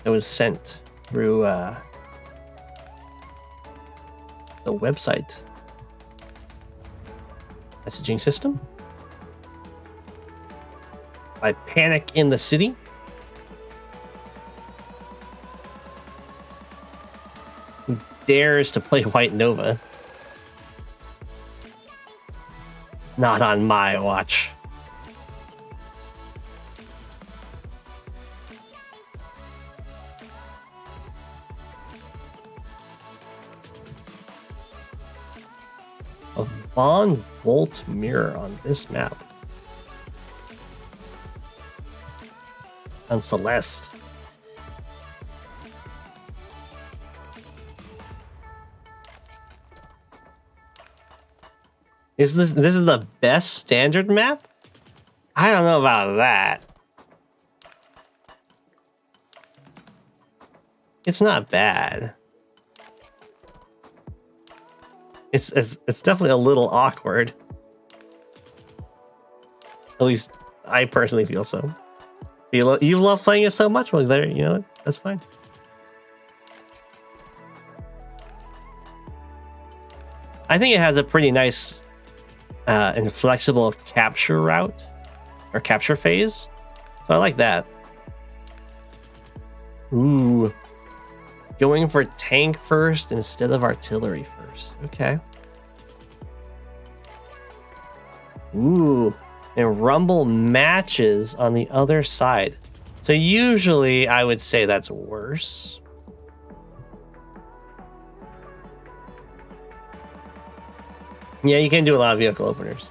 S1: it was sent through the website messaging system by Panic in the City. Who dares to play White Nova? Not on my watch. A Von Volt mirror on this map. On Celeste. Is this is the best standard map? I don't know about that. It's not bad. It's definitely a little awkward. At least I personally feel so. You love playing it so much? Well, there, you know, that's fine. I think it has a pretty nice and flexible capture route or capture phase, so I like that. Ooh, going for tank first instead of artillery first. Okay. Ooh, and rumble matches on the other side. So usually I would say that's worse. Yeah, you can do a lot of vehicle openers.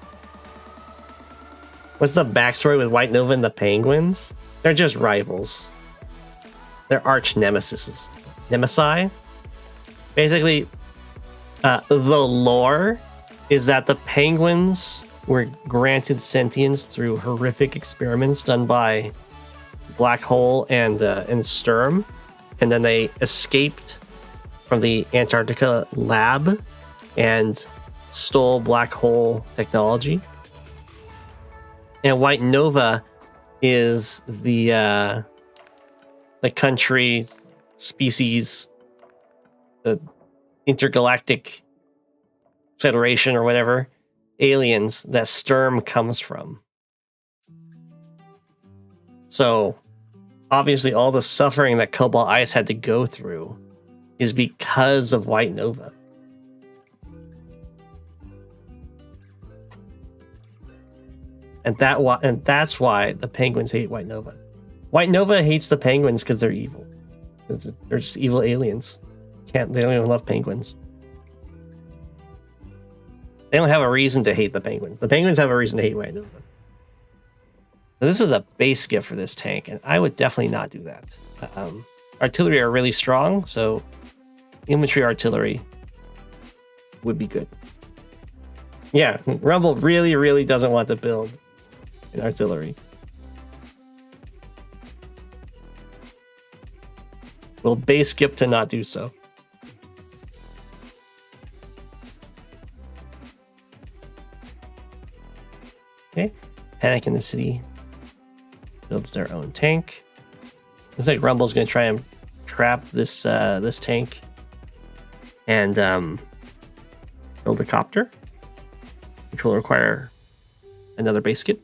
S1: What's the backstory with White Nova and the Penguins? They're just rivals. They're arch nemesis. Nemesi? Basically, the lore is that the Penguins were granted sentience through horrific experiments done by Black Hole and Sturm, and then they escaped from the Antarctica lab and stole Black Hole technology. And White Nova is the country, species, the intergalactic federation or whatever, aliens that Sturm comes from. So, obviously all the suffering that Cobalt Ice had to go through is because of White Nova. And that's why the Penguins hate White Nova. White Nova hates the Penguins because they're evil. They're just evil aliens. They don't even love penguins. They don't have a reason to hate the Penguins. The Penguins have a reason to hate White Nova. So this was a base gift for this tank, and I would definitely not do that. Artillery are really strong, so infantry artillery would be good. Yeah, Rumble really, really doesn't want to build an artillery. We'll base skip to not do so. Okay, Panic in the City builds their own tank. Looks like Rumble's going to try and trap this this tank and build a copter, which will require another base skip.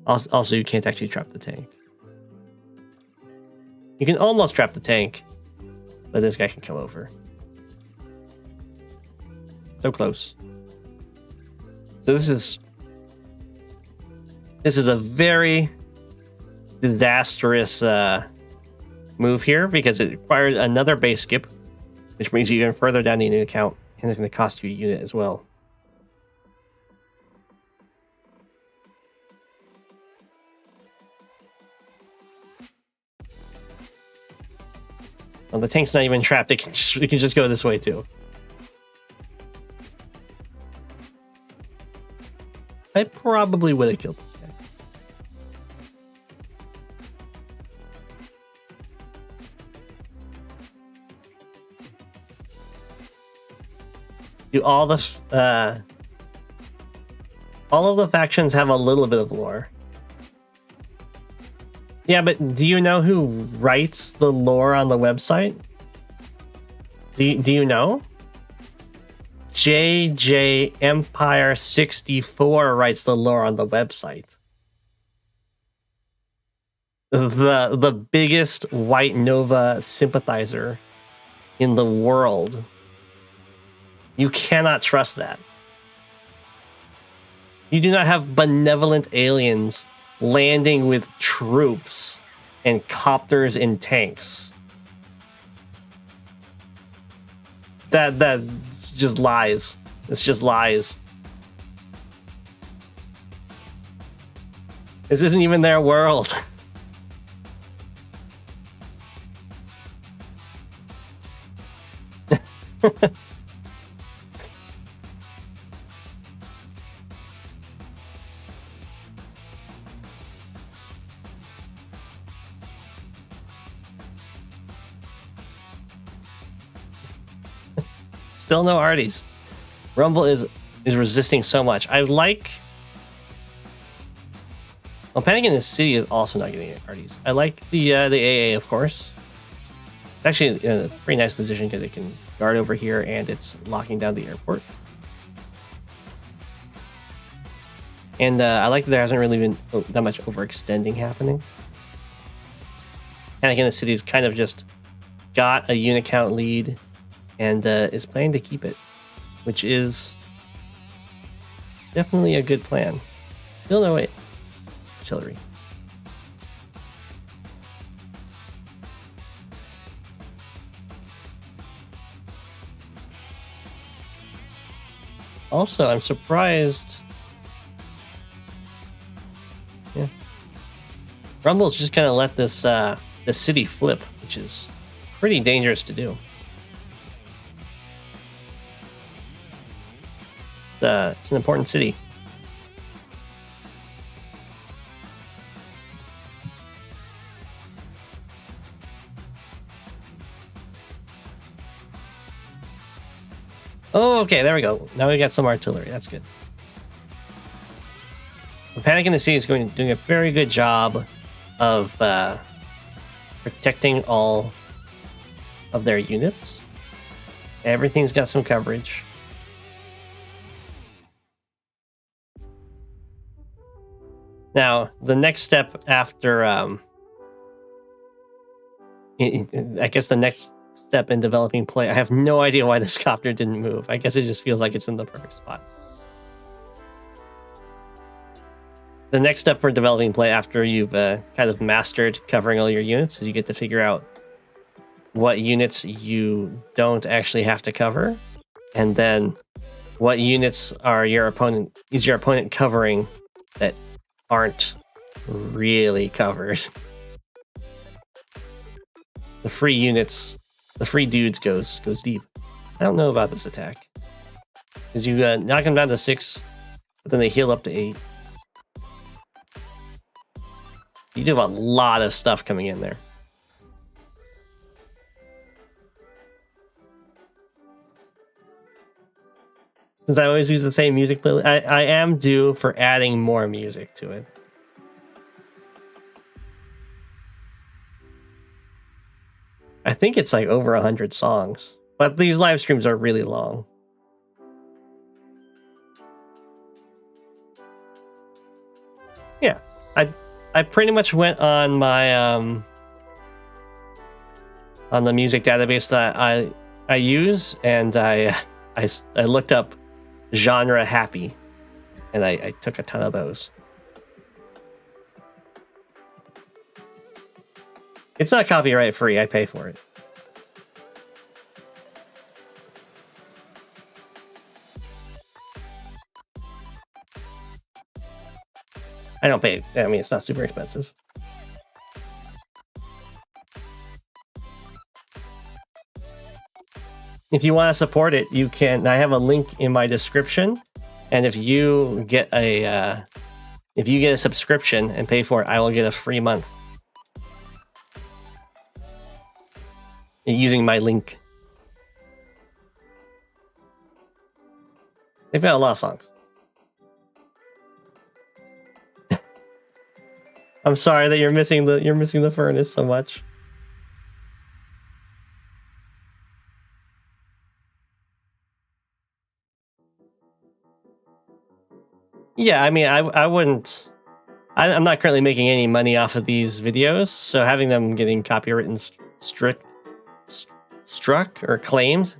S1: Also, you can't actually trap the tank. You can almost trap the tank, but this guy can come over. So close. So this is a very disastrous move here because it requires another base skip, which brings you even further down the unit count, and it's going to cost you a unit as well. Well, the tank's not even trapped. It can just go this way too. I probably would have killed this guy. Do all of the factions have a little bit of lore? Yeah, but do you know who writes the lore on the website? Do you know? JJ Empire 64 writes the lore on the website. The biggest White Nova sympathizer in the world. You cannot trust that. You do not have benevolent aliens landing with troops and copters and tanks. That's just lies. It's just lies. This isn't even their world. Still no arties. Rumble is resisting so much. I like... Well, Panic in the City is also not getting arties. I like the AA, of course. It's actually in a pretty nice position because it can guard over here and it's locking down the airport. And I like that there hasn't really been that much overextending happening. Panic in the City's kind of just got a unit count lead and is planning to keep it, which is definitely a good plan. Still no way. Artillery. Also, I'm surprised. Yeah. Rumble's just kind of let this the city flip, which is pretty dangerous to do. It's an important city. Oh, okay, there we go. Now we got some artillery. That's good. The Panic in the Sea is doing a very good job of protecting all of their units. Everything's got some coverage. Now, the next step after, I guess the next step in developing play, I have no idea why this copter didn't move. I guess it just feels like it's in the perfect spot. The next step for developing play after you've kind of mastered covering all your units is you get to figure out what units you don't actually have to cover, and then what units are your opponent covering that aren't really covered. The free units, the free dudes goes deep. I don't know about this attack, because you knock them down to 6, but then they heal up to 8. You do have a lot of stuff coming in there. Since I always use the same music playlist, I am due for adding more music to it. I think it's like over 100 songs, but these live streams are really long. Yeah, I pretty much went on my on the music database that I use, and I looked up genre happy, and I took a ton of those. It's not copyright free. I pay for it. I don't pay. I mean, it's not super expensive. If you want to support it, you can. I have a link in my description, and if you get a subscription and pay for it, I will get a free month using my link. They've got a lot of songs. I'm sorry that you're missing the furnace so much. Yeah, I mean, I wouldn't. I'm not currently making any money off of these videos, so having them getting copyright struck or claimed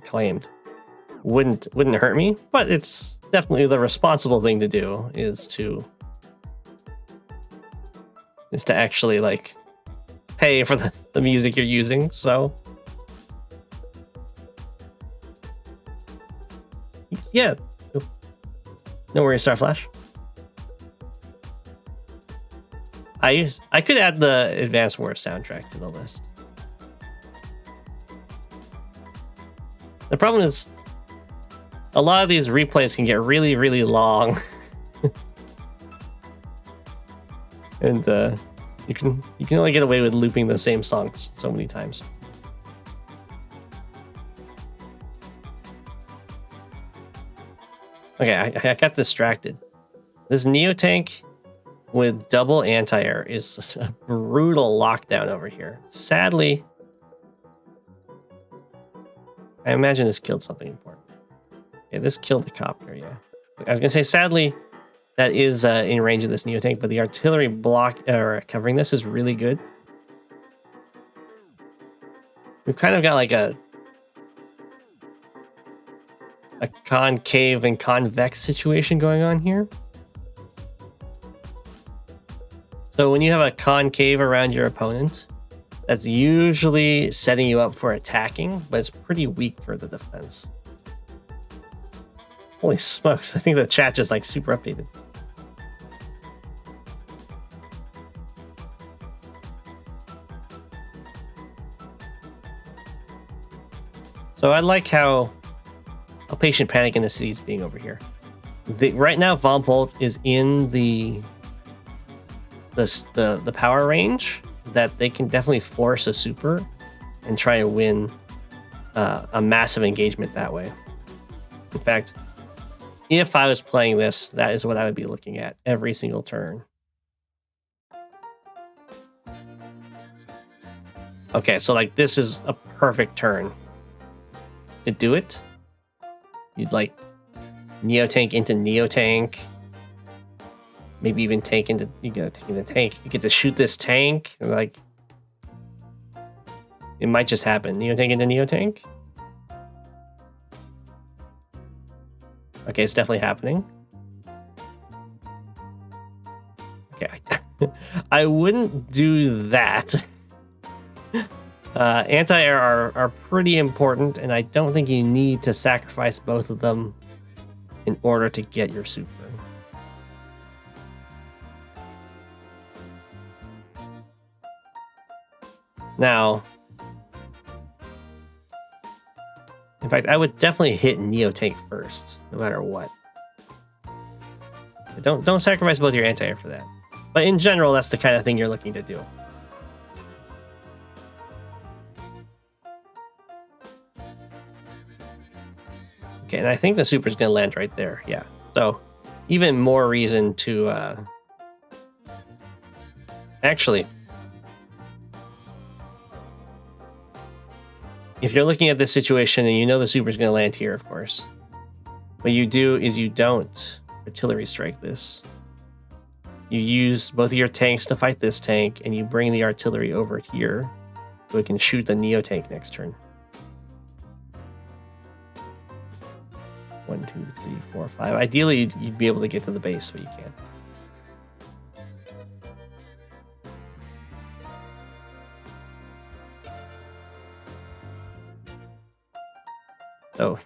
S1: wouldn't hurt me. But it's definitely the responsible thing to do is to actually like pay for the music you're using. So yeah, no worries, Starflash. I could add the Advanced Wars soundtrack to the list. The problem is a lot of these replays can get really, really long. And you can only get away with looping the same songs so many times. Okay, I got distracted. This Neo-Tank with double anti-air is a brutal lockdown over here. Sadly, I imagine this killed something important. Yeah, this killed the copter, yeah. I was going to say, sadly, that is in range of this Neo-Tank, but the artillery block or covering this is really good. We've kind of got like a concave and convex situation going on here. So when you have a concave around your opponent, that's usually setting you up for attacking, but it's pretty weak for the defense. Holy smokes, I think the chat just like super updated. So I like how Patient Panic in the City is being over here. Right now, Von Bolt is in the power range that they can definitely force a super and try to win a massive engagement that way. In fact, if I was playing this, that is what I would be looking at every single turn. Okay, so like this is a perfect turn to do it. You'd like Neo-Tank into Neo-Tank. Maybe even tank into, you gotta take in the tank. You get to shoot this tank. Like, it might just happen. Neo-Tank into Neo-Tank. Okay, it's definitely happening. Okay, I wouldn't do that. Anti-air are pretty important, and I don't think you need to sacrifice both of them in order to get your super. Now, in fact, I would definitely hit Neo-Tank first, no matter what. Don't sacrifice both your anti-air for that. But in general, that's the kind of thing you're looking to do. Okay, and I think the super's going to land right there. Yeah. So, even more reason to... Actually... If you're looking at this situation and you know the super's going to land here, of course, what you do is you don't artillery strike this. You use both of your tanks to fight this tank, and you bring the artillery over here so it can shoot the Neo-Tank next turn. 1, 2, 3, 4, 5. Ideally, you'd be able to get to the base, but you can't. So,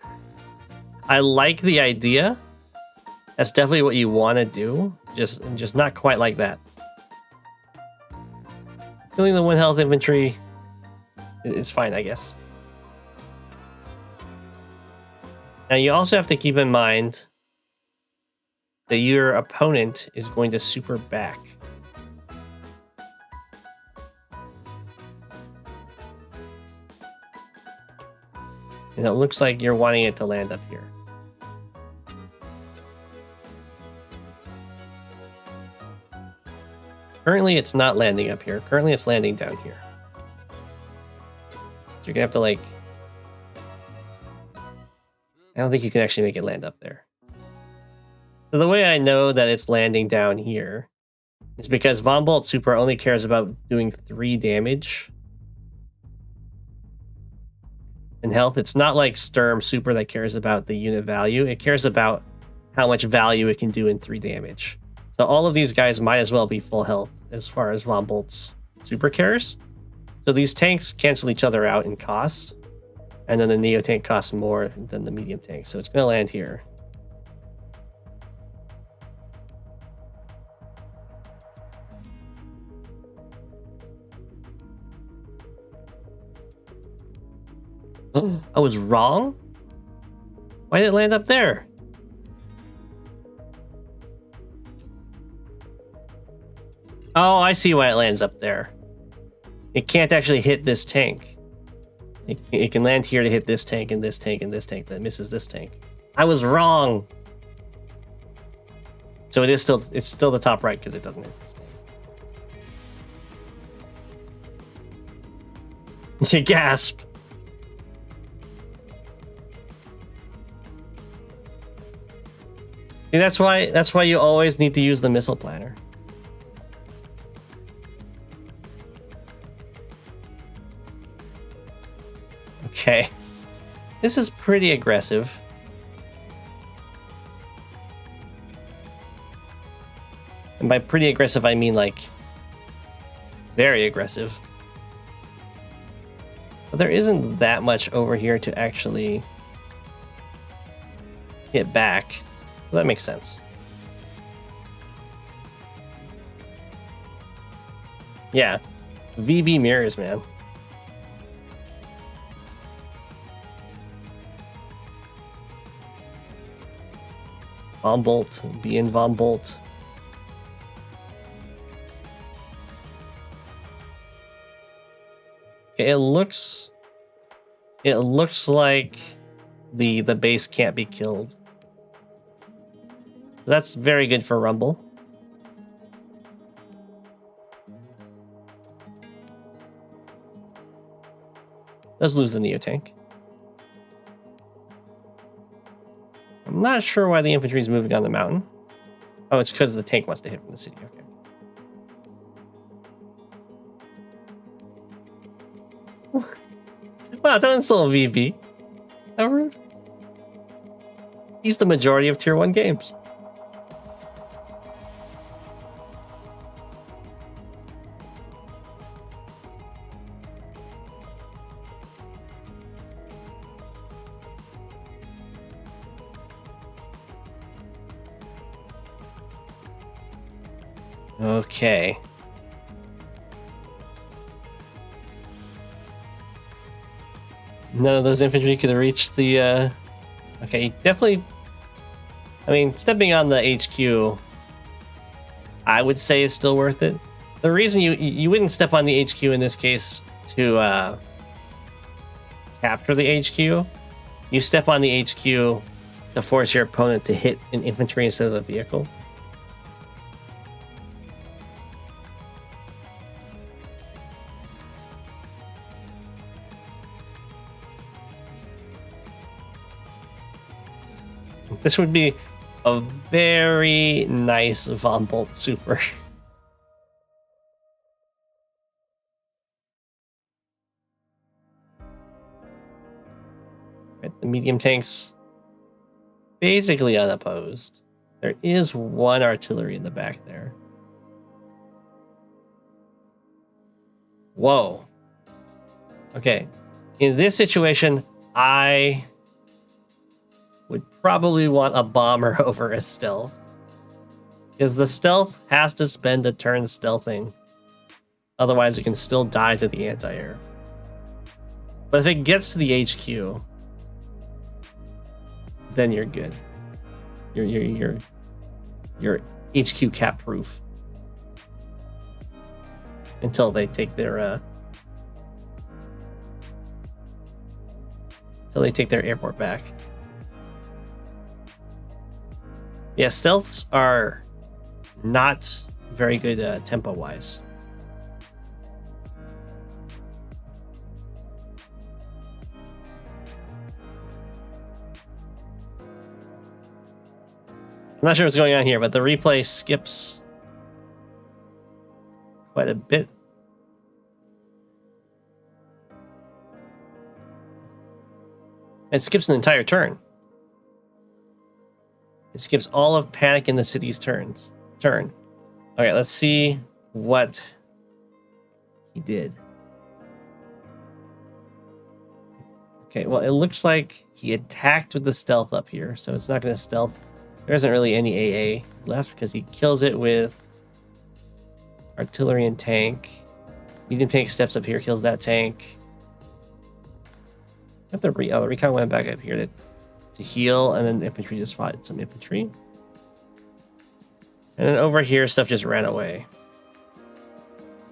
S1: I like the idea. That's definitely what you want to do. Just not quite like that. Killing the 1 health infantry is fine, I guess. Now you also have to keep in mind that your opponent is going to super back. And it looks like you're wanting it to land up here. Currently, it's not landing up here. Currently, it's landing down here. So you're going to have to, like... I don't think you can actually make it land up there. So the way I know that it's landing down here is because Von Bolt Super only cares about doing 3 damage in health. It's not like Sturm Super that cares about the unit value. It cares about how much value it can do in 3 damage. So all of these guys might as well be full health as far as Von Bolt's Super cares. So these tanks cancel each other out in cost. And then the Neo tank costs more than the medium tank. So it's going to land here. I was wrong? Why did it land up there? Oh, I see why it lands up there. It can't actually hit this tank. It can land here to hit this tank and this tank and this tank, but it misses this tank. I was wrong. So it's still the top right because it doesn't hit this tank. You gasp. See, that's why you always need to use the missile planner. Okay. This is pretty aggressive. And by pretty aggressive, I mean like very aggressive. But there isn't that much over here to actually hit back. Well, that makes sense. Yeah. VB mirrors, man. Von Bolt, be in Von Bolt. Okay, it looks like the base can't be killed. So that's very good for Rumble. Does lose the Neo tank. I'm not sure why the infantry is moving on the mountain. Oh, it's because the tank wants to hit from the city. Okay. Wow, don't insult VB. How rude. He's the majority of Tier 1 games. Okay. None of those infantry could have reached the, Okay, definitely... I mean, stepping on the HQ, I would say is still worth it. The reason you wouldn't step on the HQ in this case to capture the HQ, you step on the HQ to force your opponent to hit an infantry instead of a vehicle. This would be a very nice Von Bolt super. Right, the medium tanks basically unopposed. There is one artillery in the back there. Whoa. Okay. In this situation, I would probably want a bomber over a stealth. Because the stealth has to spend a turn stealthing. Otherwise, it can still die to the anti-air. But if it gets to the HQ, then you're good. You're HQ cap proof. Until they take their airport back. Yeah, stealths are not very good tempo-wise. I'm not sure what's going on here, but the replay skips quite a bit. It skips an entire turn. It skips all of Panic in the City's turn. Okay, let's see what he did. Okay, well, it looks like he attacked with the stealth up here, so it's not going to stealth. There isn't really any AA left because he kills it with artillery and tank. Medium tank steps up here, kills that tank. The recon went back up here to heal, and then infantry just fought some infantry. And then over here, stuff just ran away.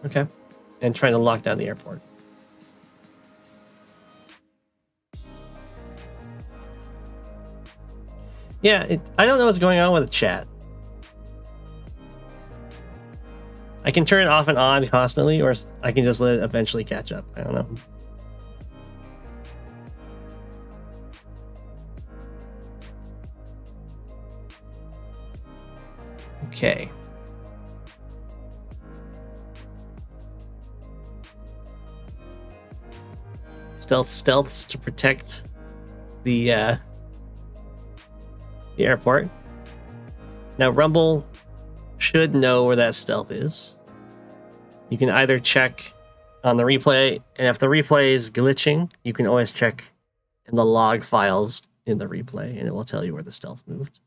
S1: Okay. And trying to lock down the airport. Yeah, I don't know what's going on with the chat. I can turn it off and on constantly, or I can just let it eventually catch up. I don't know. Okay. Stealths to protect the airport. Now Rumble should know where that stealth is. You can either check on the replay, and if the replay is glitching, you can always check in the log files in the replay, and it will tell you where the stealth moved.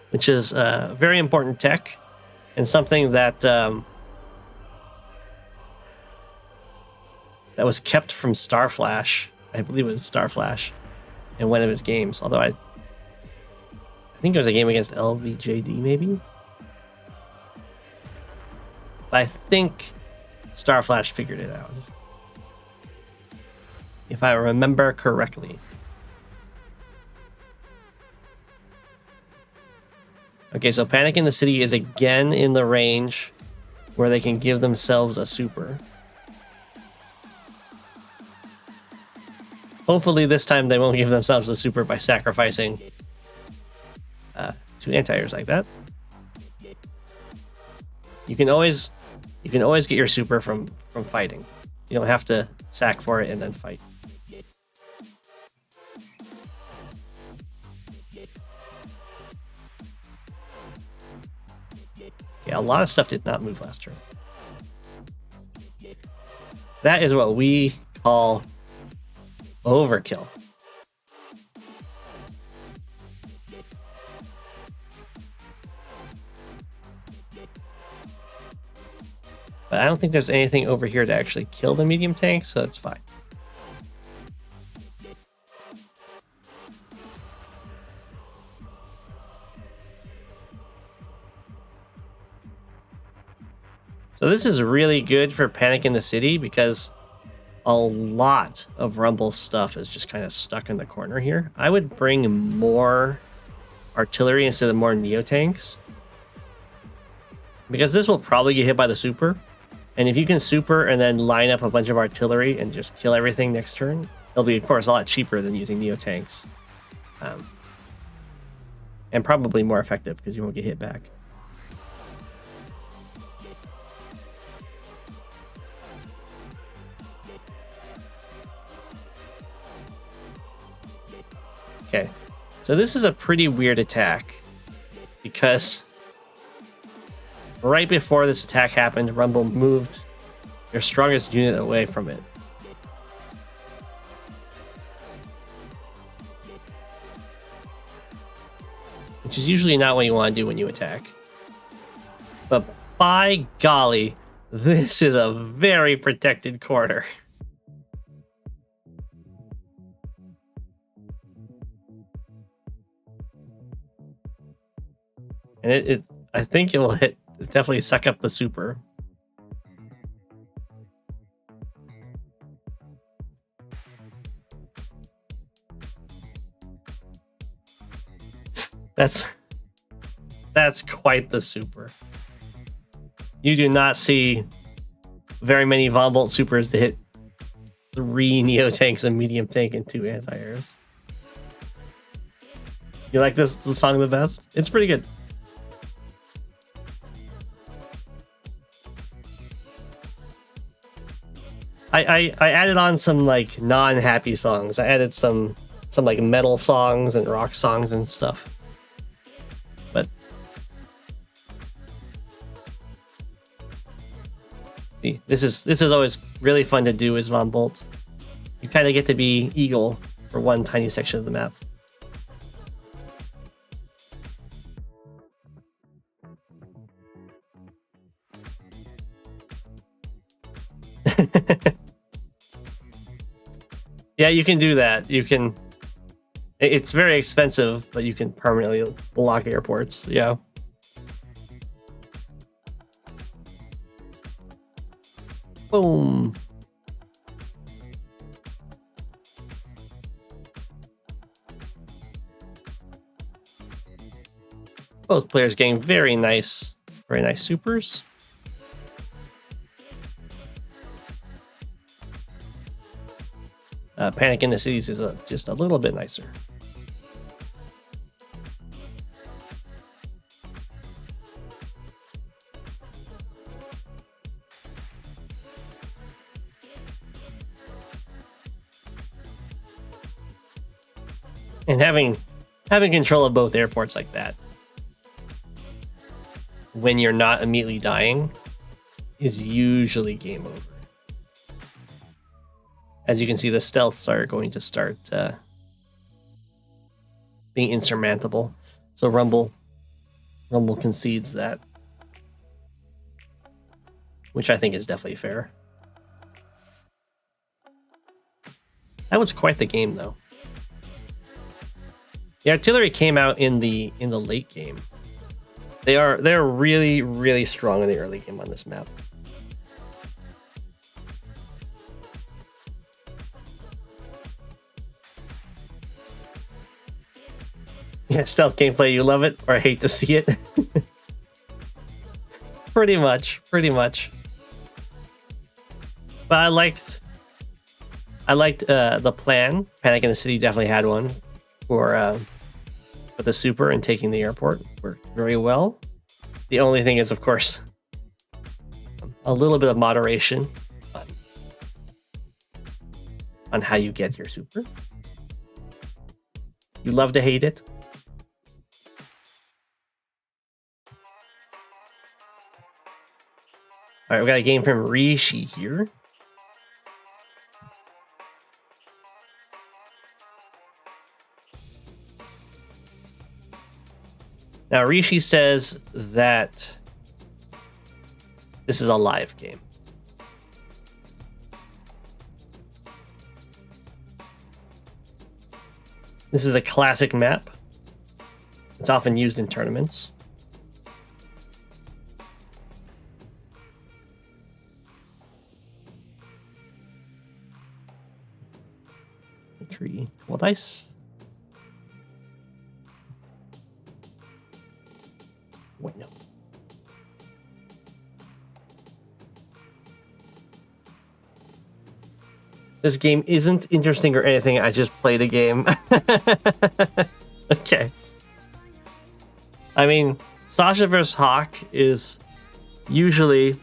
S1: Which is very important tech, and something that that was kept from Starflash. I believe it was Starflash in one of his games. Although I think it was a game against LVJD, maybe. But I think Starflash figured it out, if I remember correctly. Okay, so Panic in the City is again in the range where they can give themselves a super. Hopefully this time they won't give themselves a super by sacrificing 2 anti-airs like that. You can always get your super from fighting. You don't have to sack for it and then fight. Yeah, a lot of stuff did not move last turn. That is what we call overkill. But I don't think there's anything over here to actually kill the medium tank, so it's fine. So this is really good for Panic in the City because a lot of Rumble's stuff is just kind of stuck in the corner here. I would bring more artillery instead of more Neo tanks, because this will probably get hit by the super. And if you can super and then line up a bunch of artillery and just kill everything next turn, it'll be, of course, a lot cheaper than using Neo tanks. And probably more effective because you won't get hit back. Okay, so this is a pretty weird attack because right before this attack happened, Rumble moved your strongest unit away from it. Which is usually not what you want to do when you attack. But by golly, this is a very protected corner. And I think it will definitely suck up the super. That's quite the super. You do not see very many Von Bolt supers to hit 3 Neo tanks, a medium tank, and 2 anti-airs. You like the song the best? It's pretty good. I added on some like non-happy songs. I added some like metal songs and rock songs and stuff. But this is always really fun to do as Von Bolt. You kind of get to be Eagle for one tiny section of the map. Yeah, you can do that. You can. It's very expensive, but you can permanently block airports. Yeah. Boom. Both players getting very nice supers. Panic in the Cities is just a little bit nicer. And having control of both airports like that, when you're not immediately dying, is usually game over. As you can see, the stealths are going to start being insurmountable. So Rumble concedes that, which I think is definitely fair. That was quite the game, though. The artillery came out in the late game. They're really, really strong in the early game on this map. Yeah, stealth gameplay, you love it or hate to see it. Pretty much. But I liked the plan. Panic in the City definitely had one for the super and taking the airport. Worked very well. The only thing is, of course, a little bit of moderation on how you get your super. You love to hate it. All right, we got a game from Rishi here. Now, Rishi says that this is a live game. This is a classic map. It's often used in tournaments. Tree, couple dice. Wait, no. This game isn't interesting or anything. I just played a game. Okay. I mean, Sasha versus Hawk is usually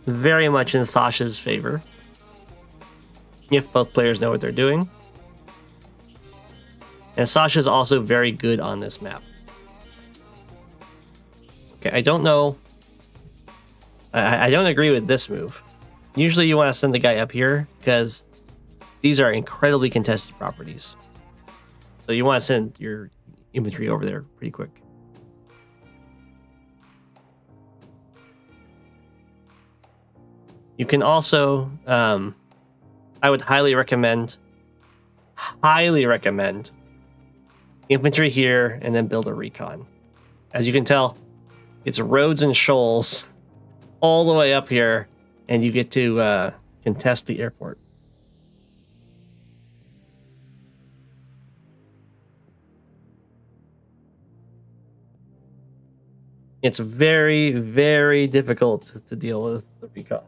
S1: very much in Sasha's favor if both players know what they're doing. And Sasha's also very good on this map. Okay, I don't know. I don't agree with this move. Usually you want to send the guy up here because these are incredibly contested properties. So you want to send your infantry over there pretty quick. You can also, I would highly recommend infantry here and then build a recon. As you can tell, it's roads and shoals all the way up here, and you get to contest the airport. It's very, very difficult to deal with the recon.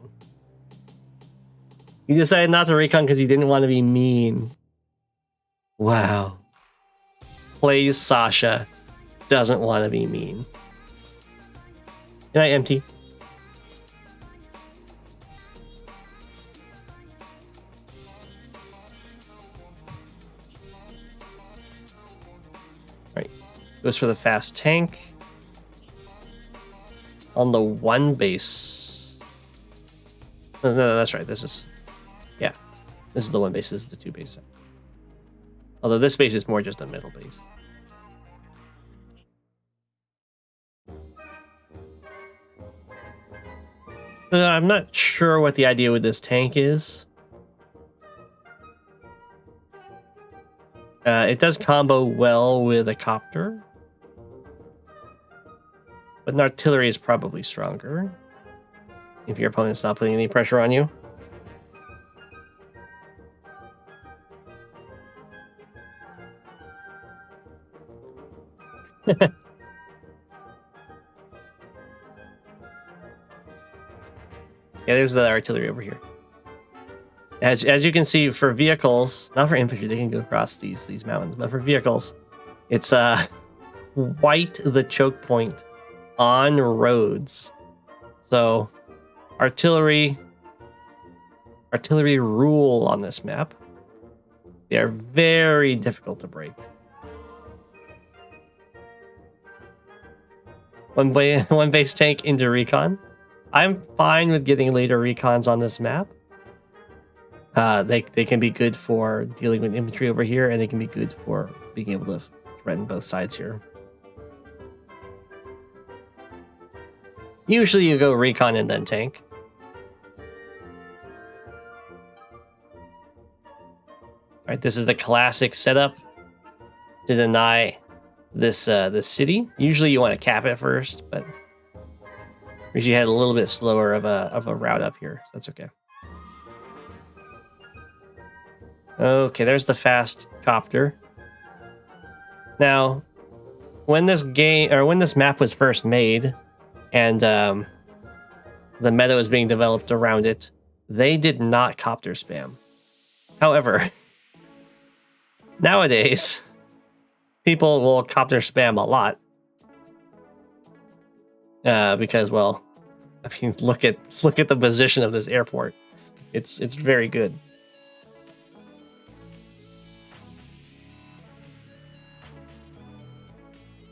S1: You decided not to recon because you didn't want to be mean. Wow. Plays Sasha, doesn't want to be mean. Can I empty? Right. Goes for the fast tank. On the one base. No, that's right. This is... Yeah. This is the one base. This is the two base. Although this base is more just a middle base. I'm not sure what the idea with this tank is. It does combo well with a copter. But an artillery is probably stronger. If your opponent's not putting any pressure on you. Yeah, there's the artillery over here. As you can see, for vehicles, not for infantry, they can go across these mountains, but for vehicles, it's white the choke point on roads. So artillery rule on this map. They are very difficult to break. One base tank into recon. I'm fine with getting later recons on this map. They can be good for dealing with infantry over here, and they can be good for being able to threaten both sides here. Usually you go recon and then tank. Alright, this is the classic setup to deny this this city. Usually you want to cap it first, but Rishi had a little bit slower of a route up here. So that's okay. Okay, there's the fast copter. Now, when this game or when this map was first made, and the meta was being developed around it, they did not copter spam. However, nowadays, people will copter spam a lot because, well, I mean, look at the position of this airport. It's very good.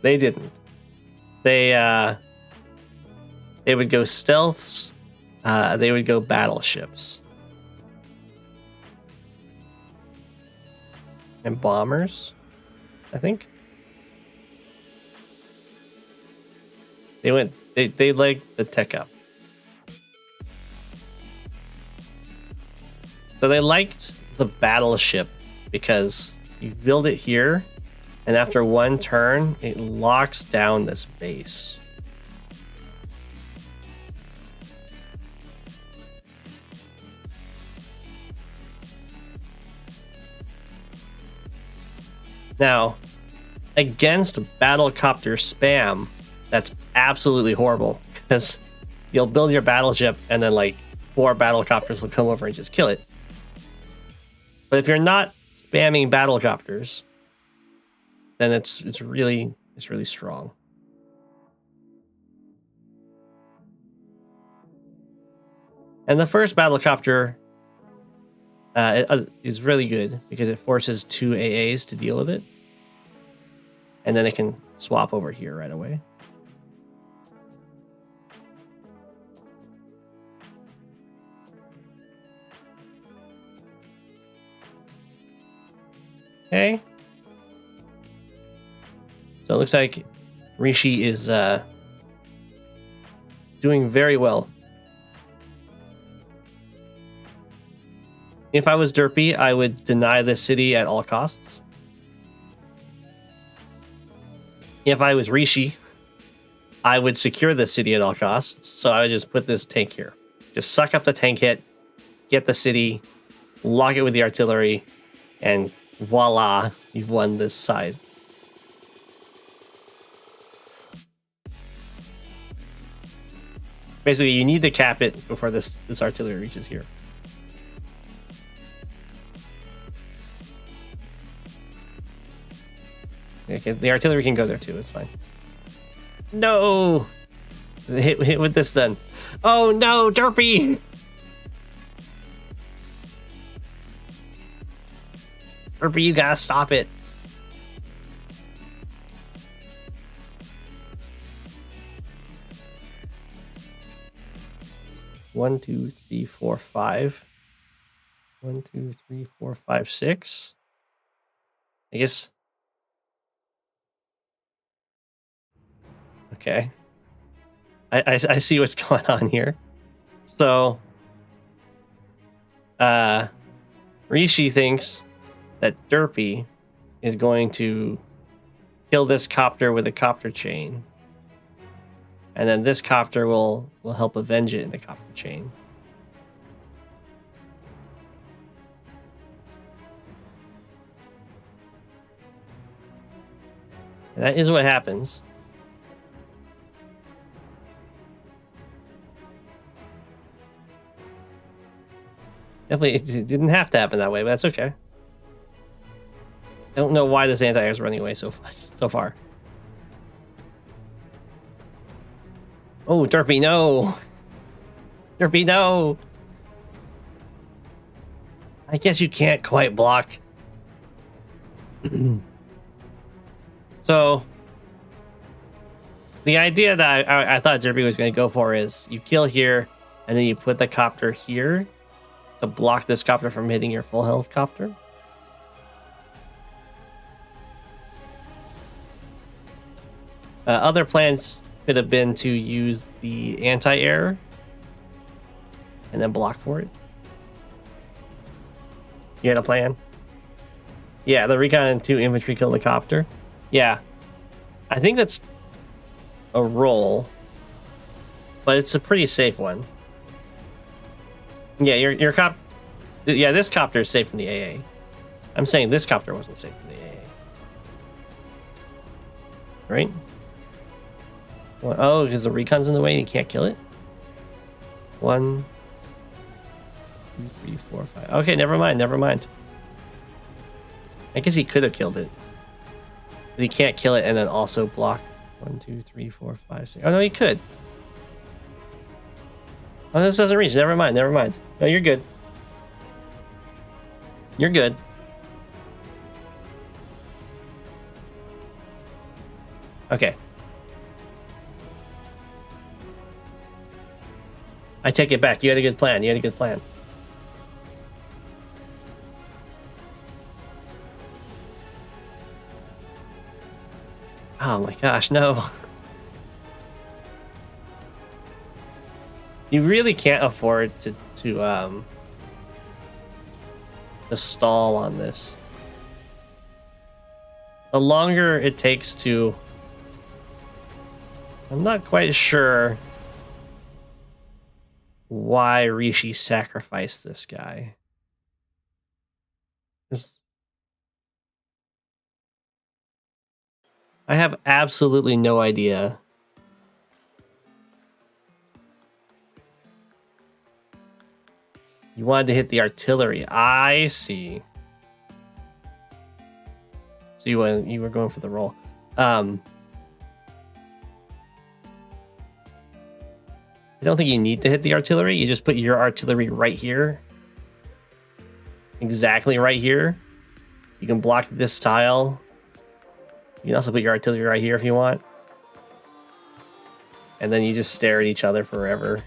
S1: They didn't. They would go stealths. They would go battleships. And bombers, I think. They like the tech up. So they liked the battleship because you build it here, and after one turn, it locks down this base. Now, against battlecopter spam, that's absolutely horrible because you'll build your battleship and then like 4 battlecopters will come over and just kill it. But if you're not spamming battlecopters, then it's really strong. And the first battlecopter is really good because it forces 2 AAs to deal with it. And then it can swap over here right away. Okay. So it looks like Rishi is doing very well. If I was Derpy, I would deny the city at all costs. If I was Rishi, I would secure the city at all costs. So I would just put this tank here. Just suck up the tank hit, get the city, lock it with the artillery, and voila, you've won this side. Basically, you need to cap it before this artillery reaches here. Okay, the artillery can go there too. It's fine. No, hit with this then. Oh no, Derpy! Derpy, you gotta stop it. One, two, three, four, five. 1, 2, 3, 4, 5, 6. I guess. Okay. I see what's going on here. So, Rishi thinks that Derpy is going to kill this copter with a copter chain. And then this copter will help avenge it in the copter chain. And that is what happens. Definitely, it didn't have to happen that way, but that's okay. I don't know why this anti-air is running away so far. Oh, Derpy, no! Derpy, no! I guess you can't quite block. So, The idea that I thought Derby was going to go for is you kill here, and then you put the copter here to block this copter from hitting your full health copter. Other plans could have been to use the anti-air and then block for it. You had a plan? Yeah, the recon and 2 infantry kill the copter. Yeah. I think that's a roll, but it's a pretty safe one. Yeah, your cop. Yeah, this copter is safe from the AA. I'm saying this copter wasn't safe from the AA. Right? Oh, because the recon's in the way and you can't kill it? 1, 2, 3, 4, 5. Okay, never mind, never mind. I guess he could have killed it. But he can't kill it and then also block 1, 2, 3, 4, 5, 6. Oh no, he could. Oh, this doesn't reach. Never mind, never mind. No, you're good. You're good. Okay. I take it back. You had a good plan. You had a good plan. Oh my gosh, no. You really can't afford to stall on this. The longer it takes to... I'm not quite sure why Rishi sacrificed this guy. I have absolutely no idea. You wanted to hit the artillery. I see. So you were going for the roll. I don't think you need to hit the artillery. You just put your artillery right here. Exactly right here. You can block this tile. You can also put your artillery right here if you want. And then you just stare at each other forever.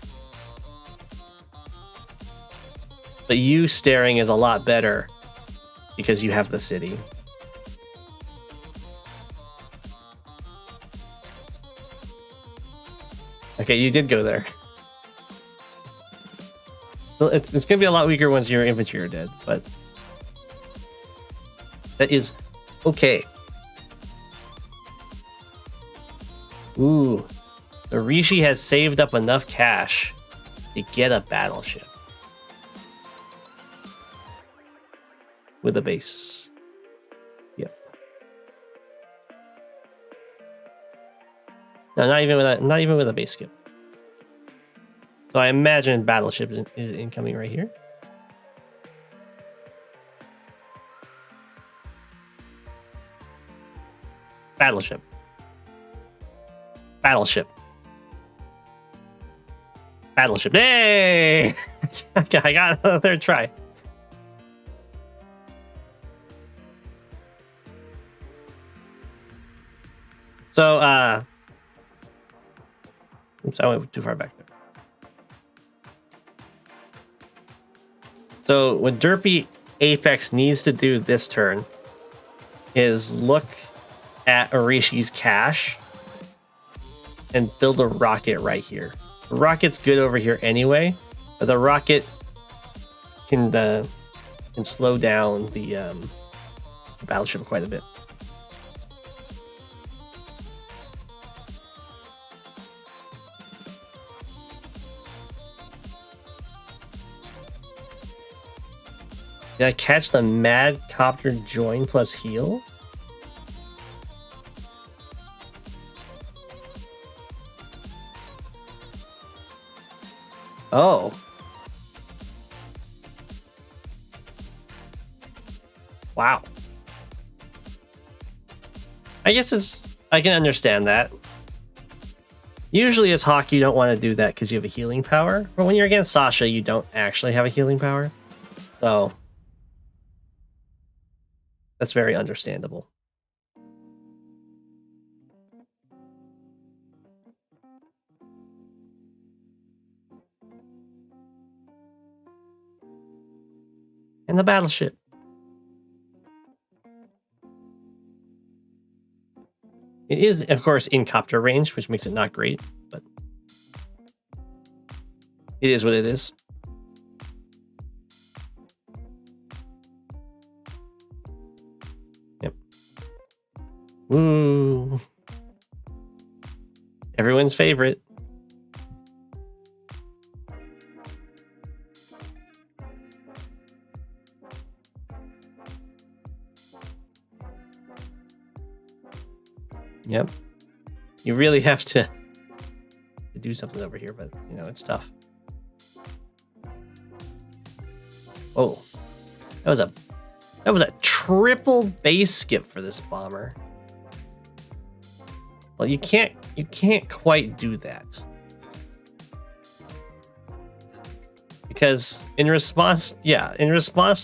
S1: But you staring is a lot better because you have the city. Okay, you did go there. Well, it's going to be a lot weaker once your infantry are dead, but that is okay. Ooh, the Rishi has saved up enough cash to get a battleship with a base. Yep. No, not even with a base skip. So I imagine battleship is incoming right here. Battleship. Battleship. Battleship. Hey! Okay, I got a third try. So, oops, I went too far back there. So what Derpy Apex needs to do this turn is look at Orishi's cache and build a rocket right here. The rocket's good over here anyway, but the rocket can slow down the battleship quite a bit. Did I catch the mad copter join plus heal? Oh. Wow. I guess I can understand that. Usually as Hawk, you don't want to do that because you have a healing power. But when you're against Sasha, you don't actually have a healing power. So that's very understandable. And the battleship. It is, of course, in copter range, which makes it not great, but it is what it is. Yep. Woo. Everyone's favorite. Yep. You really have to do something over here, but you know, it's tough. Oh. That was a triple base skip for this bomber. Well, you can't quite do that. Because in response to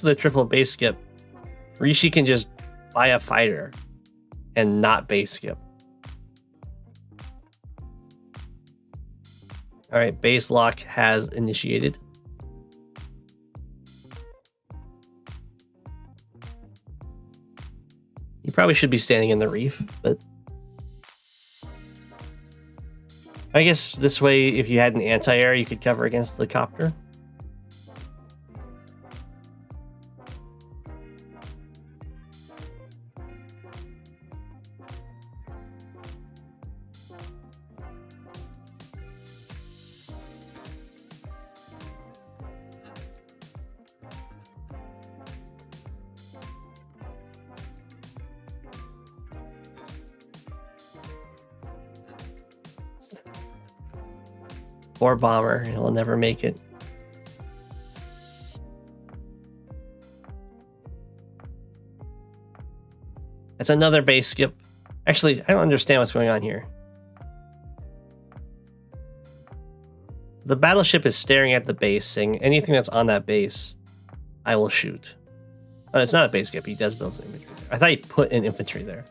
S1: the triple base skip, Rishi can just buy a fighter and not base skip. All right, base lock has initiated. You probably should be standing in the reef, but I guess this way, if you had an anti-air, you could cover against the copter. Poor bomber, he'll never make it. That's another base skip. Actually, I don't understand what's going on here. The battleship is staring at the base, saying anything that's on that base, I will shoot. Oh, it's not a base skip. He does build some infantry there. I thought he put an infantry there.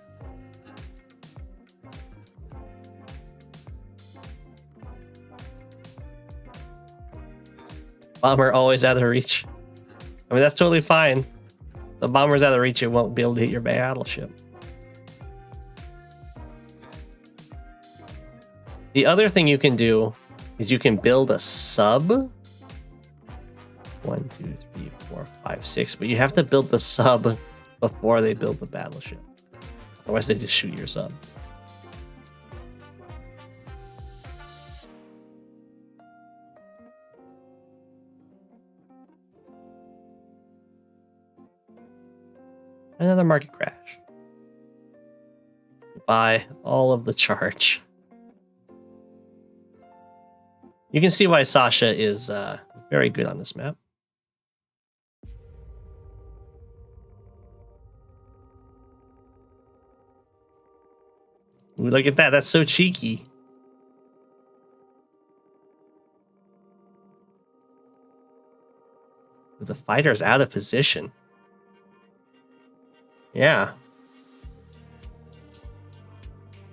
S1: Bomber always out of reach. I mean, that's totally fine. The bomber's out of reach, it won't be able to hit your battleship. The other thing you can do is you can build a sub. 1, 2, 3, 4, 5, 6. But you have to build the sub before they build the battleship. Otherwise, they just shoot your sub. Another market crash. Buy all of the charge. You can see why Sasha is very good on this map. Ooh, look at that. That's so cheeky. The fighter's out of position. Yeah.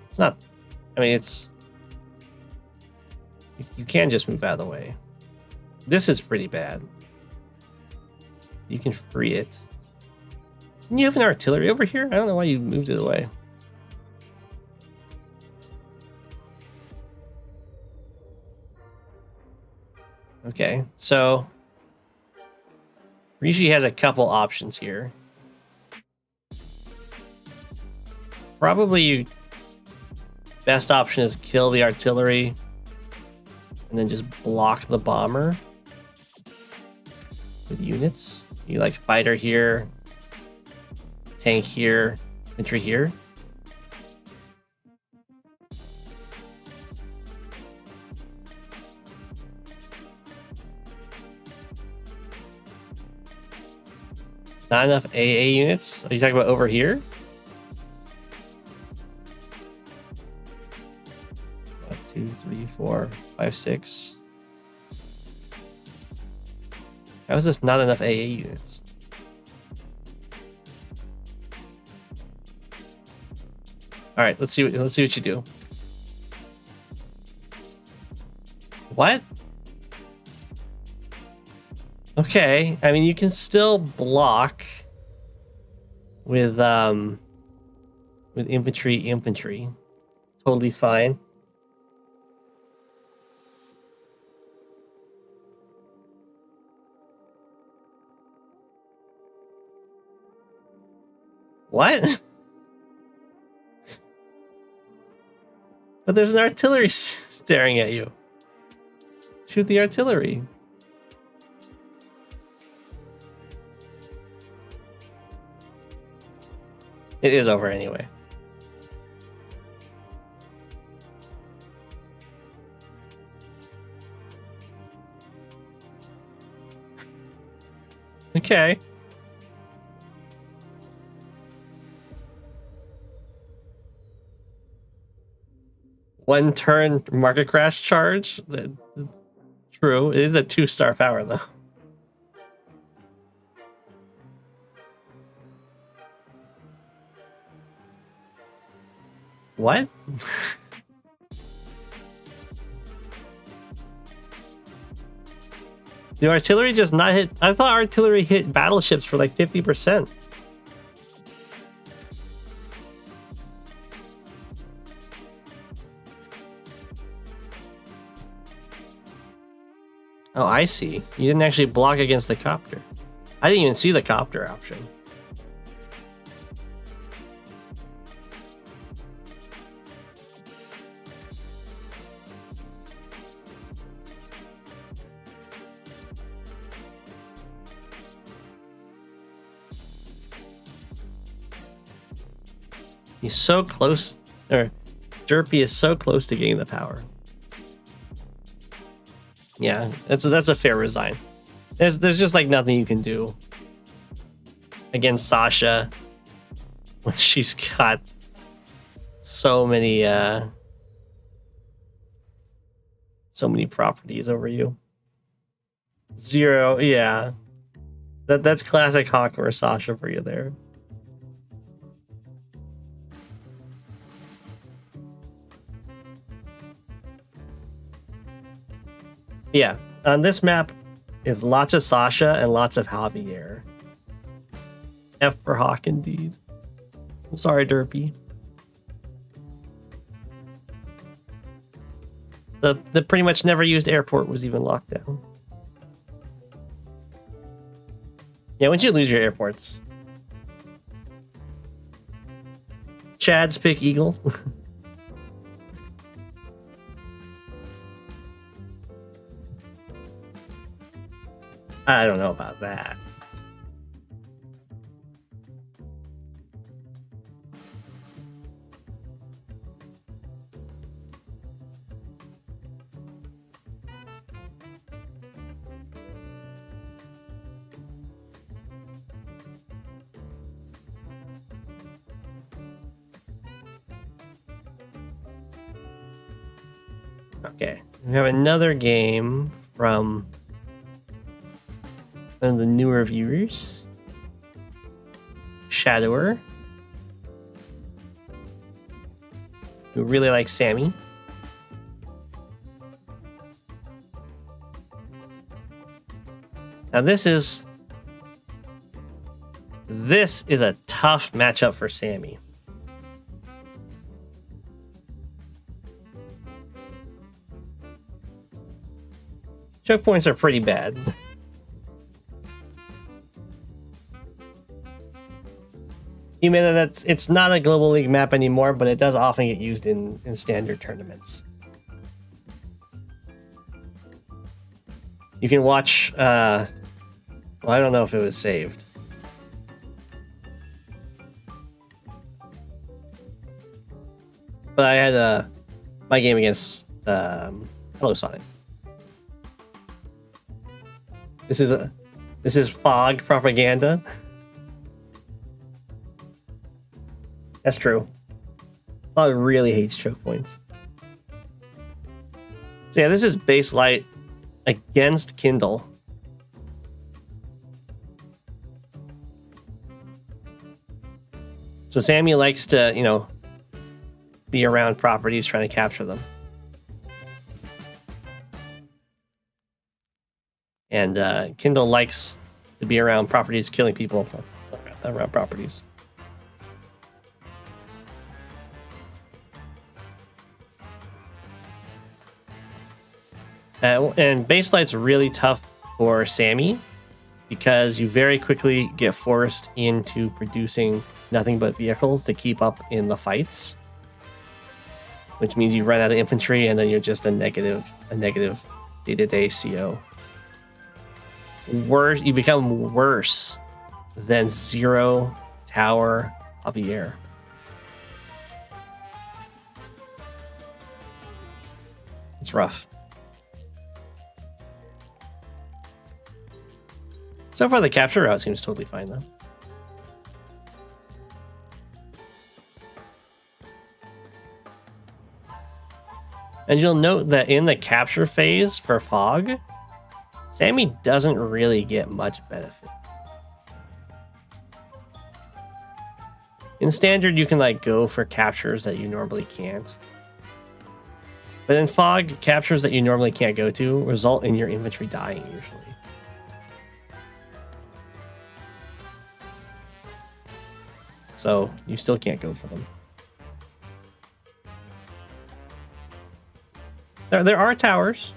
S1: It's not... I mean, it's... You can just move out of the way. This is pretty bad. You can free it. Can you have an artillery over here? I don't know why you moved it away. Okay, so... Rishi has a couple options here. Probably best option is kill the artillery and then just block the bomber with units. You like fighter here, tank here, infantry here. Not enough AA units? Are you talking about over here? 2, 3, 4, 5, 6. How is this not enough AA units? All right, let's see what you do. What? Okay, I mean, you can still block with infantry. Totally fine. What? But there's an artillery staring at you. Shoot the artillery. It is over anyway. Okay. One turn market crash charge. True. It is a 2-star power though. What? The artillery just not hit. I thought artillery hit battleships for like 50%. Oh, I see. You didn't actually block against the copter. I didn't even see the copter option. He's so close, or Derpy is so close to getting the power. Yeah, that's a fair resign. There's just like nothing you can do against Sasha when she's got so many properties over you. 0, yeah. That's classic Hawk or Sasha for you there. Yeah, on this map is lots of Sasha and lots of Javier. F for Hawk indeed. I'm sorry, Derpy. The pretty much never used airport was even locked down. Yeah, once you lose your airports. Chad's pick Eagle. I don't know about that. Okay, we have another game from one of the newer viewers, Shadower, who really likes Sammy. Now this is a tough matchup for Sammy. Choke points are pretty bad. Even though it's not a Global League map anymore, but it does often get used in standard tournaments. You can watch, well, I don't know if it was saved. But I had my game against Hello Sonic. This is fog propaganda. That's true. Fog really hates choke points. So yeah, this is base light against Kindle. So Sammy likes to, you know, be around properties trying to capture them. And Kindle likes to be around properties, killing people around properties. And base light's really tough for Sammy because you very quickly get forced into producing nothing but vehicles to keep up in the fights, which means you run out of infantry and then you're just a negative day-to-day CO. Worse, you become worse than 0 tower Javier. It's rough. So far, the capture route seems totally fine, though. And you'll note that in the capture phase for Fog, Sammy doesn't really get much benefit. In Standard, you can like go for captures that you normally can't. But in Fog, captures that you normally can't go to result in your infantry dying, usually. So you still can't go for them. There are towers.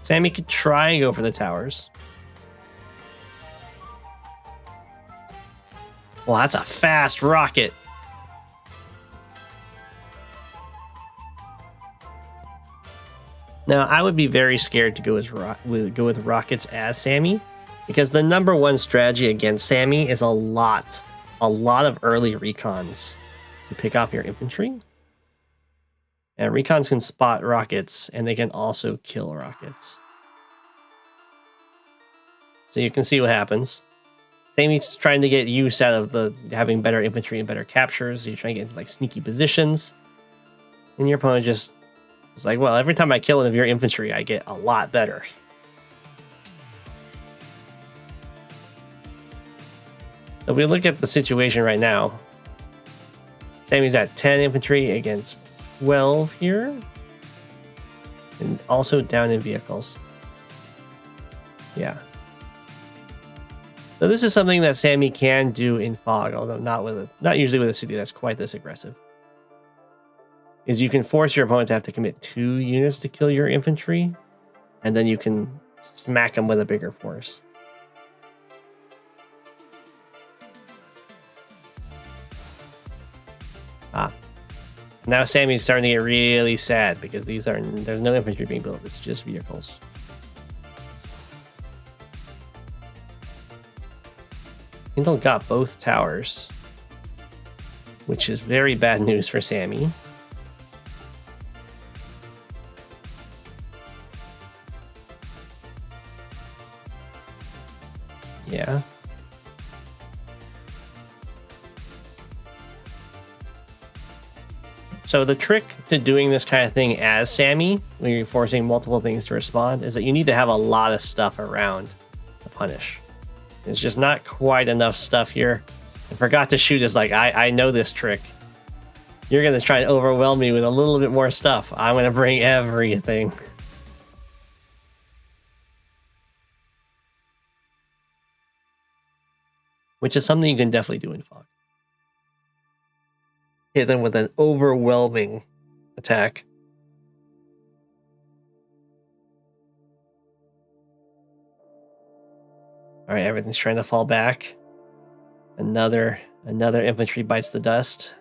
S1: Sammy could try and go for the towers. Well, that's a fast rocket. Now, I would be very scared to go with rockets as Sammy, because the #1 strategy against Sammy is a lot of early recons to pick off your infantry. And recons can spot rockets, and they can also kill rockets. So you can see what happens. Sammy's trying to get use out of the having better infantry and better captures. So you're trying to get into like sneaky positions, and your opponent just is like, well, every time I kill one of your infantry, I get a lot better. So if we look at the situation right now, Sammy's at 10 infantry against 12 here, and also down in vehicles. Yeah. So this is something that Sammy can do in Fog, although not usually with a city that's quite this aggressive. Is you can force your opponent to have to commit 2 units to kill your infantry, and then you can smack them with a bigger force. Now Sammy's starting to get really sad because there's no infantry being built, it's just vehicles. Kindle got both towers, which is very bad news for Sammy. Yeah. So the trick to doing this kind of thing as Sammy, when you're forcing multiple things to respond, is that you need to have a lot of stuff around to punish. There's just not quite enough stuff here. And forgot to shoot is like, I know this trick. You're going to try and overwhelm me with a little bit more stuff. I'm going to bring everything. Which is something you can definitely do in Fog. Hit them with an overwhelming attack. All right, everything's trying to fall back. Another infantry bites the dust.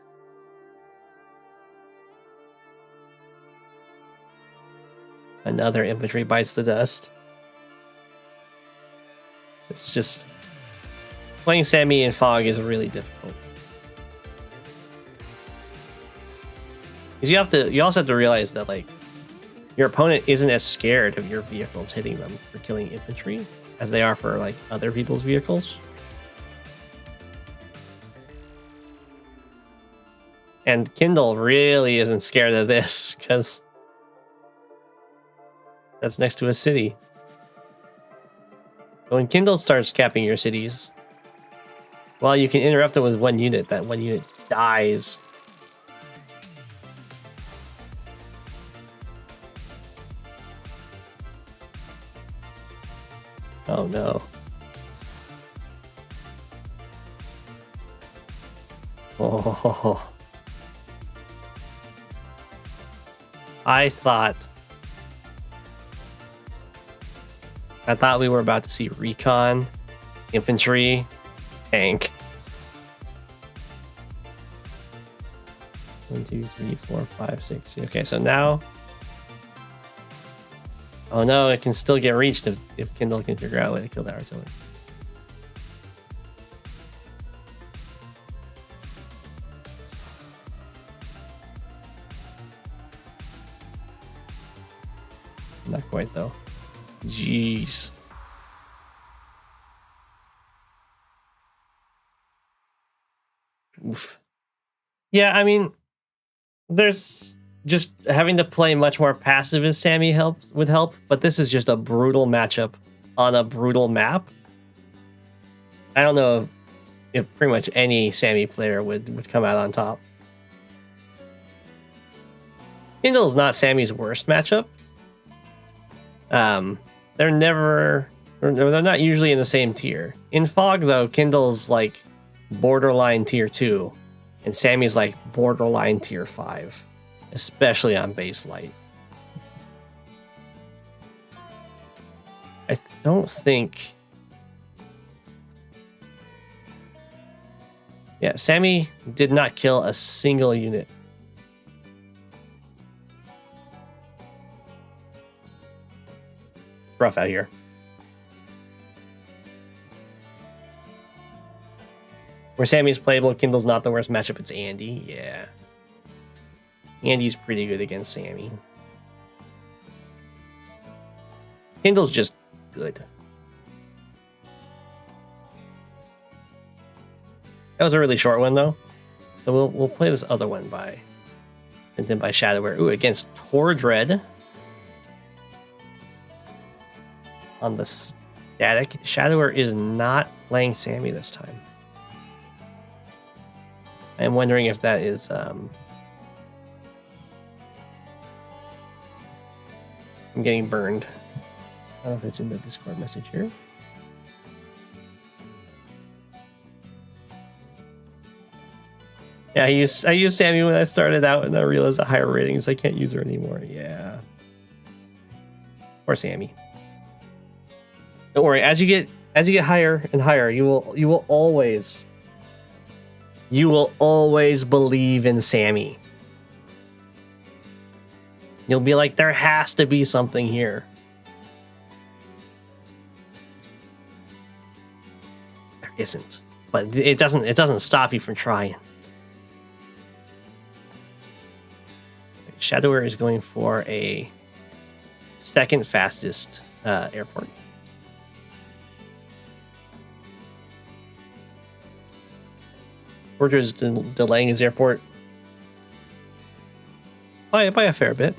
S1: Another infantry bites the dust. It's just playing Sammy in Fog is really difficult. Because you also have to realize that like your opponent isn't as scared of your vehicles hitting them for killing infantry as they are for like other people's vehicles. And Kindle really isn't scared of this because that's next to a city. So when Kindle starts capping your cities, well, you can interrupt it with 1 unit. That 1 unit dies. Oh no. Oh. I thought we were about to see recon, infantry, tank. 1, 2, 3, 4, 5, 6. Okay, so now. Oh no, it can still get reached if Kindle can figure out a way to kill that artillery. Not quite though. Jeez. Oof. Yeah, I mean, there's just having to play much more passive as Sammy would help, but this is just a brutal matchup on a brutal map. I don't know if pretty much any Sammy player would come out on top. Kindle's not Sammy's worst matchup. They're not usually in the same tier. In Fog though, Kindle's like borderline tier 2, and Sammy's like borderline tier 5, especially on base light. I don't think. Yeah, Sammy did not kill a single unit. It's rough out here. Where Sammy's playable, Kindle's not the worst matchup. It's Andy. Yeah. Andy's pretty good against Sammy. Kindle's just good. That was a really short one though. So we'll play this other one sent in by Shadower. Ooh, against Tordred. On the static. Shadower is not playing Sammy this time. I'm wondering if that is I'm getting burned. I don't know if it's in the Discord message here. Yeah, I used Sammy when I started out, and I realized the higher ratings I can't use her anymore. Yeah. Poor Sammy. Don't worry, as you get higher and higher, you will always believe in Sammy. You'll be like, there has to be something here. There isn't. But it doesn't stop you from trying. Shadower is going for a second fastest airport. Roger is delaying his airport by a fair bit.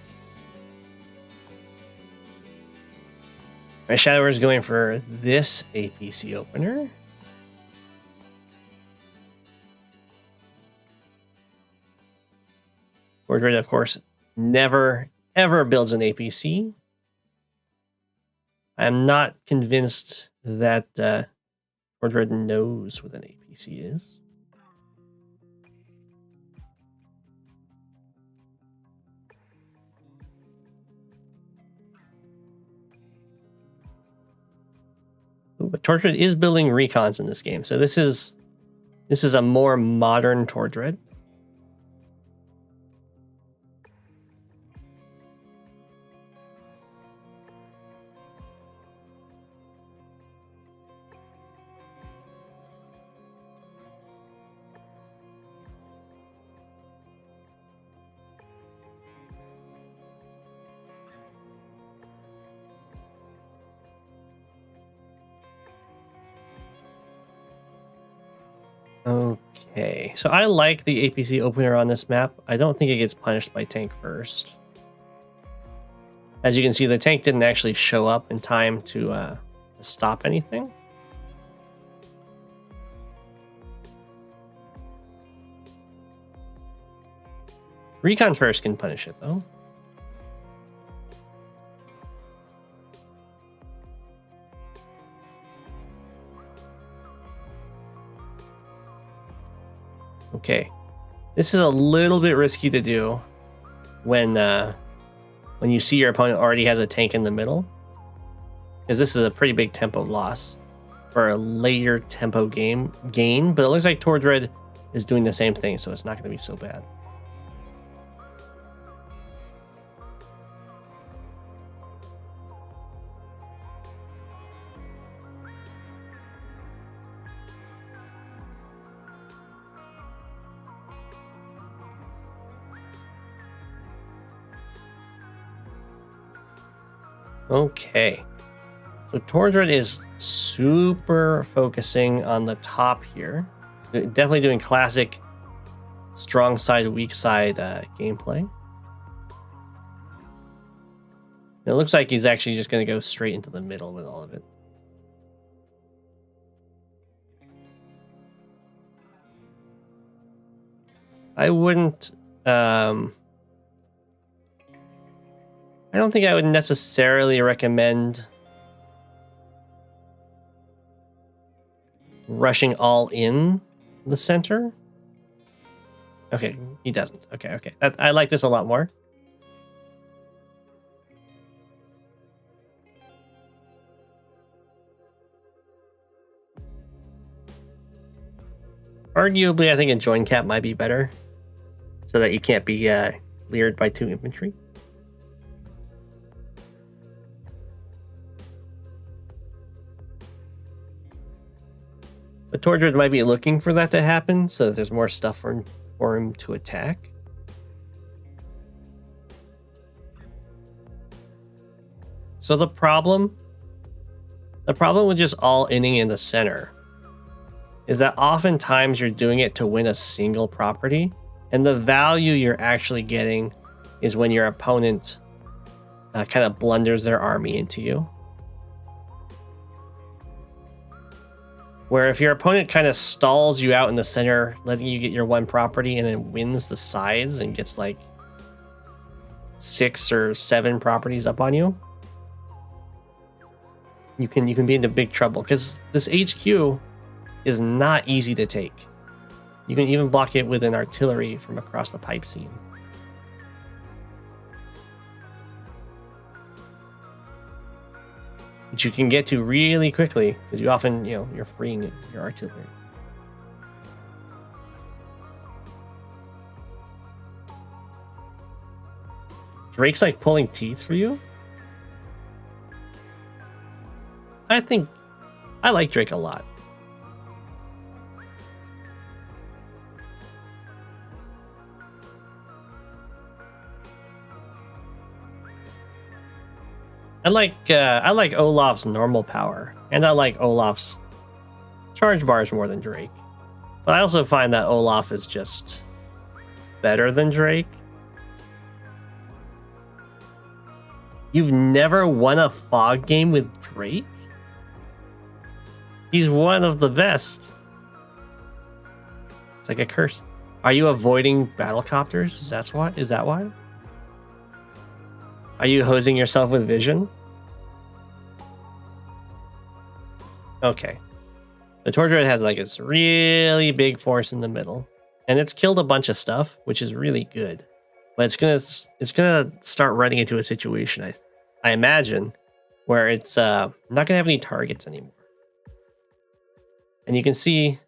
S1: My Shadower is going for this APC opener. Roger, of course, never ever builds an APC. I'm not convinced that Roger knows what an APC is. But Tordred is building recons in this game, so this is a more modern Tordred. Okay, so I like the APC opener on this map. I don't think it gets punished by tank first. As you can see, the tank didn't actually show up in time to stop anything. Recon first can punish it, though. Okay. This is a little bit risky to do when you see your opponent already has a tank in the middle. Because this is a pretty big tempo loss for a later tempo gain. But it looks like Towards Red is doing the same thing, so it's not going to be so bad. Okay. So Towards Red is super focusing on the top here. Definitely doing classic strong side, weak side gameplay. It looks like he's actually just going to go straight into the middle with all of it. I wouldn't... I don't think I would necessarily recommend rushing all in the center. Okay, he doesn't. Okay. I like this a lot more. Arguably, I think a join cap might be better, so that you can't be cleared by 2 infantry. But Towards Red might be looking for that to happen, so that there's more stuff for him to attack. So the problem with just all inning in the center is that oftentimes you're doing it to win a single property, and the value you're actually getting is when your opponent kind of blunders their army into you. Where if your opponent kind of stalls you out in the center, letting you get your 1 property, and then wins the sides and gets like 6 or 7 properties up on you, you can be into big trouble, because this HQ is not easy to take. You can even block it with an artillery from across the pipe seam. Which you can get to really quickly, because you often, you're freeing your artillery. Drake's like pulling teeth for you? I like Drake a lot. I like Olaf's normal power, and I like Olaf's charge bars more than Drake. But I also find that Olaf is just better than Drake. You've never won a fog game with Drake? He's one of the best. It's like a curse. Are you avoiding battlecopters? Is that why? Are you hosing yourself with vision? Okay. The Towards Red has like this really big force in the middle, and it's killed a bunch of stuff, which is really good. But it's gonna start running into a situation, I imagine, where it's not gonna have any targets anymore. And you can see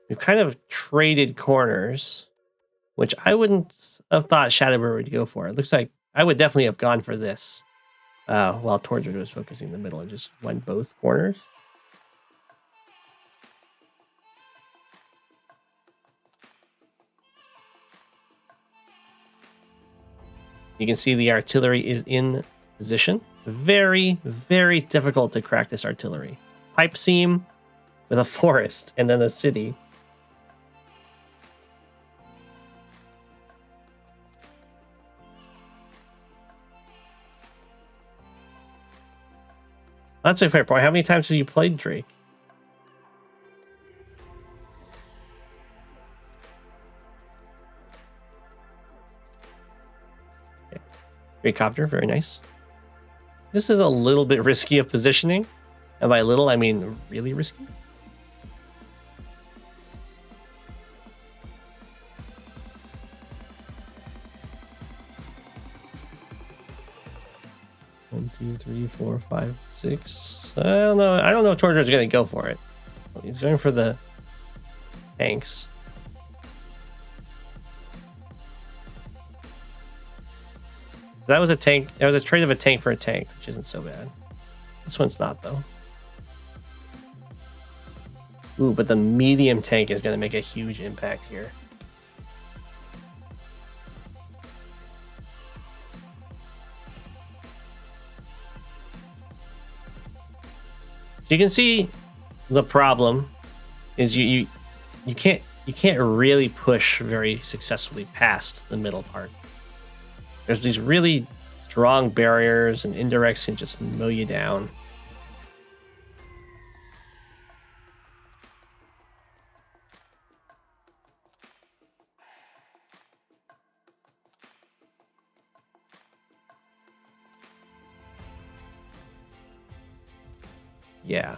S1: we've kind of traded corners, which I wouldn't have thought Shadowbrewer would go for. It looks like I would definitely have gone for this while Towards Red was focusing the middle and just went both corners. You can see the artillery is in position. Very, very difficult to crack this artillery. Pipe seam with a forest and then a city. That's a fair point. How many times have you played Drake? Okay. Great copter, very nice. This is a little bit risky of positioning. And by little, I mean really risky. 1, 2, 3, 4, 5, 6. I don't know. I don't know if Tortured's going to go for it. He's going for the tanks. So that was a tank. That was a trade of a tank for a tank, which isn't so bad. This one's not, though. Ooh, but the medium tank is going to make a huge impact here. So you can see the problem is you can't really push very successfully past the middle part. There's these really strong barriers, and indirects can just mow you down. Yeah.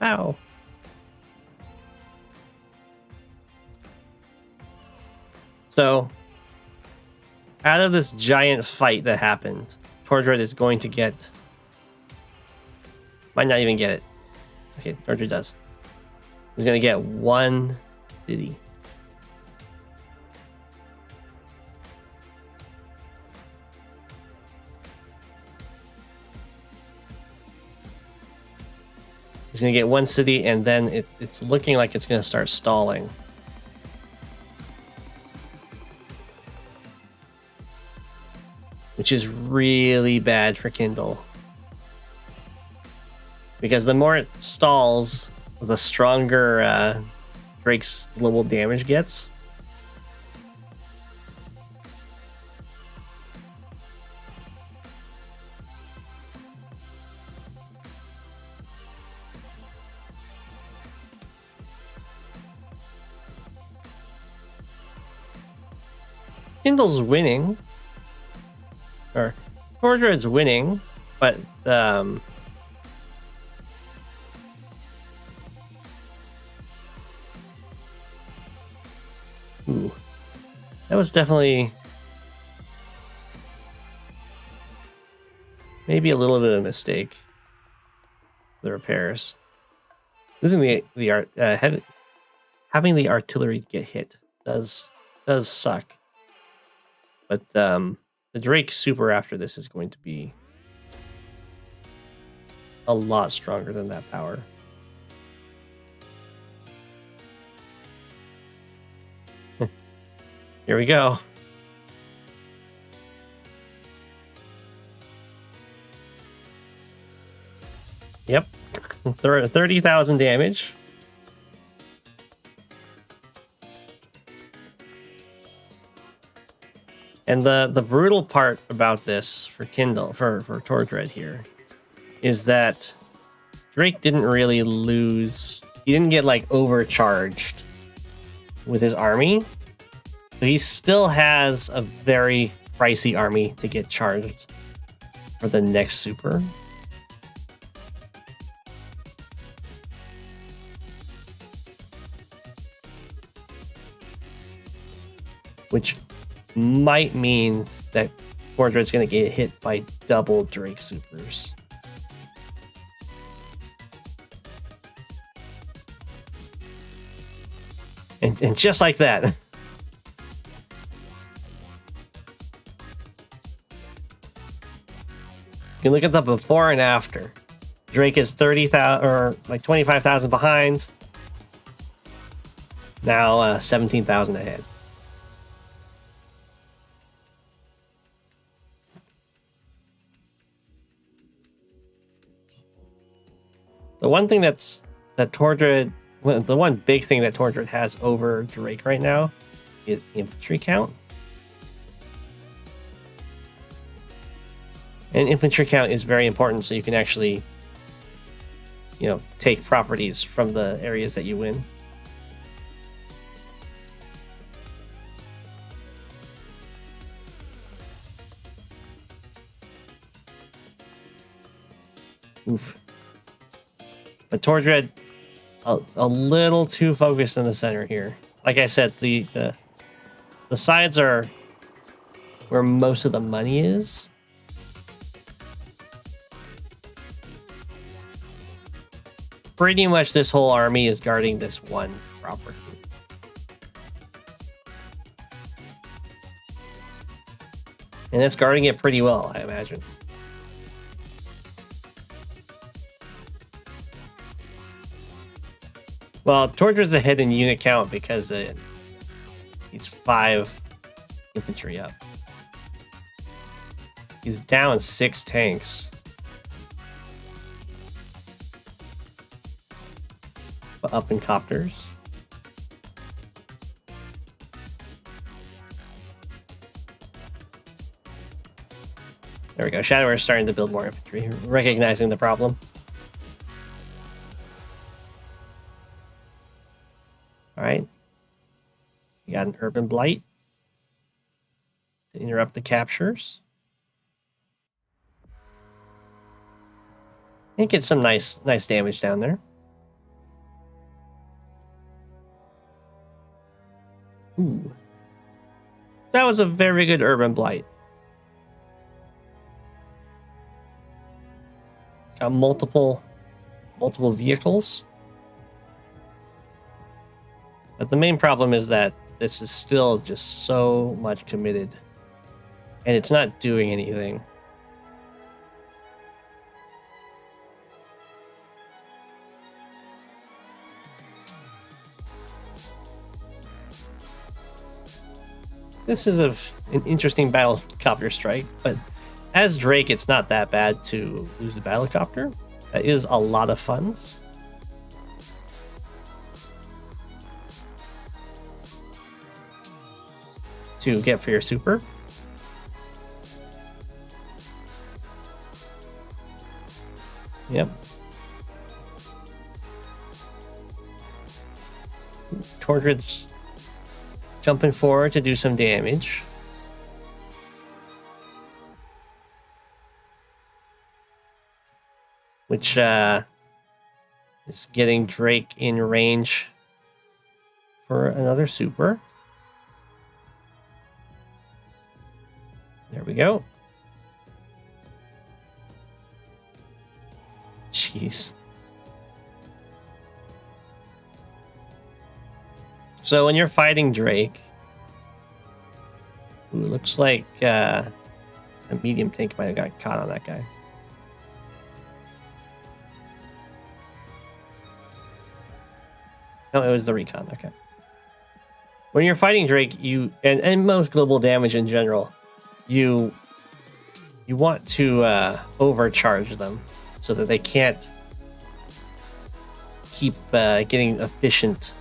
S1: Ow. So, out of this giant fight that happened, Tortured is going to get... Might not even get it. Okay, Tortured does. He's going to get one city. He's going to get one city, and then it's looking like it's going to start stalling. Which is really bad for Kindle. Because the more it stalls, the stronger Drake's global damage gets. Kindle's winning, or Tortured's winning, but ooh, that was definitely maybe a little bit of a mistake. The repairs, losing having the artillery get hit does suck. But the Drake super after this is going to be a lot stronger than that power. Here we go. Yep. 30,000 damage. And the brutal part about this for Kindle, for Tortured here, is that Drake didn't really lose. He didn't get like overcharged with his army. So he still has a very pricey army to get charged for the next super. Which might mean that Tortured's going to get hit by double Drake supers. And just like that. You can look at the before and after. Drake is 30,000 or like 25,000 behind. Now 17,000 ahead. The one thing the one big thing that Tortured has over Drake right now is infantry count. And infantry count is very important, so you can actually, take properties from the areas that you win. Oof. But Tortured, a little too focused in the center here. like I said, the sides are where most of the money is. Pretty much this whole army is guarding this one property. And it's guarding it pretty well, I imagine. Well, Tordred's ahead in unit count because he's 5 infantry up. He's down 6 tanks. But up in copters. There we go. Shadow is starting to build more infantry, recognizing the problem. All right. We got an urban blight to interrupt the captures. And get some nice damage down there. Ooh. That was a very good urban blight. Got multiple vehicles. But the main problem is that this is still just so much committed. And it's not doing anything. This is an interesting battlecopter strike, but as Drake, it's not that bad to lose a battlecopter. That is a lot of funds. To get for your super. Yep. Tordred's jumping forward to do some damage. Which is getting Drake in range for another super. There we go. Jeez. So when you're fighting Drake, ooh, looks like a medium tank might have got caught on that guy. No, it was the recon. Okay. When you're fighting Drake, and most global damage in general, you want to overcharge them so that they can't keep getting efficient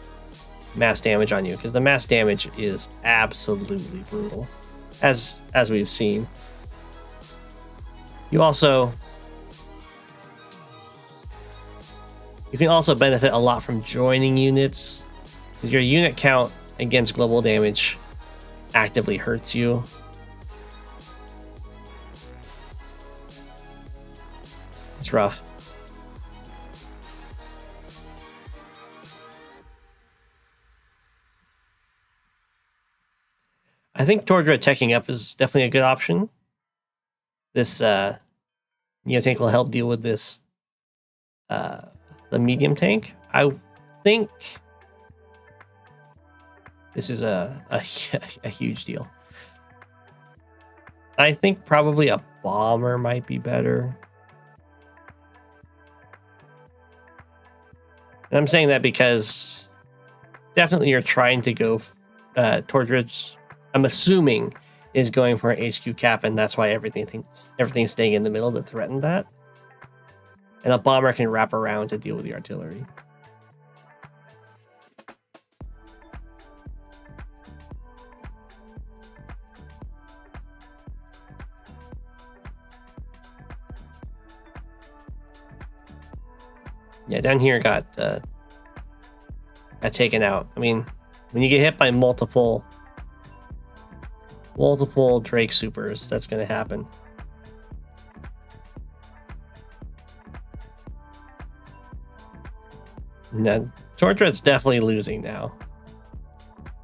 S1: mass damage on you, because the mass damage is absolutely brutal, as we've seen. You can also benefit a lot from joining units, because your unit count against global damage actively hurts you. It's rough. I think Tordred teching up is definitely a good option. This Neo tank will help deal with this the medium tank. I think this is a huge deal. I think probably a bomber might be better. And I'm saying that because definitely you're trying to go Tordred's, I'm assuming, is going for an HQ cap, and that's why everything's staying in the middle to threaten that. And a bomber can wrap around to deal with the artillery. Yeah, down here got taken out. I mean, when you get hit by multiple Drake supers, that's going to happen. Now, Tordred's definitely losing now.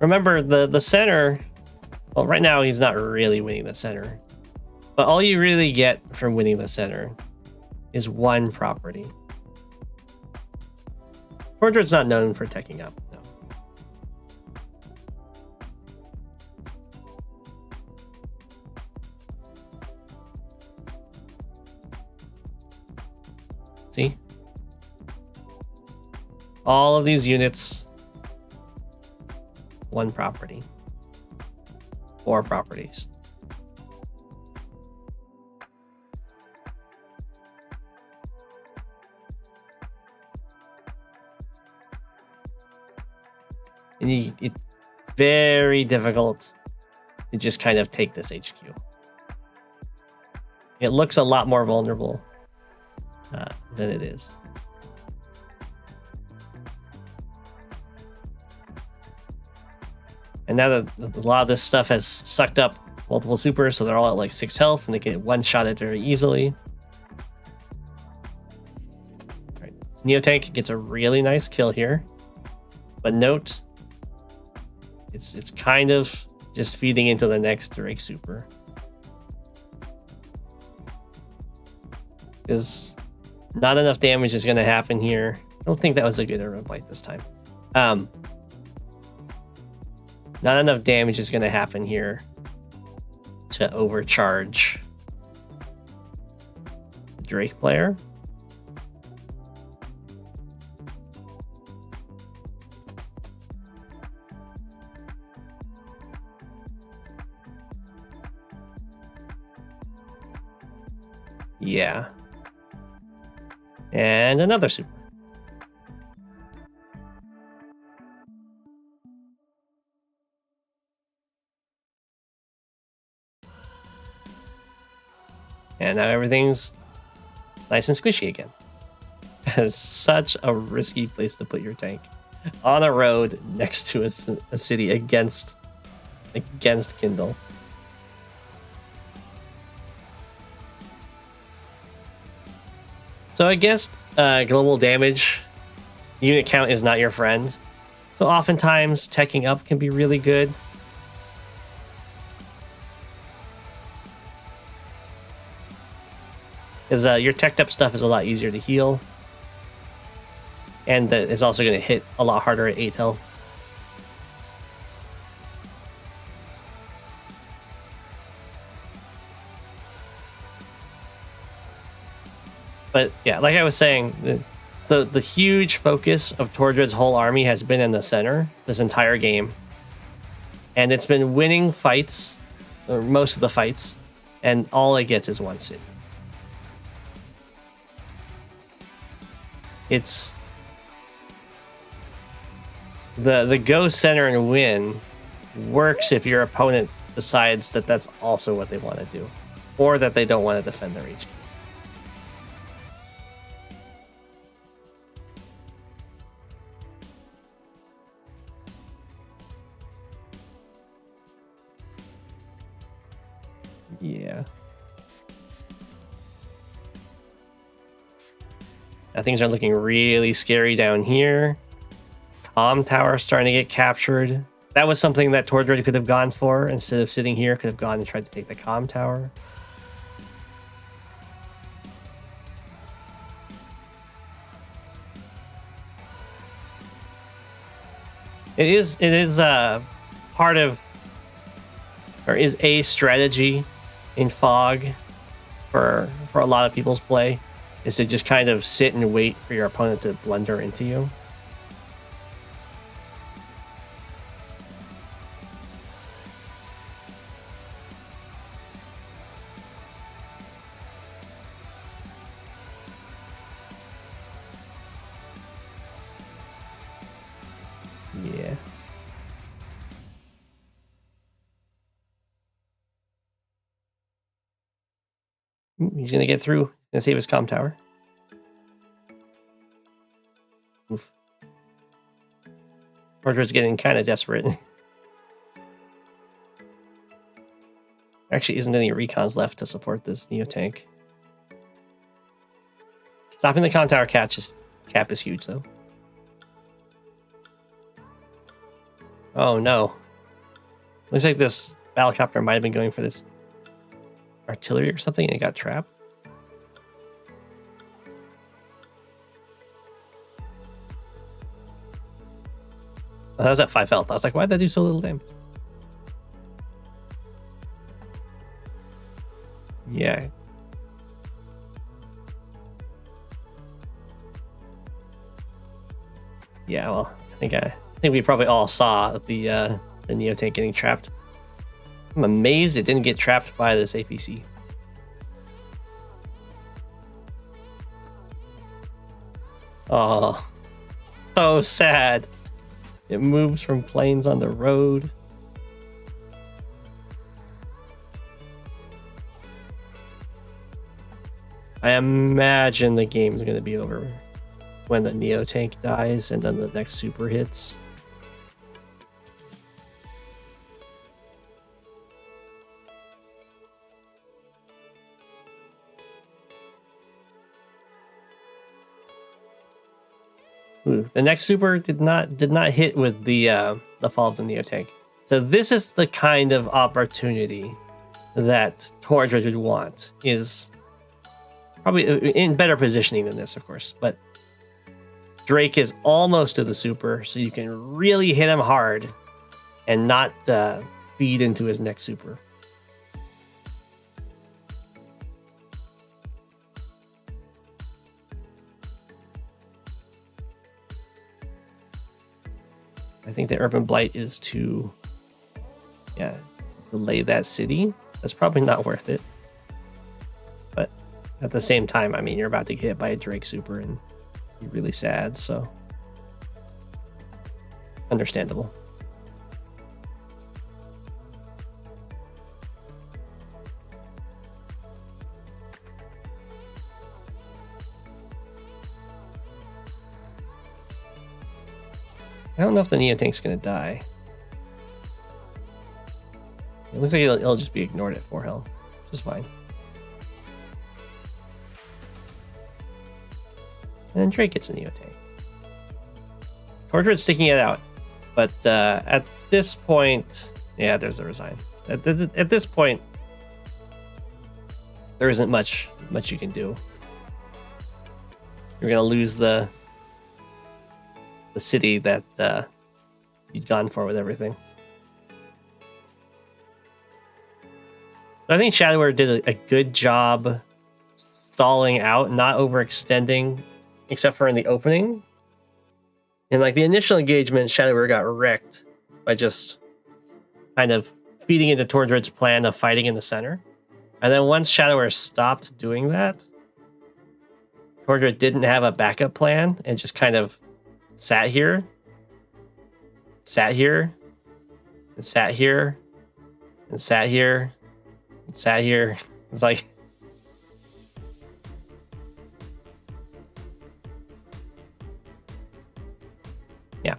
S1: Remember, the center... Well, right now he's not really winning the center. But all you really get from winning the center is one property. Portrait's not known for teching up, no. See? All of these units, one property. 4 properties. And it's very difficult to just kind of take this HQ. It looks a lot more vulnerable than it is. And now that a lot of this stuff has sucked up multiple supers, so they're all at like 6 health, and they can one-shot it very easily. All right. Neotank gets a really nice kill here. But note, it's kind of just feeding into the next Drake super. Because not enough damage is going to happen here. I don't think that was a good arrow bite this time. Not enough damage is going to happen here to overcharge the Drake player. Yeah. And another super. And now everything's nice and squishy again. It's such a risky place to put your tank. On a road next to a city against Kindle. So against global damage, unit count is not your friend. So oftentimes teching up can be really good. Because your teched up stuff is a lot easier to heal. And that is also going to hit a lot harder at 8 health. But yeah, like I was saying, the huge focus of Tordred's whole army has been in the center this entire game. And it's been winning fights, or most of the fights, and all it gets is one city. It's the go center and win works if your opponent decides that that's also what they want to do, or that they don't want to defend their HQ. Yeah. Now things are looking really scary down here. Comm tower starting to get captured. That was something that Tordred could have gone for instead of sitting here. Could have gone and tried to take the comm tower. It is part of, or is a strategy in Fog for a lot of people's play, is to just kind of sit and wait for your opponent to blunder into you. Yeah. He's going to get through and save his comm tower. Oof. Tordred's getting kind of desperate. Actually, isn't any recons left to support this Neo tank. Stopping the comm tower cap is huge, though. Oh no. Looks like this battlecopter might have been going for this artillery or something and it got trapped. Oh, that was at 5 health. I was like, why did that do so little damage? Yeah. Yeah, well, I think we probably all saw the Neo tank getting trapped. I'm amazed it didn't get trapped by this APC. Oh, so sad. It moves from planes on the road. I imagine the game's going to be over when the Neo tank dies and then the next super hits. Ooh, the next super did not hit with the fall of the Neo tank. So this is the kind of opportunity that Tordred would want. Is probably in better positioning than this, of course, but Drake is almost to the super, so you can really hit him hard and not feed into his next super. I think the Urban Blight is to, delay that city. That's probably not worth it. But at the same time, I mean, you're about to get hit by a Drake super and be really sad, so understandable. I don't know if the Neo tank's gonna die. It looks like it'll just be ignored at 4 health, which is fine. And Drake gets a Neo tank. Tordred's sticking it out, but at this point, yeah, there's the resign. At this point, there isn't much you can do. You're gonna lose the city that you'd gone for with everything. I think Shadowware did a good job stalling out, not overextending, except for in the opening. In like the initial engagement, Shadowware got wrecked by just kind of feeding into Tordred's plan of fighting in the center. And then once Shadowware stopped doing that, Tordred didn't have a backup plan and just kind of sat here, and sat here, and sat here. It's like, yeah.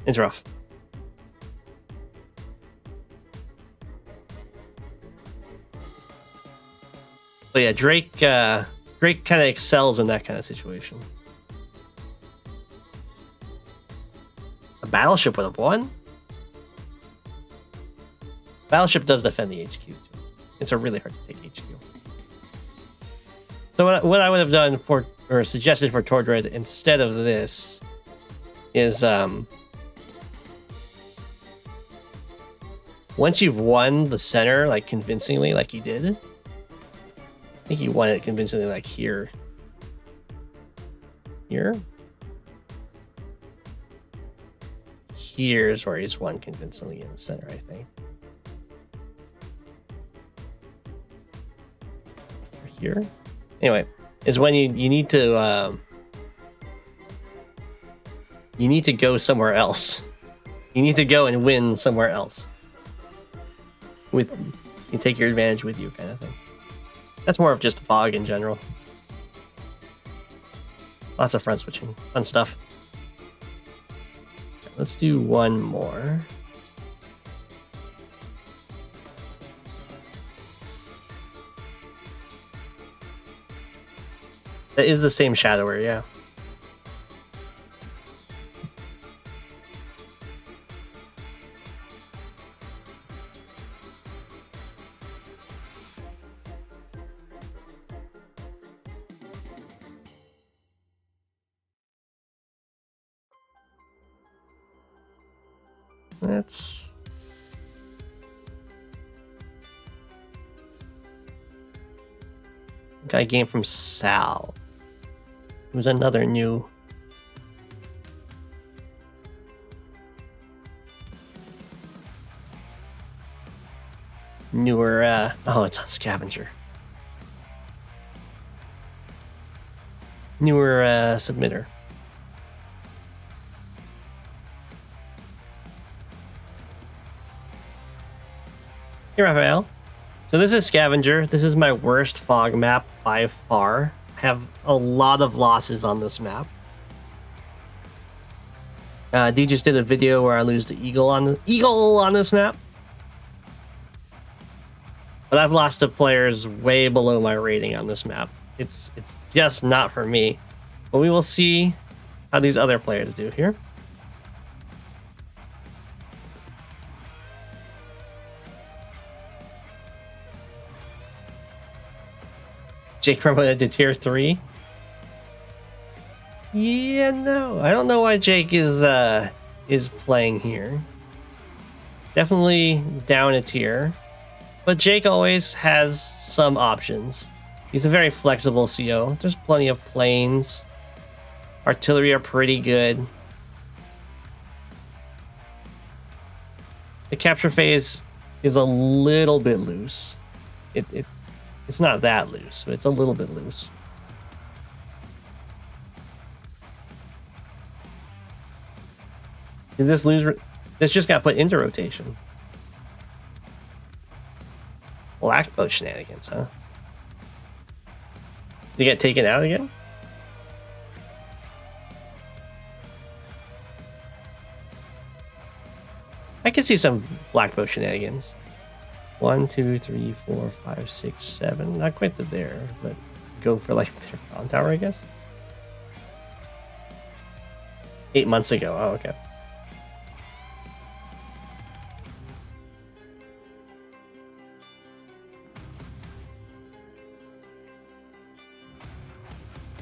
S1: It's rough. But yeah, Drake kind of excels in that kind of situation. A battleship would have won. Battleship does defend the HQ too. It's a really hard to take HQ. So what I would have done or suggested for Tordred instead of this is once you've won the center like convincingly, like he did. I think he won it convincingly, like here. Here's where he's won convincingly in the center, I think. Or here. Anyway, is when you need to go somewhere else. You need to go and win somewhere else. You take your advantage with you, kind of thing. That's more of just fog in general. Lots of front switching. Fun stuff. Let's do one more. That is the same Shadowware, yeah. Let's... Got a game from Sal. It was another newer oh, it's on Scavenger. Newer submitter. Hey, Raphael. So this is Scavenger. This is my worst fog map by far. I have a lot of losses on this map. D just did a video where I lose the eagle on this map. But I've lost to players way below my rating on this map. It's just not for me. But we will see how these other players do here. Jake promoted to tier 3. Yeah, no. I don't know why Jake is playing here. Definitely down a tier. But Jake always has some options. He's a very flexible CO. There's plenty of planes. Artillery are pretty good. The capture phase is a little bit loose. It's not that loose, but it's a little bit loose. Did this lose? This just got put into rotation. Black boat shenanigans, huh? Did it get taken out again? I can see some black boat shenanigans. 1, 2, 3, 4, 5, 6, 7. Not quite to there, but go for like their con tower, I guess. 8 months ago. Oh, okay.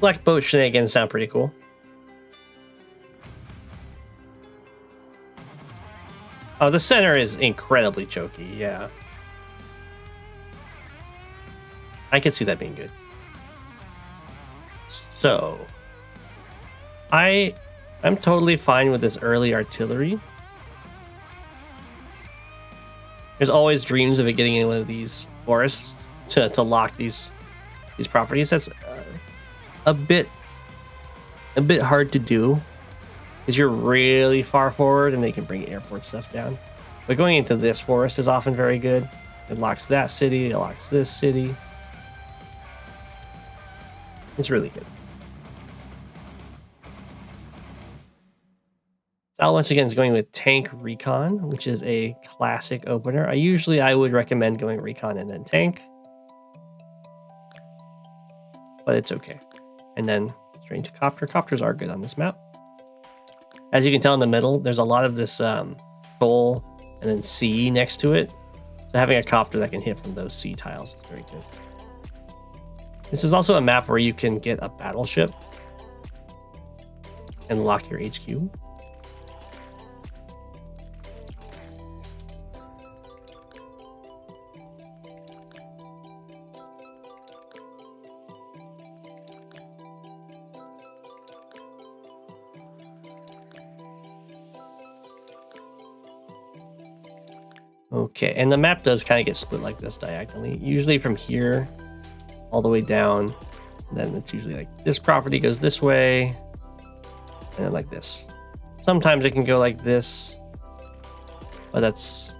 S1: Black boat shenanigans sound pretty cool. Oh, the center is incredibly choky, yeah. I can see that being good. So, I'm totally fine with this early artillery. There's always dreams of it getting in one of these forests to lock these properties. That's a bit hard to do because you're really far forward and they can bring airport stuff down. But going into this forest is often very good. It locks that city, it locks this city. It's really good. Sal once again is going with Tank Recon, which is a classic opener. I would recommend going Recon and then Tank, but it's okay. And then straight to Copter. Copters are good on this map. As you can tell in the middle, there's a lot of this coal and then sea next to it. So having a Copter that can hit from those sea tiles is very good. This is also a map where you can get a battleship and lock your HQ. Okay, and the map does kind of get split like this diagonally. Usually from here all the way down, and then it's usually like this property goes this way, and then like this. Sometimes it can go like this, but that's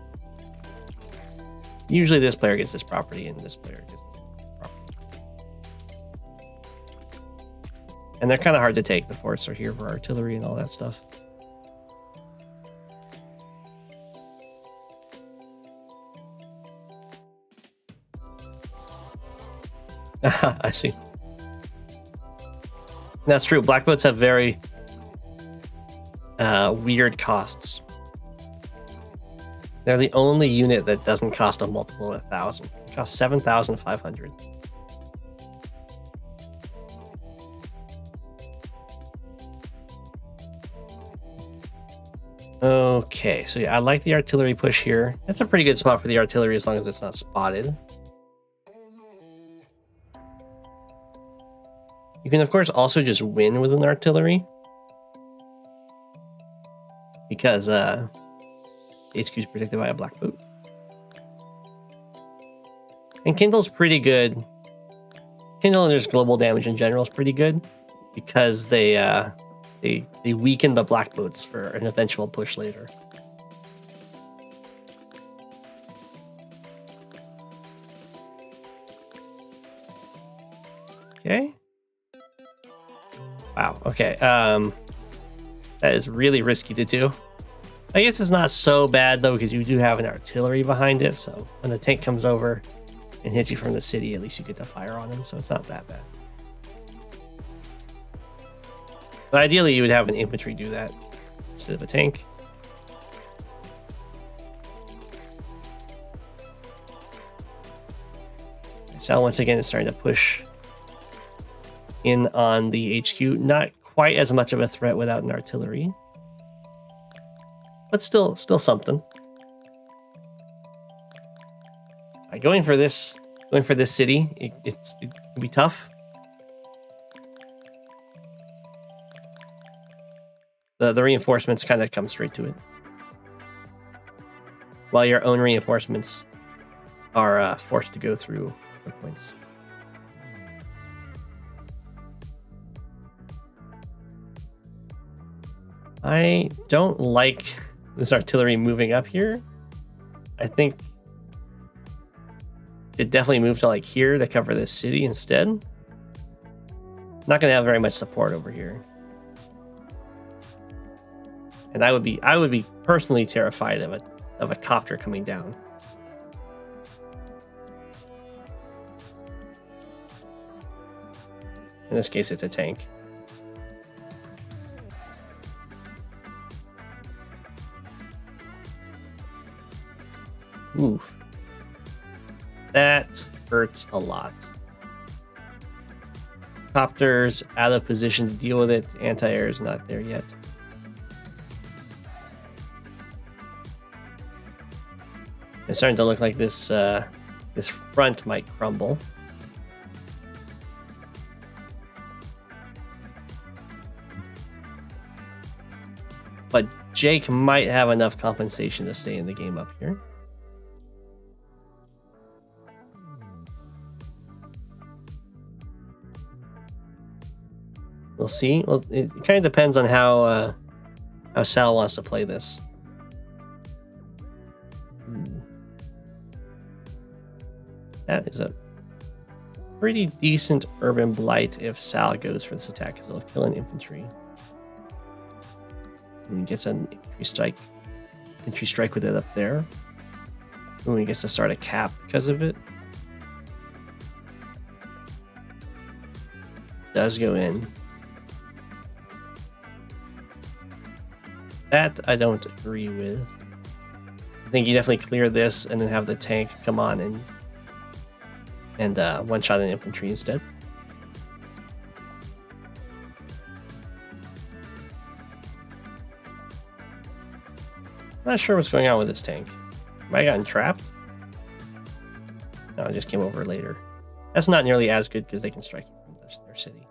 S1: usually this player gets this property and this player gets this property. And they're kind of hard to take. The forts are here for artillery and all that stuff. I see. That's true. Black boats have very weird costs. They're the only unit that doesn't cost a multiple of 1,000. It costs 7,500. Okay, so yeah, I like the artillery push here. That's a pretty good spot for the artillery as long as it's not spotted. You can, of course, also just win with an artillery. Because HQ is protected by a black boot. And Kindle's pretty good. Kindle and just global damage in general is pretty good. Because they weaken the black boots for an eventual push later. Okay. Wow. Okay. That is really risky to do. I guess it's not so bad though, because you do have an artillery behind it. So when the tank comes over and hits you from the city, at least you get to fire on him. So it's not that bad. But ideally, you would have an infantry do that instead of a tank. Sal once again is starting to push in on the HQ. Not quite as much of a threat without an artillery, but still something. Going for this city, it can be tough. The reinforcements kind of come straight to it, while your own reinforcements are forced to go through the points. I don't like this artillery moving up here. I think it definitely moved to like here to cover this city instead. Not going to have very much support over here. And I would be personally terrified of a copter coming down. In this case, it's a tank. Oof. That hurts a lot. Copter's out of position to deal with it. Anti-air is not there yet. It's starting to look like this this front might crumble. But Jake might have enough compensation to stay in the game up here. We'll see. Well, it kind of depends on how Sal wants to play this. That is a pretty decent urban blight if Sal goes for this attack, because it'll kill an infantry. And he gets an infantry strike with it up there. Ooh, he gets to start a cap because of it. Does go in. That I don't agree with. I think you definitely clear this and then have the tank come on and one-shot an infantry instead. Not sure what's going on with this tank. Have I gotten trapped? No, it just came over later. That's not nearly as good because they can strike you from their city.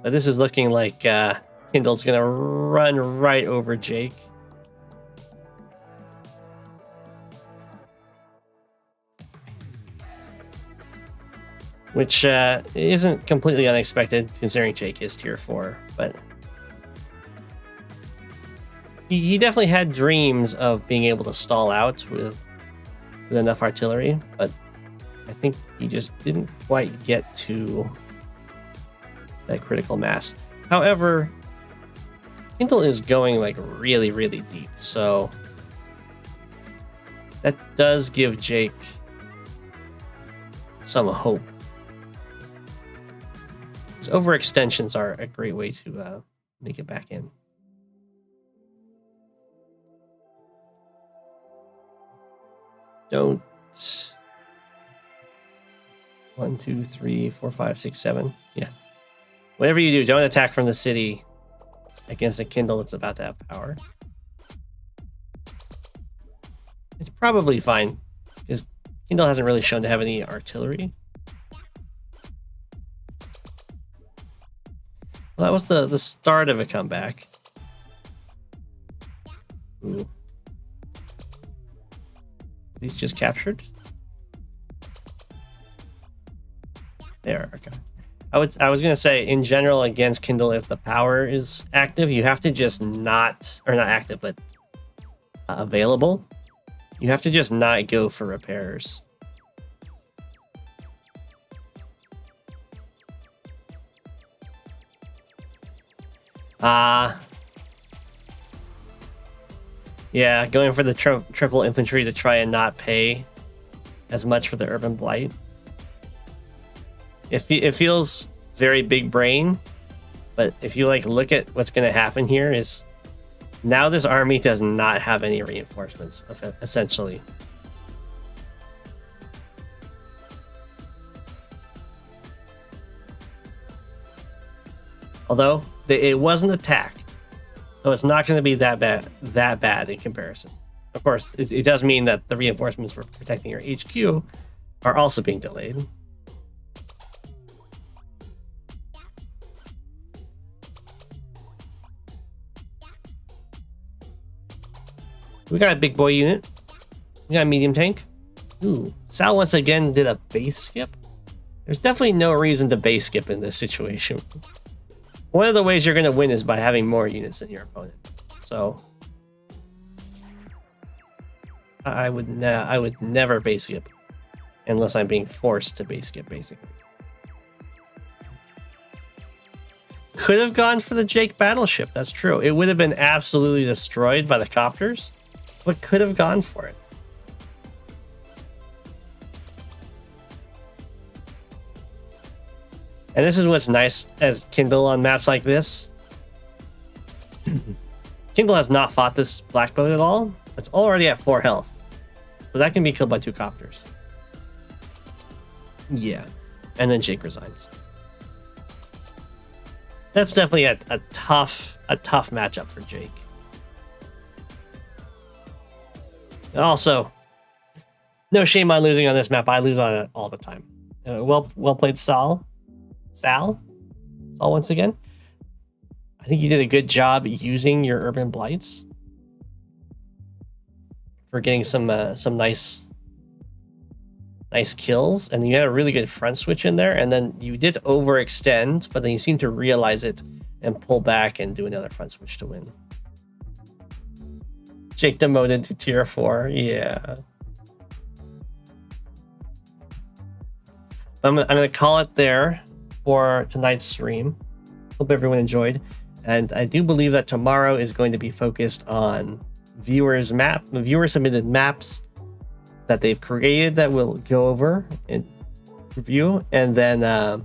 S1: But this is looking like Kindle's going to run right over Jake. Which isn't completely unexpected, considering Jake is tier 4. But he definitely had dreams of being able to stall out with enough artillery. But I think he just didn't quite get to that critical mass. However, Kindle is going like really, really deep. So that does give Jake some hope. Overextensions are a great way to make it back in. Don't. 1, 2, 3, 4, 5, 6, 7. Yeah. Whatever you do, don't attack from the city against a Kindle that's about to have power. It's probably fine, because Kindle hasn't really shown to have any artillery. Well, that was the start of a comeback. Ooh. These just captured? There, okay. I was gonna say, in general, against Kindle, if the power is active, you have to just not active, but available. You have to just not go for repairs. Yeah, going for the triple infantry to try and not pay as much for the urban blight. It feels very big brain, but if you like look at what's going to happen here is now this army does not have any reinforcements, essentially. Although it wasn't attacked, so it's not going to be that bad in comparison. Of course, it does mean that the reinforcements for protecting your HQ are also being delayed. We got a big boy unit. We got a medium tank. Ooh, Sal once again did a base skip. There's definitely no reason to base skip in this situation. One of the ways you're going to win is by having more units than your opponent. So I would never base skip unless I'm being forced to base skip, basically. Could have gone for the Jake battleship. That's true. It would have been absolutely destroyed by the copters, but could have gone for it. And this is what's nice as Kindle on maps like this. Kindle has not fought this black boat at all. It's already at 4 health. So that can be killed by 2 copters. Yeah. And then Jake resigns. That's definitely a tough matchup for Jake. And also, no shame on losing on this map. I lose on it all the time. Well played, Sal, once again. I think you did a good job using your urban blights for getting some nice kills, and you had a really good front switch in there, and then you did overextend, but then you seem to realize it and pull back and do another front switch to win. Jake demoted to tier 4, yeah. I'm gonna call it there for tonight's stream. Hope everyone enjoyed, and I do believe that tomorrow is going to be focused on viewer submitted maps that they've created that we'll go over and review, and then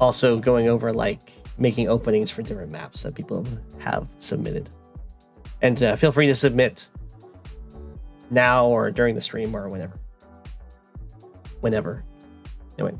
S1: also going over like making openings for different maps that people have submitted. And feel free to submit now or during the stream or whenever. Anyway,